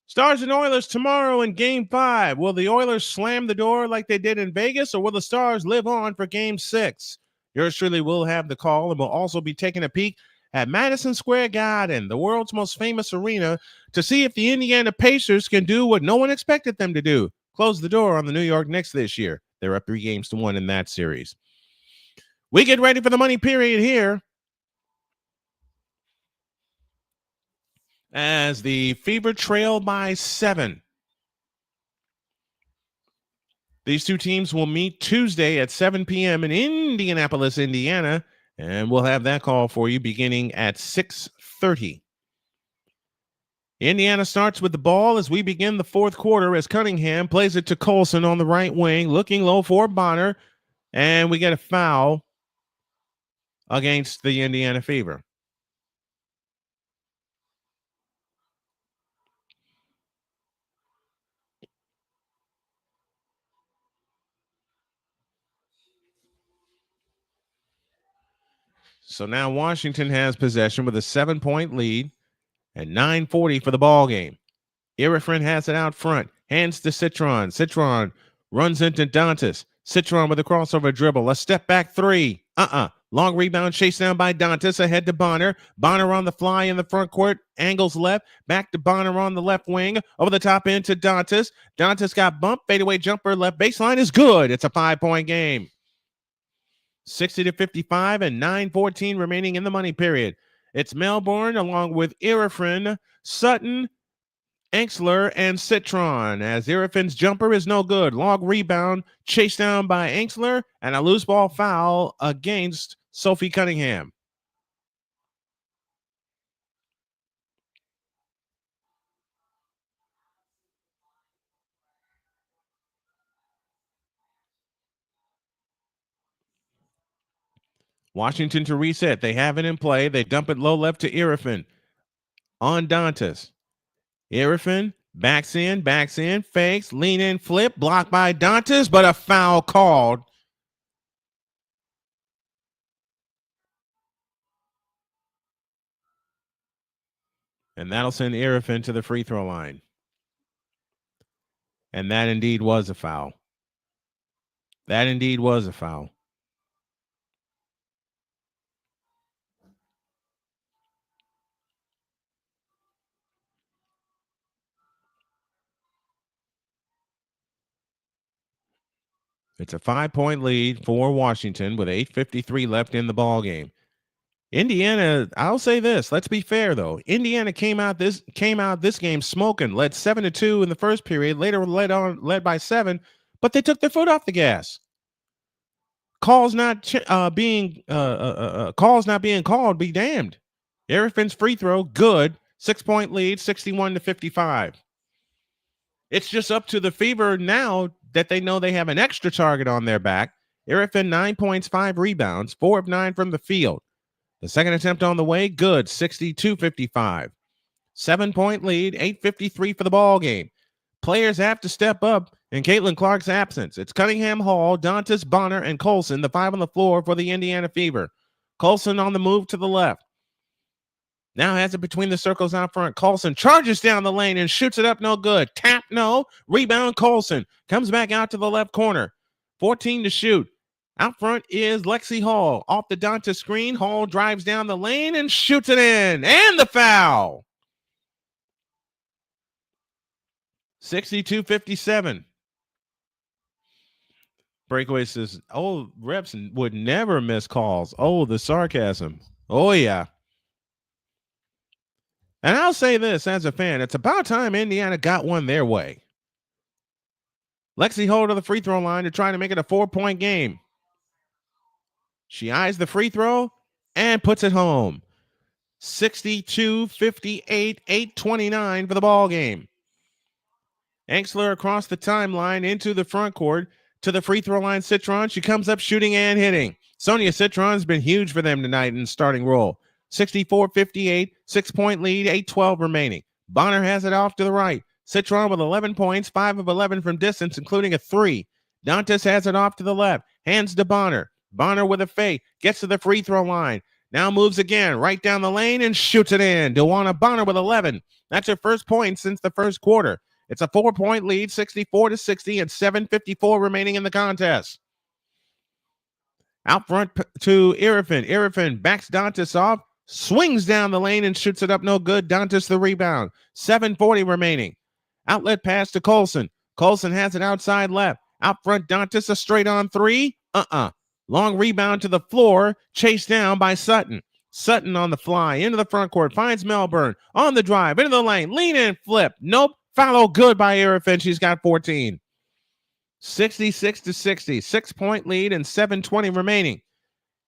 Stars and Oilers tomorrow in Game 5. Will the Oilers slam the door like they did in Vegas, or will the Stars live on for Game 6? Yours truly will have the call, and will also be taking a peek at Madison Square Garden, the world's most famous arena, to see if the Indiana Pacers can do what no one expected them to do: close the door on the New York Knicks this year. They're up 3-1 in that series. We get ready for the money period here, as the Fever trail by 7. These two teams will meet Tuesday at 7 p.m. in Indianapolis, Indiana, and we'll have that call for you beginning at 6:30. Indiana starts with the ball as we begin the fourth quarter, as Cunningham plays it to Colson on the right wing, looking low for Bonner, and we get a foul against the Indiana Fever. So now Washington has possession with a 7-point lead and 9:40 for the ball game. Irifrin has it out front, hands to Citron. Citron runs into Dantas. Citron with a crossover dribble, a step back three. Long rebound chased down by Dantas, ahead to Bonner. Bonner on the fly in the front court, angles left, back to Bonner on the left wing, over the top end to Dantas. Dantas got bumped, fadeaway jumper, left baseline is good. It's a 5-point game. 60-55 and 9:14 remaining in the money period. It's Melbourne along with Irifrin, Sutton, Enxler, and Citron, as Irifin's jumper is no good. Long rebound chased down by Enxler, and a loose ball foul against Sophie Cunningham. Washington to reset. They have it in play. They dump it low left to Irifin. On Dantas. Irifin backs in, fakes, lean in, flip, blocked by Dantas, but a foul called. And that'll send Irifin to the free throw line. And that indeed was a foul. That indeed was a foul. It's a 5-point lead for Washington with 8:53 left in the ball game. Indiana, I'll say this. Let's be fair, though. Indiana came out this game smoking, led 7-2 in the first period, later led by 7, but they took their foot off the gas. Calls not being called, be damned. Erifin's free throw, good. 6-point lead, 61-55. It's just up to the Fever now that they know they have an extra target on their back. Irifin, 9 points, 5 rebounds, 4 of 9 from the field. The second attempt on the way, good, 62-55. 7-point lead, 8:53 for the ball game. Players have to step up in Caitlin Clark's absence. It's Cunningham, Hall, Dantas, Bonner, and Colson, the 5 on the floor for the Indiana Fever. Colson on the move to the left. Now has it between the circles out front. Colson charges down the lane and shoots it up, no good. Tap, no. Rebound, Colson. Comes back out to the left corner. 14 to shoot. Out front is Lexi Hall. Off the Dantas screen, Hall drives down the lane and shoots it in. And the foul. 62-57. Breakaway says, oh, reps would never miss calls. Oh, the sarcasm. Oh, yeah. And I'll say this as a fan, it's about time Indiana got one their way. Lexi Hall to the free throw line to try to make it a 4-point game. She eyes the free throw and puts it home. 62-58, 8:29 for the ball game. Anxler across the timeline into the front court to the free throw line. Citron, she comes up shooting and hitting. Sonia Citron's been huge for them tonight in starting role. 64-58, 6-point lead, 8:12 remaining. Bonner has it off to the right. Citron with 11 points, 5 of 11 from distance, including a 3. Dantas has it off to the left, hands to Bonner. Bonner with a fake, gets to the free throw line. Now moves again, right down the lane and shoots it in. Dewana Bonner with 11. That's her first point since the first quarter. It's a 4-point lead, 64-60, and 7:54 remaining in the contest. Out front to Irifin. Irifin backs Dantas off, swings down the lane and shoots it up. No good. Dantas the rebound. 7:40 remaining. Outlet pass to Colson. Colson has it outside left. Out front, Dantas a straight on 3. Long rebound to the floor, chased down by Sutton. Sutton on the fly, into the front court, finds Melbourne on the drive, into the lane, lean in, flip. Nope. Follow good by Irifin. She's got 14. 66-60, 6-point lead and 7:20 remaining.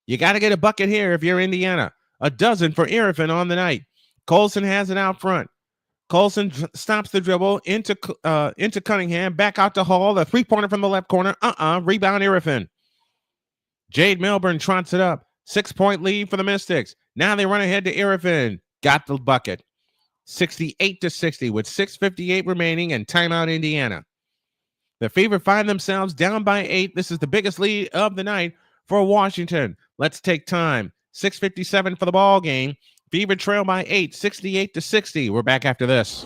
You got to get a bucket here if you're Indiana. A dozen for Irifin on the night. Colson has it out front. Colson stops the dribble into Cunningham, back out to Hall, the 3-pointer from the left corner. Rebound Irifin. Jade Melbourne trots it up. 6-point lead for the Mystics. Now they run ahead to Irifin. Got the bucket. 68-60 with 6:58 remaining and timeout Indiana. The Fever find themselves down by 8. This is the biggest lead of the night for Washington. Let's take time. 6:57 for the ball game. Fever trail by 8, 68-60. We're back after this.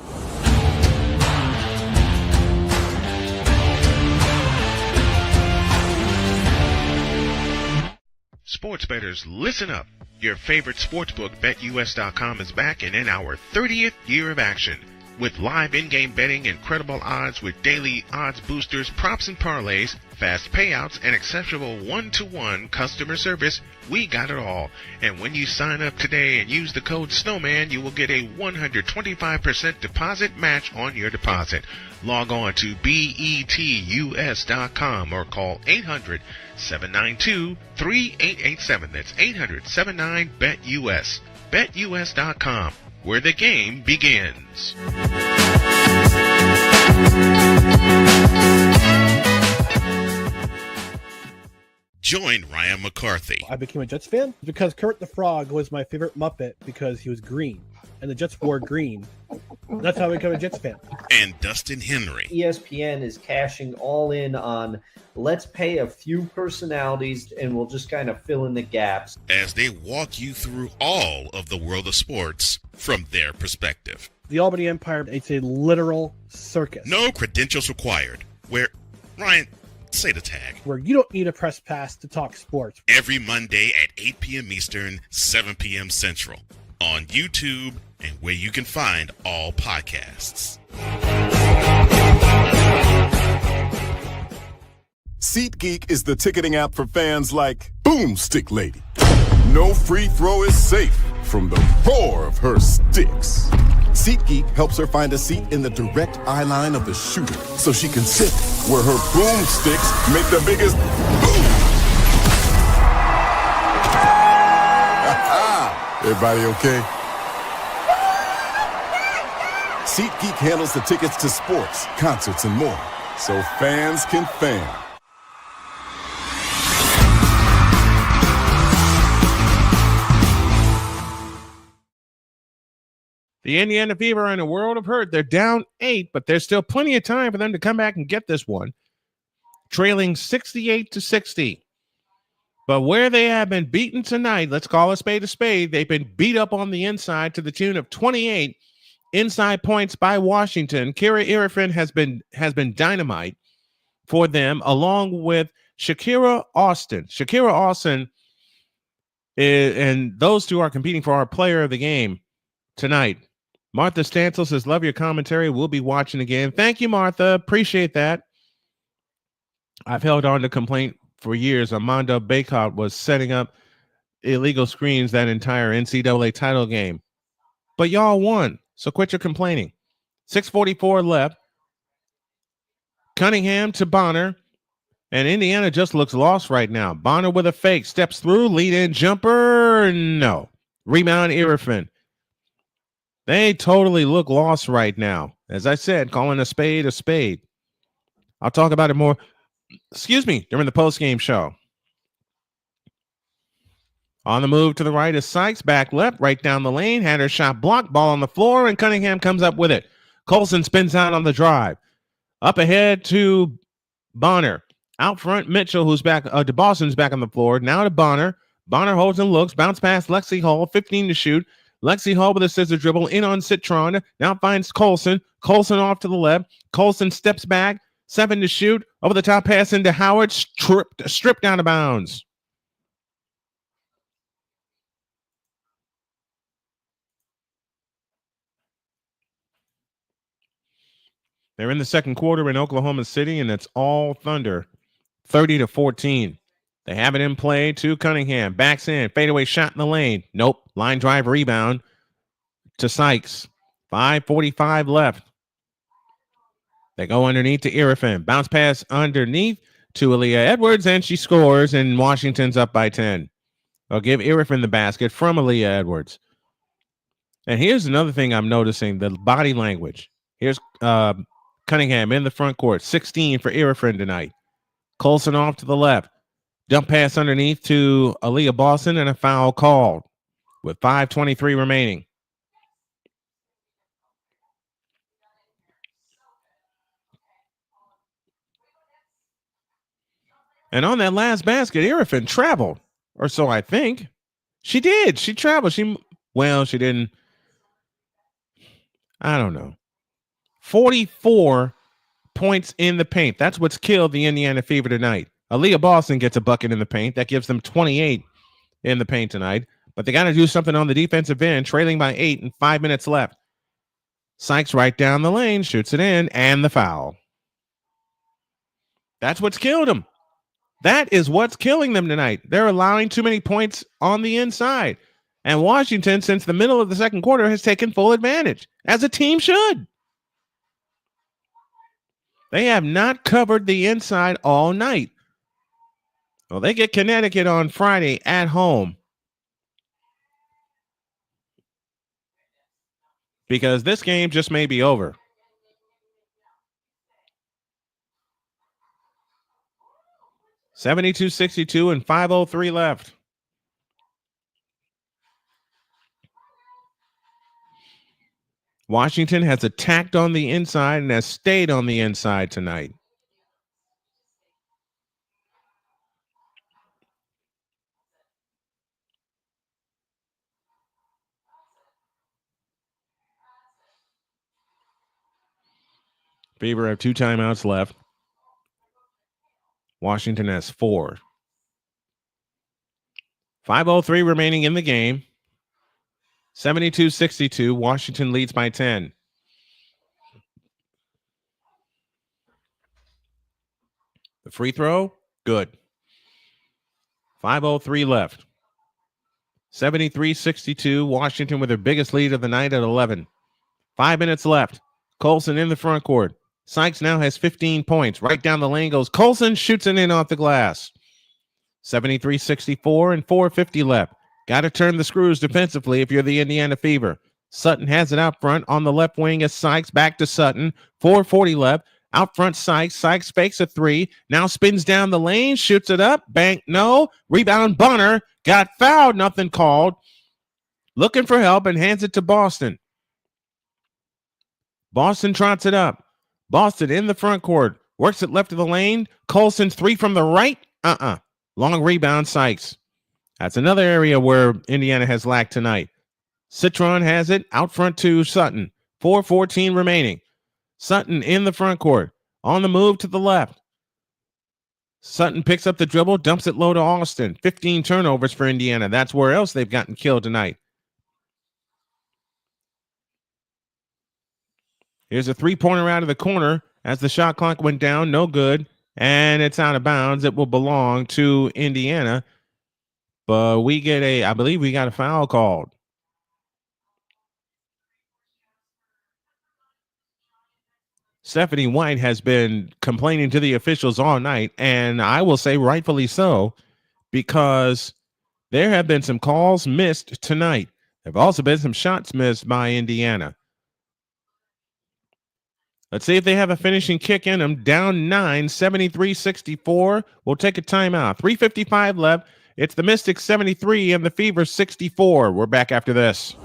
Sports bettors, listen up. Your favorite sportsbook, BetUS.com, is back and in our 30th year of action. With live in-game betting, incredible odds with daily odds boosters, props and parlays, fast payouts, and exceptional one-to-one customer service, we got it all. And when you sign up today and use the code SNOWMAN, you will get a 125% deposit match on your deposit. Log on to betus.com or call 800-792-3887. That's 800-79-BET-US. BetUS.com, where the game begins. Join Ryan McCarthy. I became a Jets fan because Kurt the Frog was my favorite Muppet because he was green, and the Jets wore green. That's how I became a Jets fan. And Dustin Henry. ESPN is cashing all in on let's pay a few personalities and we'll just kind of fill in the gaps. As they walk you through all of the world of sports from their perspective. The Albany Empire, it's a literal circus. No credentials required. Where, Ryan, say the tag. Where you don't need a press pass to talk sports. Every Monday at 8 p.m. Eastern, 7 p.m. Central. On YouTube and where you can find all podcasts. SeatGeek is the ticketing app for fans like Boomstick Lady. No free throw is safe from the roar of her sticks. SeatGeek helps her find a seat in the direct eye line of the shooter so she can sit where her boomsticks make the biggest boom. Everybody okay? SeatGeek handles the tickets to sports, concerts, and more, so fans can fan. The Indiana Fever are in a world of hurt. They're down 8, but there's still plenty of time for them to come back and get this one. Trailing 68-60. But where they have been beaten tonight, let's call a spade, they've been beat up on the inside to the tune of 28 inside points by Washington. Kira Irifin has been dynamite for them, along with Shakira Austin. Shakira Austin and those two are competing for our player of the game tonight. Martha Stansel says, love your commentary. We'll be watching again. Thank you, Martha. Appreciate that. I've held on to complaint for years. Armando Baycott was setting up illegal screens that entire NCAA title game. But y'all won, so quit your complaining. 6:44 left. Cunningham to Bonner. And Indiana just looks lost right now. Bonner with a fake. Steps through. Lead-in jumper. No. Rebound Irifin. They totally look lost right now. As I said, calling a spade a spade. I'll talk about it more, during the post-game show. On the move to the right is Sykes, back left, right down the lane, had her shot blocked, ball on the floor, and Cunningham comes up with it. Colson spins out on the drive. Up ahead to Bonner. Out front, Mitchell, who's back, DeBoston's back on the floor. Now to Bonner. Bonner holds and looks, bounce past Lexi Hall, 15 to shoot. Lexi Hall with a scissor dribble in on Citron. Now finds Colson. Colson off to the left. Colson steps back, 7 to shoot. Over the top pass into Howard, stripped out of bounds. They're in the second quarter in Oklahoma City, and it's all Thunder, 30-14. They have it in play to Cunningham. Backs in. Fadeaway shot in the lane. Nope. Line drive rebound to Sykes. 5:45 left. They go underneath to Irifin. Bounce pass underneath to Aaliyah Edwards, and she scores, and Washington's up by 10. They'll give Irifin the basket from Aaliyah Edwards. And here's another thing I'm noticing, the body language. Here's Cunningham in the front court. 16 for Irifin tonight. Colson off to the left. Dump pass underneath to Aaliyah Boston, and a foul called with 5:23 remaining. And on that last basket, Irifin traveled, or so I think. She did. She traveled. She didn't. I don't know. 44 points in the paint. That's what's killed the Indiana Fever tonight. Aaliyah Boston gets a bucket in the paint. That gives them 28 in the paint tonight. But they got to do something on the defensive end, trailing by 8 and 5 minutes left. Sykes right down the lane, shoots it in, and the foul. That's what's killed them. That is what's killing them tonight. They're allowing too many points on the inside. And Washington, since the middle of the second quarter, has taken full advantage, as a team should. They have not covered the inside all night. Well, they get Connecticut on Friday at home. Because this game just may be over. (72-62) and 5:03 left. Washington has attacked on the inside and has stayed on the inside tonight. Fever have 2 timeouts left. Washington has 4. 5:03 remaining in the game. 72-62. Washington leads by 10. The free throw, good. 5:03 left. 73-62. Washington with their biggest lead of the night at 11. 5 minutes left. Colson in the front court. Sykes now has 15 points. Right down the lane goes Colson, shoots it in off the glass. 73-64 and 4:50 left. Got to turn the screws defensively if you're the Indiana Fever. Sutton has it out front. On the left wing is Sykes. Back to Sutton. 4:40 left. Out front, Sykes. Sykes fakes a 3. Now spins down the lane. Shoots it up. Bank, no. Rebound, Bonner. Got fouled. Nothing called. Looking for help and hands it to Boston. Boston trots it up. Boston in the front court. Works it left of the lane. Colson's 3 from the right. Long rebound, Sykes. That's another area where Indiana has lacked tonight. Citron has it out front to Sutton. 4:14 remaining. Sutton in the front court. On the move to the left. Sutton picks up the dribble, dumps it low to Austin. 15 turnovers for Indiana. That's where else they've gotten killed tonight. Here's a 3-pointer out of the corner as the shot clock went down. No good. And it's out of bounds. It will belong to Indiana. But I believe we got a foul called. Stephanie White has been complaining to the officials all night, and I will say rightfully so, because there have been some calls missed tonight. There have also been some shots missed by Indiana. Let's see if they have a finishing kick in them. Down 9, 73-64. We'll take a timeout. 3:55 left. It's the Mystics 73 and the Fever 64. We're back after this.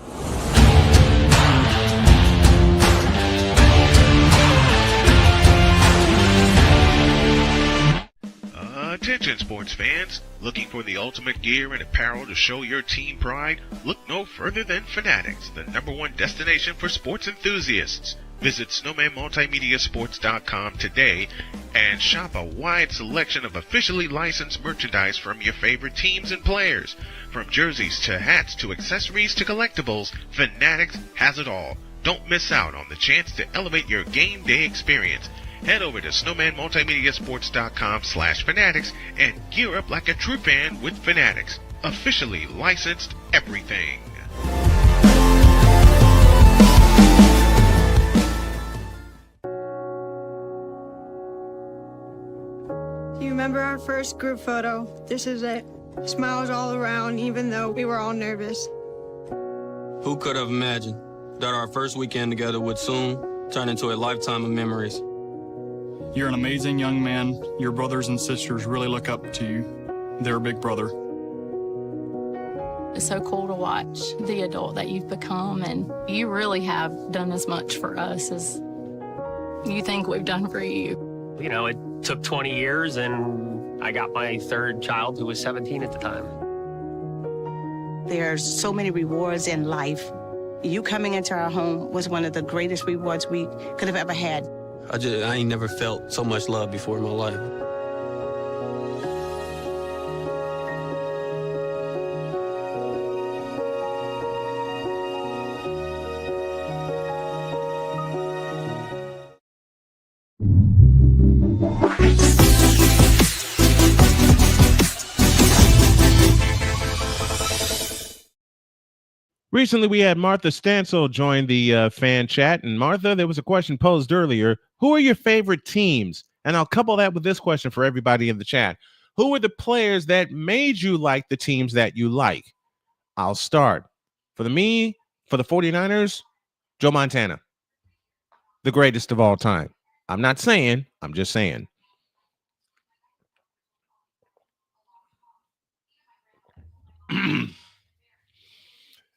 Attention sports fans, looking for the ultimate gear and apparel to show your team pride? Look no further than Fanatics, the #1 destination for sports enthusiasts. Visit snowmanmultimediasports.com today and shop a wide selection of officially licensed merchandise from your favorite teams and players. From jerseys to hats to accessories to collectibles, Fanatics has it all. Don't miss out on the chance to elevate your game day experience. Head over to snowmanmultimediasports.com/fanatics and gear up like a true fan with Fanatics. Officially licensed everything. Do you remember our first group photo? This is it. Smiles all around, even though we were all nervous. Who could have imagined that our first weekend together would soon turn into a lifetime of memories? You're an amazing young man. Your brothers and sisters really look up to you. They're a big brother. It's so cool to watch the adult that you've become, and you really have done as much for us as you think we've done for you. You know, it took 20 years, and I got my third child who was 17 at the time. There are so many rewards in life. You coming into our home was one of the greatest rewards we could have ever had. I ain't never felt so much love before in my life. Recently, we had Martha Stansel join the fan chat. And Martha, there was a question posed earlier. Who are your favorite teams? And I'll couple that with this question for everybody in the chat. Who are the players that made you like the teams that you like? I'll start. For the 49ers, Joe Montana, the greatest of all time. I'm not saying, I'm just saying.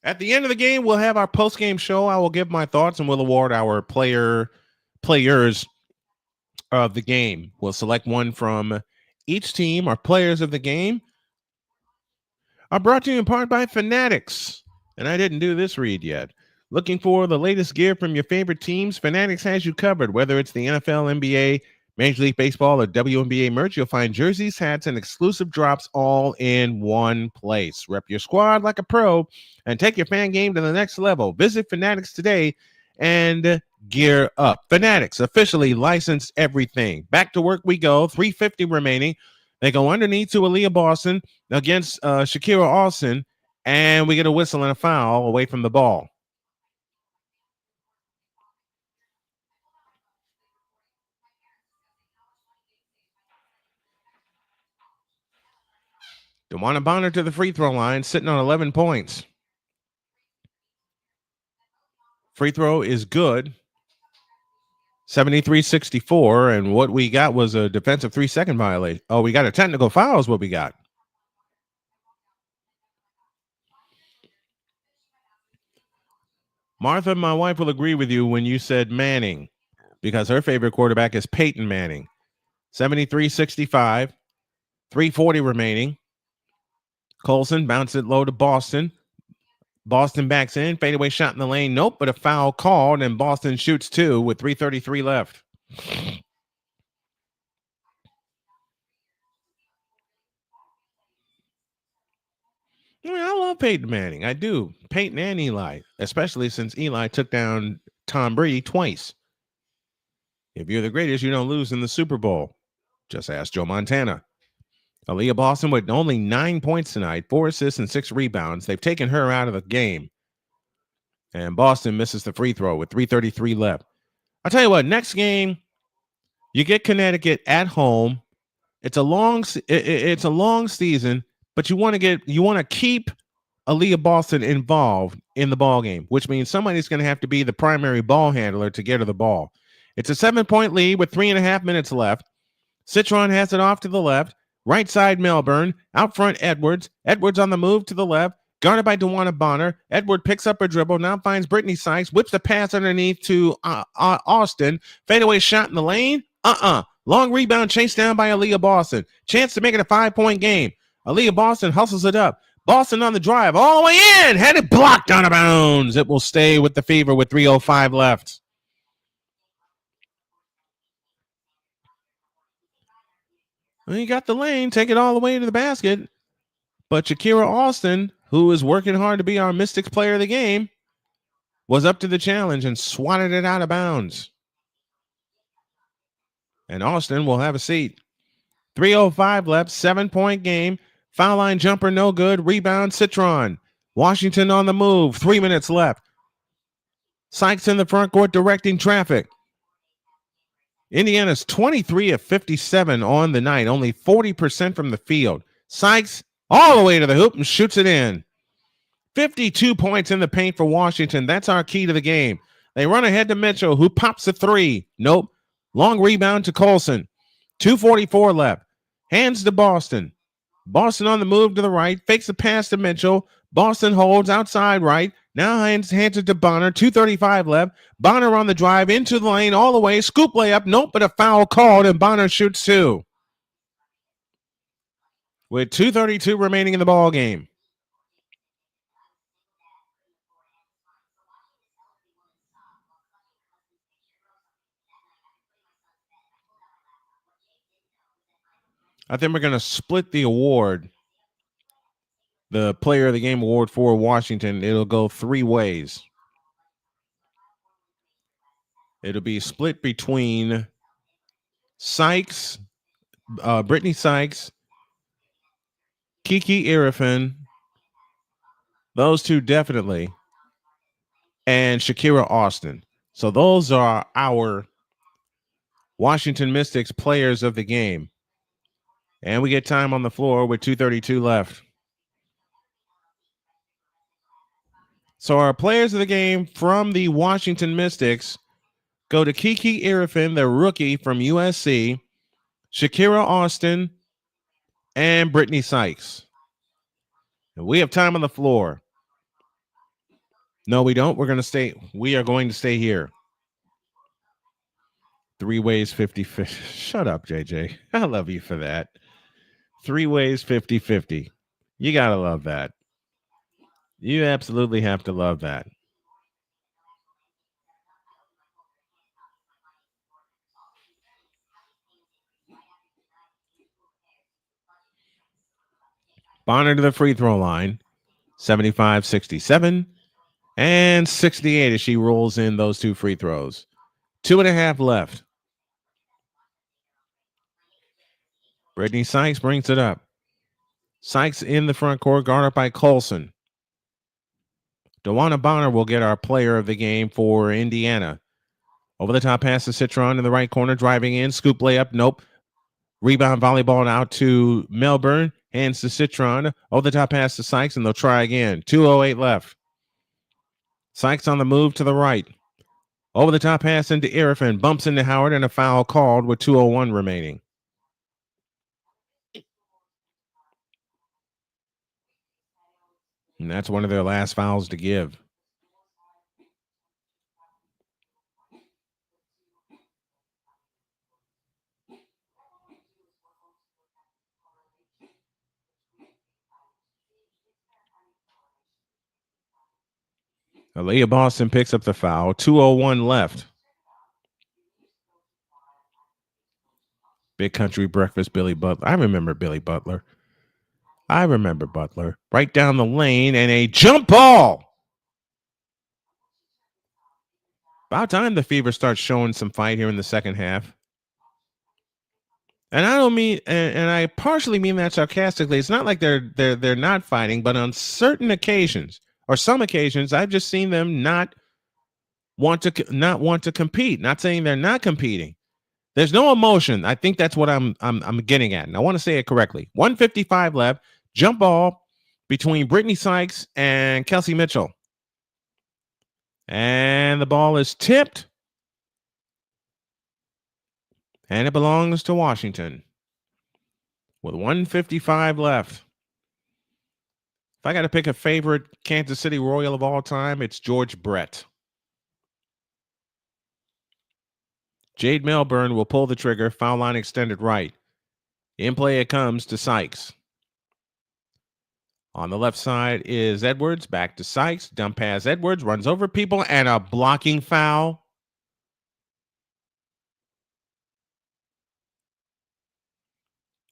At the end of the game, we'll have our post-game show. I will give my thoughts and we'll award our players of the game. We'll select one from each team. Our players of the game are brought to you in part by Fanatics. And I didn't do this read yet. Looking for the latest gear from your favorite teams? Fanatics has you covered. Whether it's the NFL, NBA, Major League Baseball, or WNBA merch, you'll find jerseys, hats, and exclusive drops all in one place. Rep your squad like a pro and take your fan game to the next level. Visit Fanatics today and gear up. Fanatics, officially licensed everything. Back to work we go. 3:50 remaining. They go underneath to Aaliyah Boston against Shakira Austin, and we get a whistle and a foul away from the ball. DeWanna Bonner to the free throw line, sitting on 11 points. Free throw is good. 73-64, and what we got was a defensive 3-second violation. Oh, we got a technical foul is what we got. Martha, my wife, will agree with you when you said Manning, because her favorite quarterback is Peyton Manning. 73-65, 3:40 remaining. Colson bounced it low to Boston. Boston backs in, fadeaway shot in the lane. Nope, but a foul called, and Boston shoots two with 3:33 left. I love Peyton Manning. I do. Peyton and Eli, especially since Eli took down Tom Brady twice. If you're the greatest, you don't lose in the Super Bowl. Just ask Joe Montana. Aaliyah Boston with only 9 points tonight, 4 assists and 6 rebounds. They've taken her out of the game. And Boston misses the free throw with 3:33 left. I'll tell you what, next game, you get Connecticut at home. It's a long season, but you want to keep Aaliyah Boston involved in the ball game, which means somebody's going to have to be the primary ball handler to get her the ball. It's a 7-point lead with 3.5 minutes left. Citron has it off to the left. Right side, Melbourne. Out front, Edwards. Edwards on the move to the left. Guarded by DeWanna Bonner. Edward picks up a dribble. Now finds Brittany Sykes. Whips the pass underneath to Austin. Fadeaway shot in the lane. Long rebound chased down by Aaliyah Boston. Chance to make it a 5-point game. Aaliyah Boston hustles it up. Boston on the drive. All the way in. Had it blocked out of bounds. It will stay with the Fever with 3:05 left. Well, you got the lane. Take it all the way to the basket. But Shakira Austin, who is working hard to be our Mystics player of the game, was up to the challenge and swatted it out of bounds. And Austin will have a seat. 3:05 left, 7-point game. Foul line jumper, no good. Rebound, Citron. Washington on the move. 3 minutes left. Sykes in the front court directing traffic. Indiana's 23 of 57 on the night, only 40% from the field. Sykes all the way to the hoop and shoots it in. 52 points in the paint for Washington. That's our key to the game. They run ahead to Mitchell, who pops a three. Nope. Long rebound to Colson. 2:44 left. Hands to Boston. Boston on the move to the right. Fakes a pass to Mitchell. Boston holds outside right. Now hands it to Bonner. 2:35 left. Bonner on the drive into the lane all the way. Scoop layup. Nope, but a foul called, and Bonner shoots two. With 2:32 remaining in the ball game. I think we're going to split the award. The Player of the Game award for Washington. It'll go 3 ways. It'll be split between Sykes, Brittany Sykes, Kiki Irifin, those two definitely, and Shakira Austin. So those are our Washington Mystics players of the game. And we get time on the floor with 2:32 left. So our players of the game from the Washington Mystics go to Kiki Irifin, the rookie from USC, Shakira Austin, and Brittany Sykes. And we have time on the floor. No, we don't. We are going to stay here. 3 ways 50-50. Shut up, JJ. I love you for that. 3 ways 50-50. You got to love that. You absolutely have to love that. Bonner to the free throw line. 75-67 and 68 as she rolls in those 2 free throws. 2.5 left. Brittany Sykes brings it up. Sykes in the front court, guarded by Colson. DeWanna Bonner will get our player of the game for Indiana. Over the top pass to Citron in the right corner, driving in. Scoop layup, nope. Rebound volleyball out to Melbourne. Hands to Citron. Over the top pass to Sykes, and they'll try again. 2:08 left. Sykes on the move to the right. Over the top pass into Irifin. Bumps into Howard, and a foul called with 2:01 remaining. And that's one of their last fouls to give. Aaliyah Boston picks up the foul. 2:01 left. Big Country Breakfast, Billy Butler. I remember Billy Butler. I remember Butler. Right down the lane and a jump ball. About time the Fever starts showing some fight here in the second half. And I don't mean, and I partially mean that sarcastically. It's not like they're not fighting, but on certain occasions or some occasions, I've just seen them not want to compete. Not saying they're not competing. There's no emotion. I think that's what I'm getting at, and I want to say it correctly. 1:55 left. Jump ball between Brittany Sykes and Kelsey Mitchell. And the ball is tipped. And it belongs to Washington with 1:55 left. If I got to pick a favorite Kansas City Royal of all time, it's George Brett. Jade Melbourne will pull the trigger, foul line extended right. In play it comes to Sykes. On the left side is Edwards, back to Sykes, dump pass Edwards, runs over people, and a blocking foul.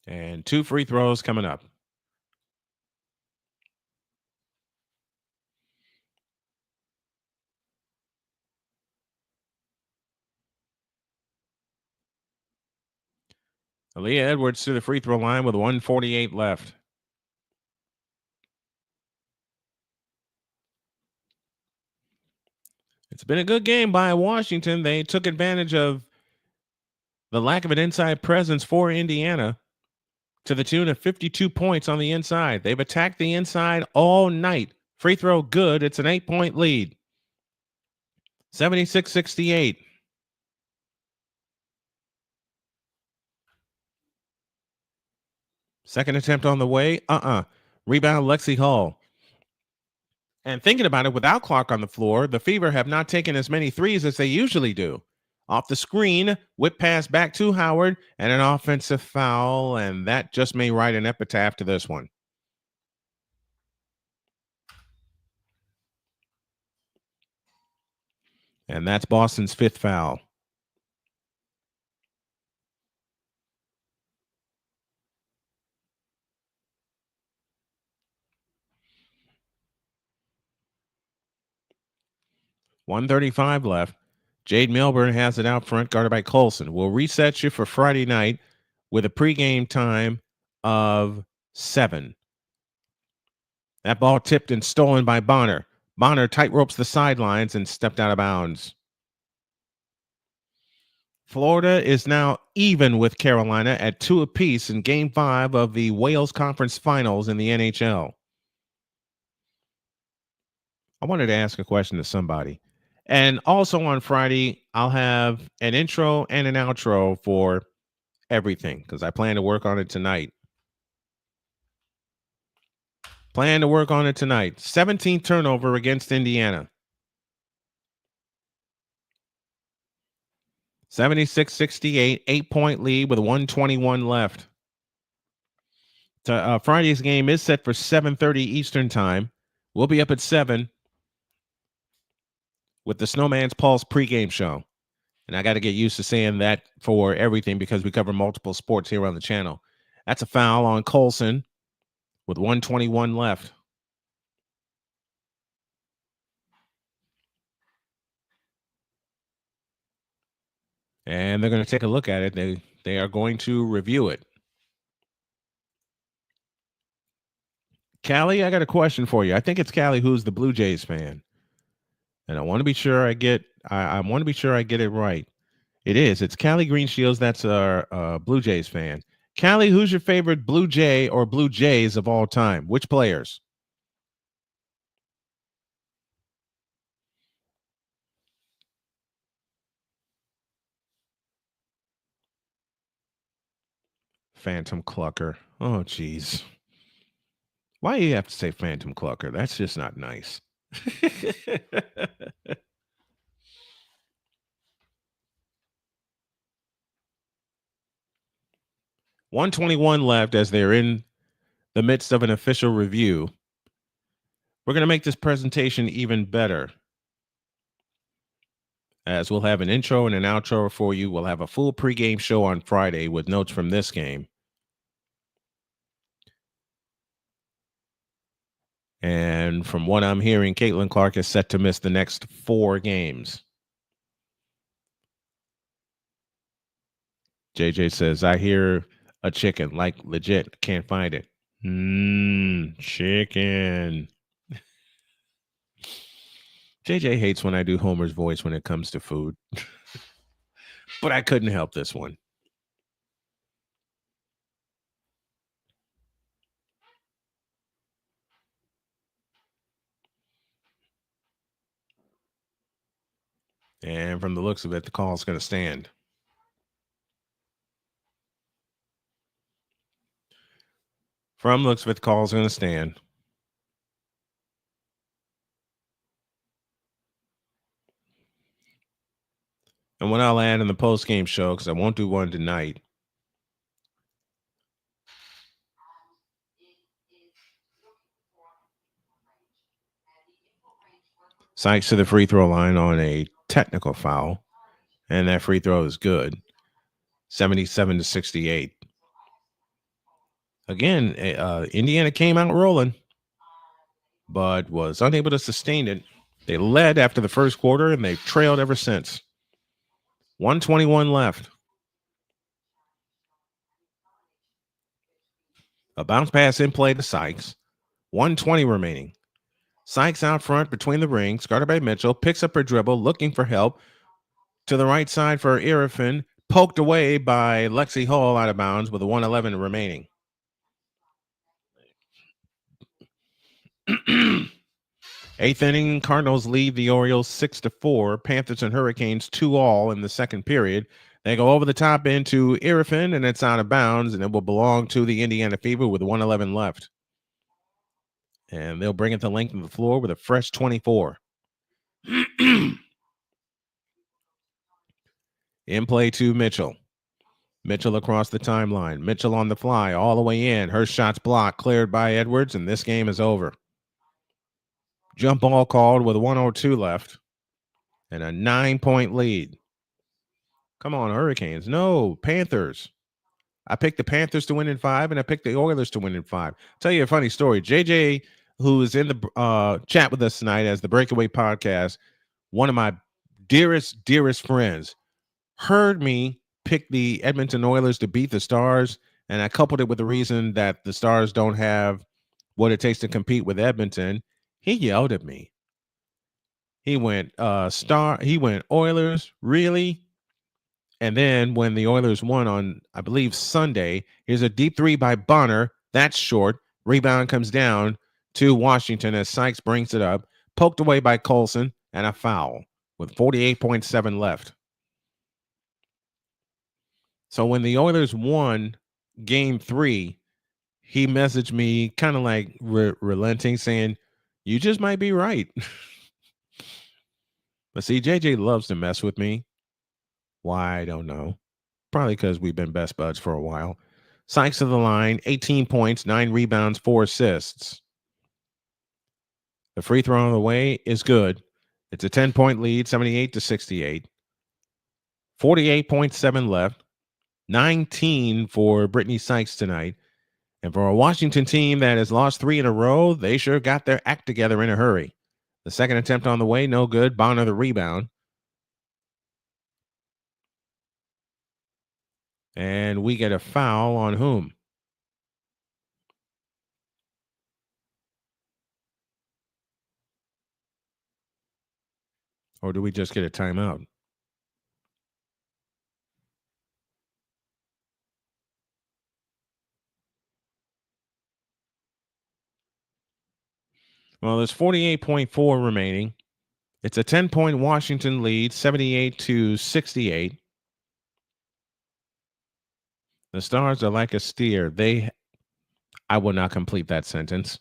And 2 free throws coming up. Aaliyah Edwards to the free throw line with 1:48 left. It's been a good game by Washington. They took advantage of the lack of an inside presence for Indiana to the tune of 52 points on the inside. They've attacked the inside all night. Free throw good. It's an 8-point lead. 76-68. Second attempt on the way. Rebound Lexi Hall. And thinking about it, without Clark on the floor, the Fever have not taken as many threes as they usually do. Off the screen, whip pass back to Howard, and an offensive foul, and that just may write an epitaph to this one. And that's Boston's 5th foul. .135 left. Jade Milburn has it out front, guarded by Colson. We'll reset you for Friday night with a pregame time of 7. That ball tipped and stolen by Bonner. Bonner tight ropes the sidelines and stepped out of bounds. Florida is now even with Carolina at 2 apiece in Game 5 of the Wales Conference Finals in the NHL. I wanted to ask a question to somebody. And also on Friday, I'll have an intro and an outro for everything because I plan to work on it tonight. 17th turnover against Indiana. 76-68, 8-point lead with 1:21 left. Friday's game is set for 7:30 Eastern time. We'll be up at 7 with the Snowman's Pulse pregame show. And I got to get used to saying that for everything because we cover multiple sports here on the channel. That's a foul on Colson with 1:21 left. And they're going to take a look at it. They are going to review it. Callie, I got a question for you. I think it's Callie who's the Blue Jays fan. And I want to be sure I get it right. It is. It's Callie Greenshields. That's our Blue Jays fan. Callie, who's your favorite Blue Jay or Blue Jays of all time? Which players? Phantom Clucker. Oh, geez. Why do you have to say Phantom Clucker? That's just not nice. 1:21 left as they're in the midst of an official review. We're going to make this presentation even better, as we'll have an intro and an outro for you. We'll have a full pregame show on Friday with notes from this game. And from what I'm hearing, Caitlin Clark is set to miss the next 4 games. JJ says, I hear a chicken, like legit, can't find it. Chicken. JJ hates when I do Homer's voice when it comes to food. But I couldn't help this one. And from the looks of it, the call is going to stand. From looks of it, the call is going to stand. And what I'll add in the post-game show, because I won't do one tonight, Sykes to the free throw line on a technical foul, and that free throw is good. 77-68. Again, Indiana came out rolling, but was unable to sustain it. They led after the first quarter, and they've trailed ever since. 1:21 left. A bounce pass in play to Sykes. 1:20 remaining. Sykes out front between the rings, guarded by Mitchell, picks up her dribble, looking for help. To the right side for Irifin, poked away by Lexi Hall out of bounds with a 1:11 remaining. Eighth inning, Cardinals lead the Orioles 6-4. Panthers and Hurricanes 2-all in the second period. They go over the top into Irifin, and it's out of bounds, and it will belong to the Indiana Fever with 1:11 left. And they'll bring it to length of the floor with a fresh 24. In play to Mitchell. Mitchell across the timeline. Mitchell on the fly, all the way in. Her shot's blocked, cleared by Edwards, and this game is over. Jump ball called with 1:02 left and a 9-point lead. Come on, Hurricanes. No, Panthers. I picked the Panthers to win in 5, and I picked the Oilers to win in 5. I'll tell you a funny story. JJ, who is in the chat with us tonight as the Breakaway Podcast, one of my dearest friends, heard me pick the Edmonton Oilers to beat the Stars, and I coupled it with the reason that the Stars don't have what it takes to compete with Edmonton. He yelled at me. He went Oilers, really? And then when the Oilers won on, I believe, Sunday, here's a deep three by Bonner. That's short. Rebound comes down to Washington as Sykes brings it up. Poked away by Colson, and a foul with 48.7 left. So when the Oilers won game 3, he messaged me kind of like relenting, saying, you just might be right. But see, JJ loves to mess with me. Why, I don't know. Probably because we've been best buds for a while. Sykes to the line, 18 points, 9 rebounds, 4 assists. The free throw on the way is good. It's a 10-point lead, 78-68. 48.7 left. 19 for Brittany Sykes tonight. And for a Washington team that has lost 3 in a row, they sure got their act together in a hurry. The second attempt on the way, no good. Bonner the rebound. And we get a foul on whom? Or do we just get a timeout? Well, there's 48.4 remaining. It's a 10-point Washington lead, 78-68. The Stars are like a steer. I will not complete that sentence.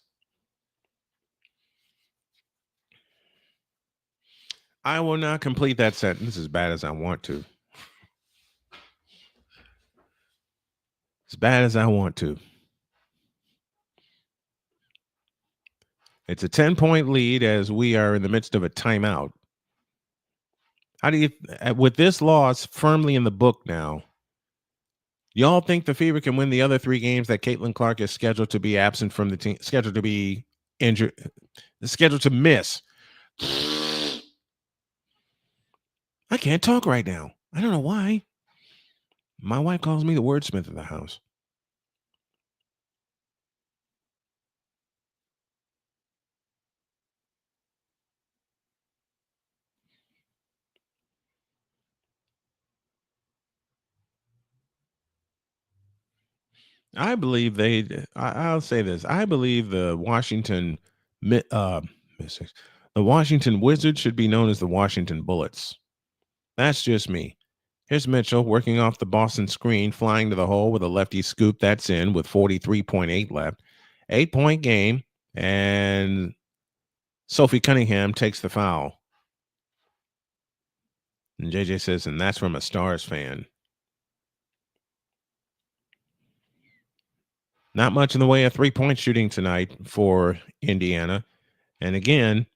I will not complete that sentence as bad as I want to. As bad as I want to. It's a 10-point lead as we are in the midst of a timeout. How do you, with this loss firmly in the book now, y'all think the Fever can win the other 3 games that Caitlin Clark is scheduled to be absent from the team, scheduled to be injured, scheduled to miss? I can't talk right now. I don't know why. My wife calls me the wordsmith of the house. I believe I'll say this. I believe the Washington Wizards should be known as the Washington Bullets. That's just me. Here's Mitchell working off the Boston screen, flying to the hole with a lefty scoop. That's in with 43.8 left. 8-point game. And Sophie Cunningham takes the foul. And JJ says, and that's from a Stars fan. Not much in the way of 3-point shooting tonight for Indiana. And again,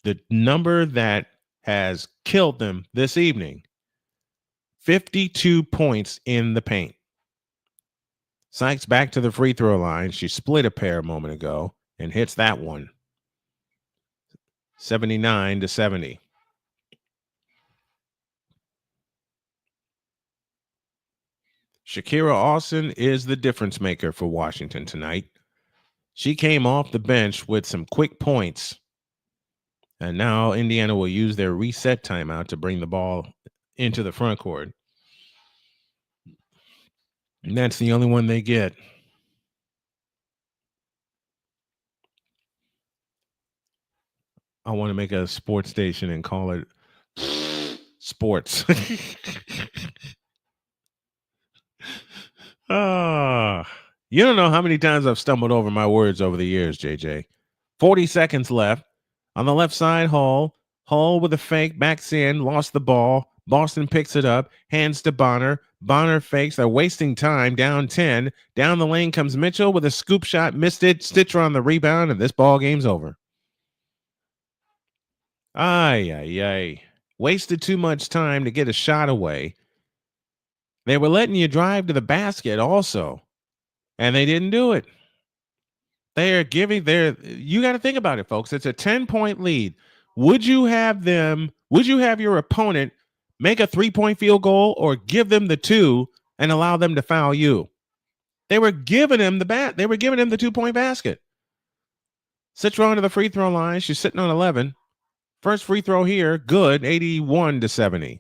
the number that has killed them this evening, 52 points in the paint. Sykes back to the free throw line. She split a pair a moment ago and hits that one. 79-70. Shakira Austin is the difference maker for Washington tonight. She came off the bench with some quick points. And now Indiana will use their reset timeout to bring the ball into the front court. And that's the only one they get. I want to make a sports station and call it sports. You don't know how many times I've stumbled over my words over the years, JJ. 40 seconds left. On the left side, Hall with a fake, backs in, lost the ball. Boston picks it up, hands to Bonner. Bonner fakes. They're wasting time. Down 10. Down the lane comes Mitchell with a scoop shot. Missed it. Stitcher on the rebound, and this ball game's over. Ay. Wasted too much time to get a shot away. They were letting you drive to the basket also, and they didn't do it. They are giving you got to think about it, folks. It's a 10-point lead. Would you have your opponent make a 3-point field goal or give them the 2 and allow them to foul you? They were giving him the 2-point basket. Citron to the free throw line. She's sitting on 11. First free throw here, good, 81-70.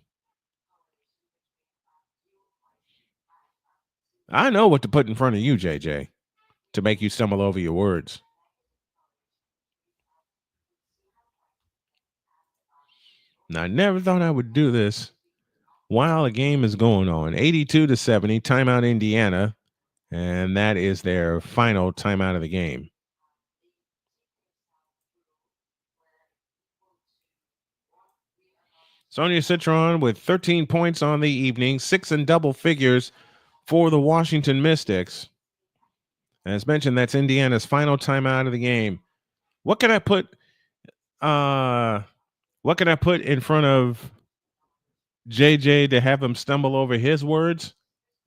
I know what to put in front of you, JJ, to make you stumble over your words. Now, I never thought I would do this while a game is going on. 82-70, timeout Indiana, and that is their final timeout of the game. Sonia Citron with 13 points on the evening, 6 in double figures for the Washington Mystics. As mentioned, that's Indiana's final timeout of the game. What can I put in front of JJ to have him stumble over his words?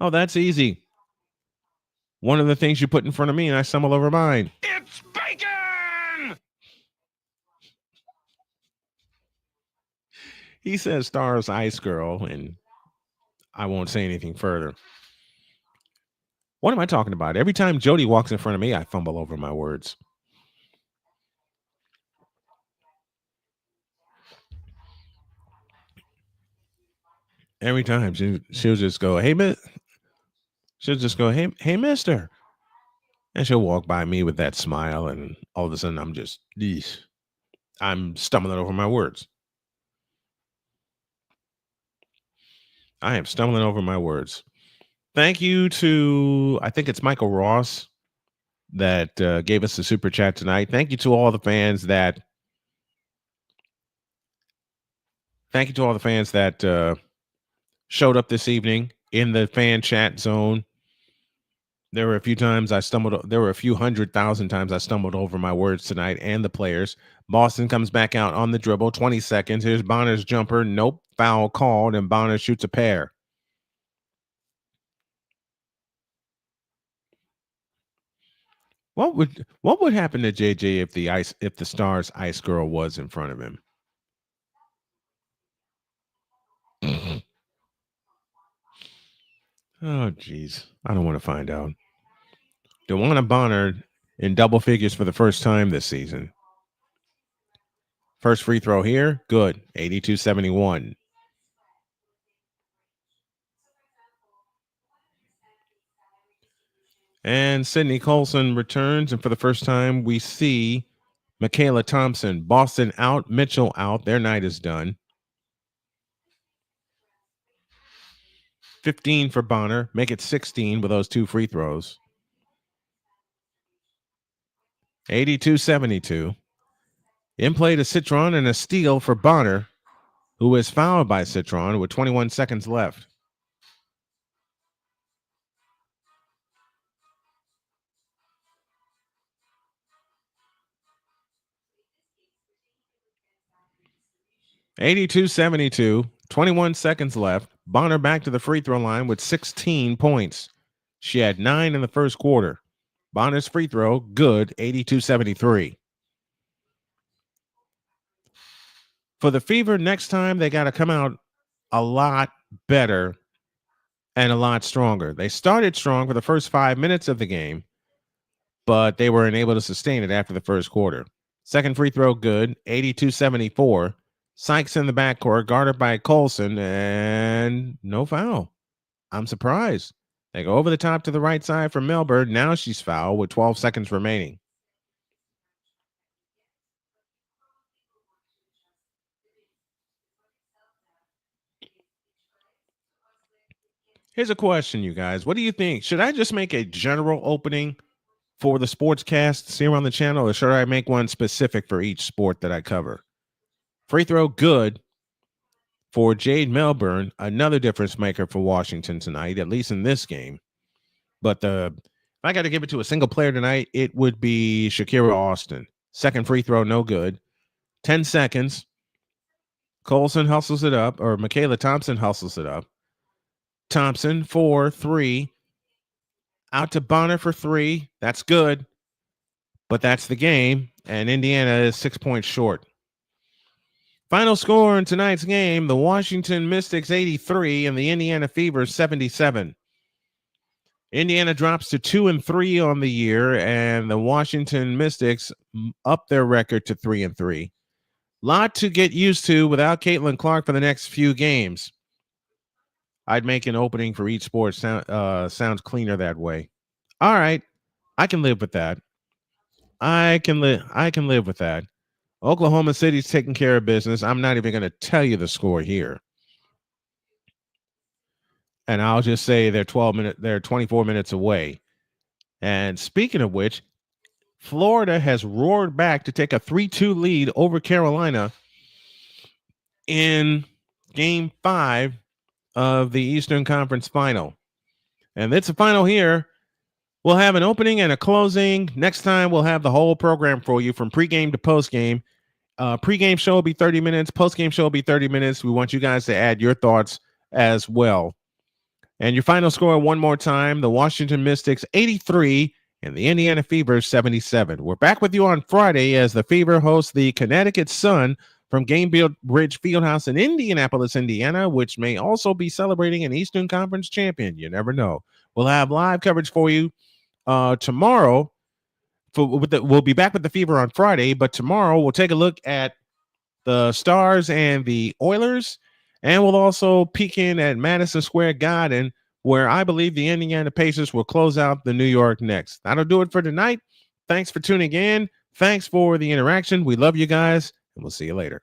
Oh, that's easy. One of the things you put in front of me and I stumble over mine. It's bacon! He says Stars Ice Girl, and I won't say anything further. What am I talking about? Every time Jody walks in front of me, I fumble over my words. Every time she'll just go, hey, hey, mister. And she'll walk by me with that smile, and all of a sudden I'm stumbling over my words. I am stumbling over my words. Thank you to, I think it's Michael Ross that gave us the super chat tonight. Thank you to all the fans that showed up this evening in the fan chat zone. There were a few 100,000 times I stumbled over my words tonight and the players. Boston comes back out on the dribble, 20 seconds. Here's Bonner's jumper. Nope. Foul called, and Bonner shoots a pair. What would happen to JJ if the Stars Ice Girl was in front of him? Oh, geez. I don't want to find out. DeWanna Bonner in double figures for the first time this season. First free throw here. Good. 82-71. And Sydney Colson returns. And for the first time, we see Michaela Thompson. Boston out. Mitchell out. Their night is done. 15 for Bonner. Make it 16 with those 2 free throws. 82-72. In play to Citron and a steal for Bonner, who is fouled by Citron with 21 seconds left. (82-72). 21 seconds left. Bonner back to the free throw line with 16 points. She had 9 in the first quarter. Bonner's free throw, good, 82-73. For the Fever, next time they got to come out a lot better and a lot stronger. They started strong for the first 5 minutes of the game, but they were unable to sustain it after the first quarter. Second free throw, good, 82-74. Sykes in the backcourt, guarded by Colson, and no foul. I'm surprised. They go over the top to the right side for Melbourne. Now she's fouled with 12 seconds remaining. Here's a question, you guys. What do you think? Should I just make a general opening for the sportscasts here on the channel, or should I make one specific for each sport that I cover? Free throw, good for Jade Melbourne, another difference maker for Washington tonight, at least in this game. But if I got to give it to a single player tonight, it would be Shakira Austin. Second free throw, no good. 10 seconds. Colson hustles it up, or Michaela Thompson hustles it up. Thompson, 4-3. Out to Bonner for 3. That's good. But that's the game, and Indiana is 6 points short. Final score in tonight's game, the Washington Mystics 83 and the Indiana Fever 77. Indiana drops to 2-3 on the year, and the Washington Mystics up their record to 3-3. Lot to get used to without Caitlin Clark for the next few games. I'd make an opening for each sport. Sounds cleaner that way. All right, I can live with that. I can live with that. Oklahoma City's taking care of business. I'm not even going to tell you the score here. And I'll just say they're 24 minutes away. And speaking of which, Florida has roared back to take a 3-2 lead over Carolina in Game 5 of the Eastern Conference Final. And it's a final here. We'll have an opening and a closing. Next time, we'll have the whole program for you from pregame to postgame. Pregame show will be 30 minutes. Postgame show will be 30 minutes. We want you guys to add your thoughts as well. And your final score one more time, the Washington Mystics 83 and the Indiana Fever 77. We're back with you on Friday as the Fever hosts the Connecticut Sun from Gainfield Bridge Fieldhouse in Indianapolis, Indiana, which may also be celebrating an Eastern Conference champion. You never know. We'll have live coverage for you tomorrow. We'll be back with the Fever on Friday, but tomorrow we'll take a look at the Stars and the Oilers, and we'll also peek in at Madison Square Garden, where I believe the Indiana Pacers will close out the New York Knicks. That'll do it for tonight. Thanks for tuning in. Thanks for the interaction. We love you guys, and we'll see you later.